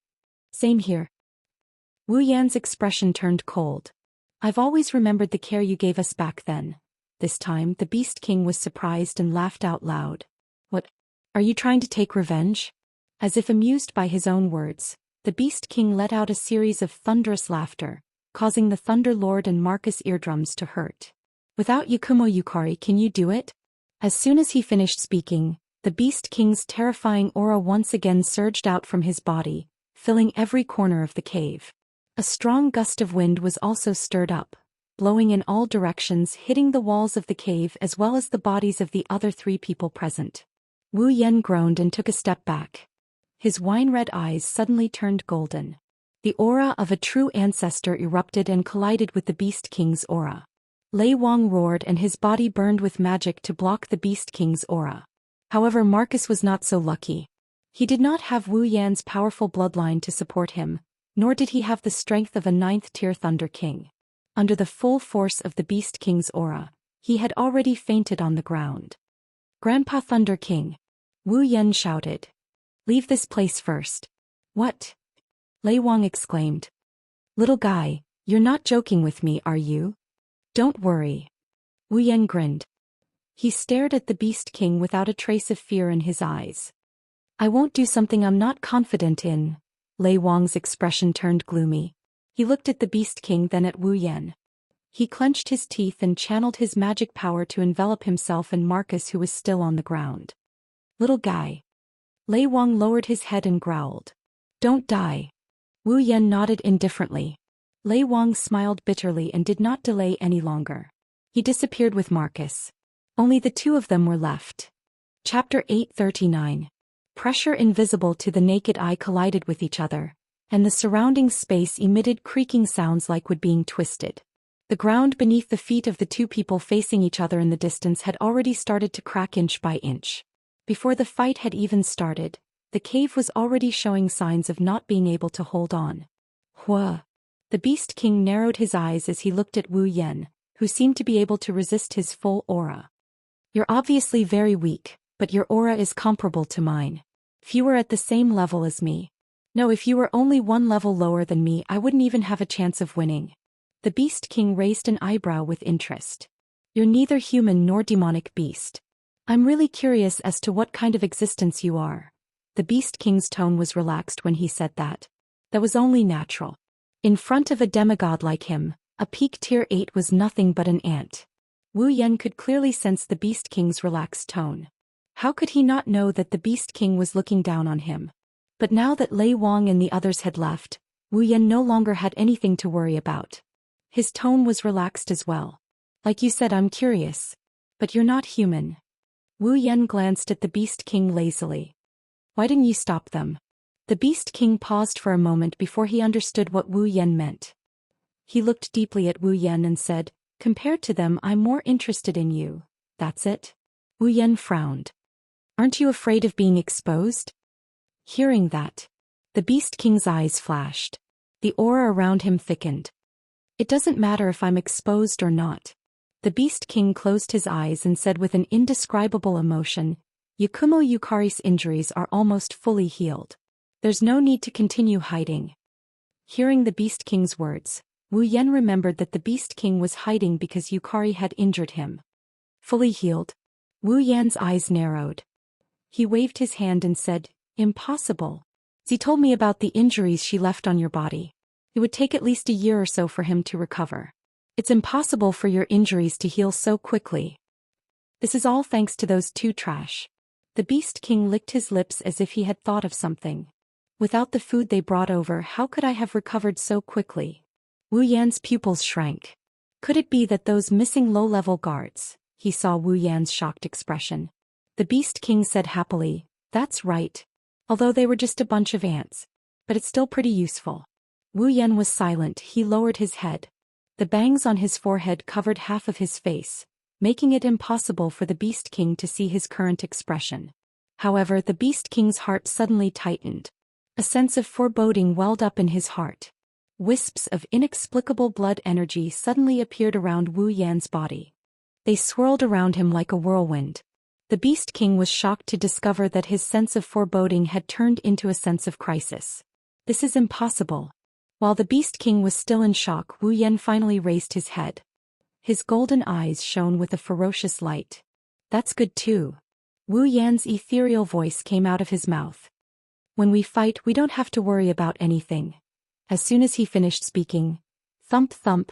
Same here. Wu Yan's expression turned cold. I've always remembered the care you gave us back then. This time, the Beast King was surprised and laughed out loud. What? Are you trying to take revenge? As if amused by his own words, the Beast King let out a series of thunderous laughter, causing the Thunder Lord and Marcus' eardrums to hurt. Without Yakumo Yukari, can you do it? As soon as he finished speaking, the Beast King's terrifying aura once again surged out from his body, filling every corner of the cave. A strong gust of wind was also stirred up, blowing in all directions, hitting the walls of the cave as well as the bodies of the other 3 people present. Wu Yan groaned and took a step back. His wine-red eyes suddenly turned golden. The aura of a true ancestor erupted and collided with the Beast King's aura. Lei Wang roared and his body burned with magic to block the Beast King's aura. However, Marcus was not so lucky. He did not have Wu Yan's powerful bloodline to support him, nor did he have the strength of a 9th-tier Thunder King. Under the full force of the Beast King's aura, he had already fainted on the ground. Grandpa Thunder King! Wu Yan shouted. Leave this place first. What? Lei Wang exclaimed. Little guy, you're not joking with me, are you? Don't worry. Wu Yan grinned. He stared at the Beast King without a trace of fear in his eyes. I won't do something I'm not confident in. Lei Wang's expression turned gloomy. He looked at the Beast King, then at Wu Yan. He clenched his teeth and channeled his magic power to envelop himself and Marcus, who was still on the ground. Little guy. Lei Wang lowered his head and growled. Don't die. Wu Yan nodded indifferently. Lei Wang smiled bitterly and did not delay any longer. He disappeared with Marcus. Only the 2 of them were left. Chapter 839. Pressure invisible to the naked eye collided with each other, and the surrounding space emitted creaking sounds like wood being twisted. The ground beneath the feet of the 2 people facing each other in the distance had already started to crack inch by inch. Before the fight had even started, the cave was already showing signs of not being able to hold on. Hua! The Beast King narrowed his eyes as he looked at Wu Yan, who seemed to be able to resist his full aura. You're obviously very weak, but your aura is comparable to mine. If you were at the same level as me. No, if you were only 1 level lower than me, I wouldn't even have a chance of winning. The Beast King raised an eyebrow with interest. You're neither human nor demonic beast. I'm really curious as to what kind of existence you are. The Beast King's tone was relaxed when he said that. That was only natural. In front of a demigod like him, a peak tier 8 was nothing but an ant. Wu Yan could clearly sense the Beast King's relaxed tone. How could he not know that the Beast King was looking down on him? But now that Lei Wang and the others had left, Wu Yan no longer had anything to worry about. His tone was relaxed as well. Like you said, I'm curious. But you're not human. Wu Yan glanced at the Beast King lazily. Why didn't you stop them? The Beast King paused for a moment before he understood what Wu Yan meant. He looked deeply at Wu Yan and said, compared to them, I'm more interested in you. That's it? Wu Yan frowned. Aren't you afraid of being exposed? Hearing that, the Beast King's eyes flashed. The aura around him thickened. It doesn't matter if I'm exposed or not. The Beast King closed his eyes and said with an indescribable emotion, Yakumo Yukari's injuries are almost fully healed. There's no need to continue hiding. Hearing the Beast King's words, Wu Yan remembered that the Beast King was hiding because Yukari had injured him. Fully healed? Wu Yan's eyes narrowed. He waved his hand and said, Impossible. She told me about the injuries she left on your body. It would take at least a year or so for him to recover. It's impossible for your injuries to heal so quickly. This is all thanks to those two trash. The Beast King licked his lips as if he had thought of something. Without the food they brought over, how could I have recovered so quickly? Wu Yan's pupils shrank. Could it be that those missing low-level guards? He saw Wu Yan's shocked expression. The Beast King said happily, That's right. Although they were just a bunch of ants. But it's still pretty useful. Wu Yan was silent. He lowered his head. The bangs on his forehead covered half of his face, making it impossible for the Beast King to see his current expression. However, the Beast King's heart suddenly tightened. A sense of foreboding welled up in his heart. Wisps of inexplicable blood energy suddenly appeared around Wu Yan's body. They swirled around him like a whirlwind. The Beast King was shocked to discover that his sense of foreboding had turned into a sense of crisis. This is impossible. While the Beast King was still in shock, Wu Yan finally raised his head. His golden eyes shone with a ferocious light. That's good too. Wu Yan's ethereal voice came out of his mouth. When we fight, we don't have to worry about anything. As soon as he finished speaking, thump thump,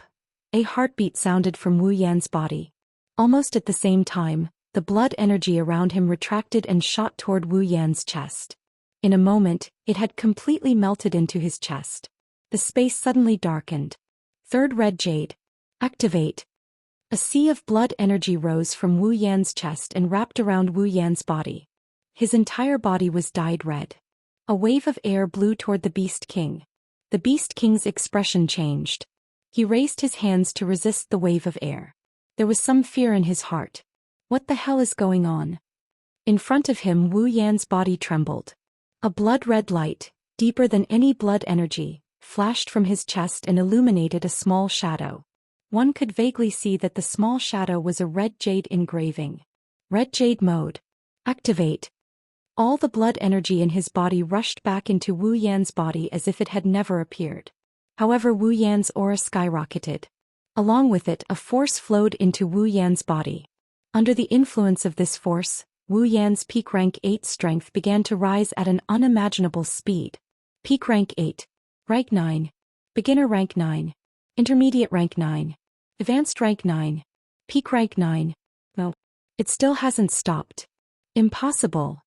a heartbeat sounded from Wu Yan's body. Almost at the same time, the blood energy around him retracted and shot toward Wu Yan's chest. In a moment, it had completely melted into his chest. The space suddenly darkened. Third red jade. Activate. A sea of blood energy rose from Wu Yan's chest and wrapped around Wu Yan's body. His entire body was dyed red. A wave of air blew toward the Beast King. The Beast King's expression changed. He raised his hands to resist the wave of air. There was some fear in his heart. What the hell is going on? In front of him, Wu Yan's body trembled. A blood-red light, deeper than any blood energy, flashed from his chest and illuminated a small shadow. One could vaguely see that the small shadow was a red jade engraving. Red jade mode. Activate. All the blood energy in his body rushed back into Wu Yan's body as if it had never appeared. However, Wu Yan's aura skyrocketed. Along with it, a force flowed into Wu Yan's body. Under the influence of this force, Wu Yan's peak rank 8 strength began to rise at an unimaginable speed. Peak rank 8. Rank 9. Beginner rank 9. Intermediate rank 9. Advanced rank 9. Peak rank 9. No. It still hasn't stopped. Impossible.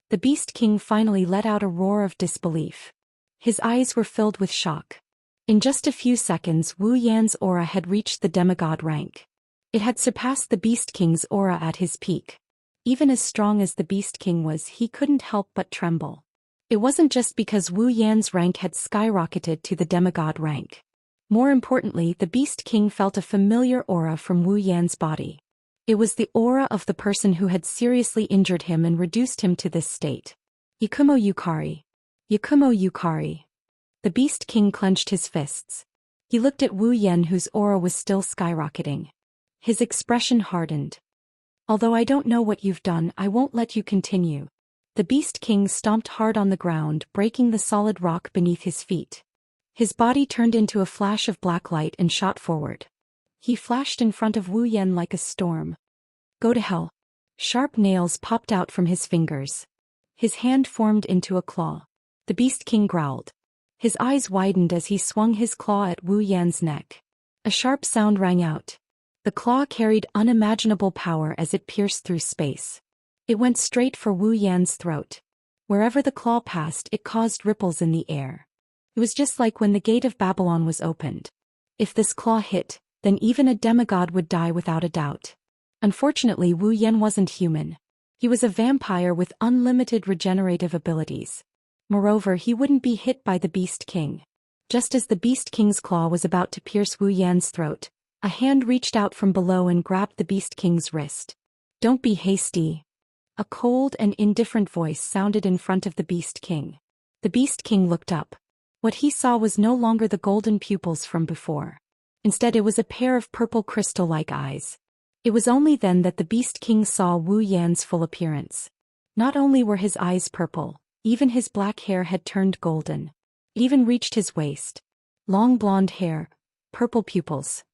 The Beast King finally let out a roar of disbelief. His eyes were filled with shock. In just a few seconds, Wu Yan's aura had reached the demigod rank. It had surpassed the Beast King's aura at his peak. Even as strong as the Beast King was, he couldn't help but tremble. It wasn't just because Wu Yan's rank had skyrocketed to the demigod rank. More importantly, the Beast King felt a familiar aura from Wu Yan's body. It was the aura of the person who had seriously injured him and reduced him to this state. Yakumo Yukari. Yakumo Yukari. The Beast King clenched his fists. He looked at Wu Yan, whose aura was still skyrocketing. His expression hardened. Although I don't know what you've done, I won't let you continue. The Beast King stomped hard on the ground, breaking the solid rock beneath his feet. His body turned into a flash of black light and shot forward. He flashed in front of Wu Yan like a storm. Go to hell. Sharp nails popped out from his fingers. His hand formed into a claw. The Beast King growled. His eyes widened as he swung his claw at Wu Yan's neck. A sharp sound rang out. The claw carried unimaginable power as it pierced through space. It went straight for Wu Yan's throat. Wherever the claw passed, it caused ripples in the air. It was just like when the gate of Babylon was opened. If this claw hit, then even a demigod would die without a doubt. Unfortunately, Wu Yan wasn't human. He was a vampire with unlimited regenerative abilities. Moreover, he wouldn't be hit by the Beast King. Just as the Beast King's claw was about to pierce Wu Yan's throat, a hand reached out from below and grabbed the Beast King's wrist. "Don't be hasty." A cold and indifferent voice sounded in front of the Beast King. The Beast King looked up. What he saw was no longer the golden pupils from before. Instead, it was a pair of purple crystal-like eyes. It was only then that the Beast King saw Wu Yan's full appearance. Not only were his eyes purple, even his black hair had turned golden. It even reached his waist. Long blonde hair, purple pupils.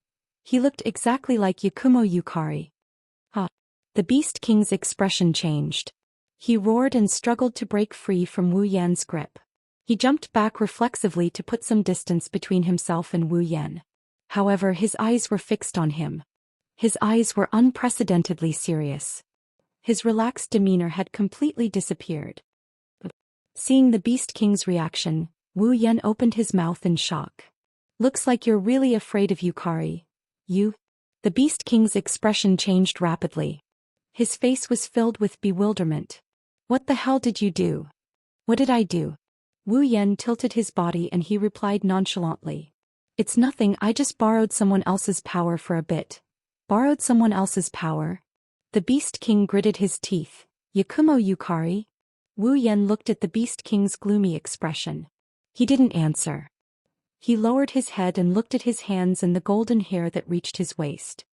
He looked exactly like Yakumo Yukari. Ha! The Beast King's expression changed. He roared and struggled to break free from Wu Yan's grip. He jumped back reflexively to put some distance between himself and Wu Yan. However, his eyes were fixed on him. His eyes were unprecedentedly serious. His relaxed demeanor had completely disappeared. Seeing the Beast King's reaction, Wu Yan opened his mouth in shock. "Looks like you're really afraid of Yukari. You?" The Beast King's expression changed rapidly. His face was filled with bewilderment. "What the hell did you do?" "What did I do?" Wu Yan tilted his body and he replied nonchalantly. "It's nothing, I just borrowed someone else's power for a bit." "Borrowed someone else's power?" The Beast King gritted his teeth. "Yakumo Yukari?" Wu Yan looked at the Beast King's gloomy expression. He didn't answer. He lowered his head and looked at his hands and the golden hair that reached his waist.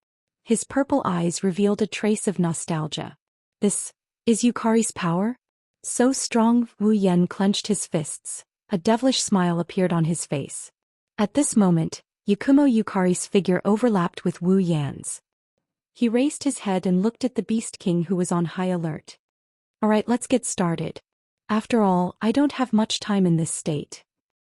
His purple eyes revealed a trace of nostalgia. "This is Yukari's power?" "So strong?" Wu Yan clenched his fists. A devilish smile appeared on his face. At this moment, Yakumo Yukari's figure overlapped with Wu Yan's. He raised his head and looked at the Beast King, who was on high alert. "Alright, let's get started. After all, I don't have much time in this state."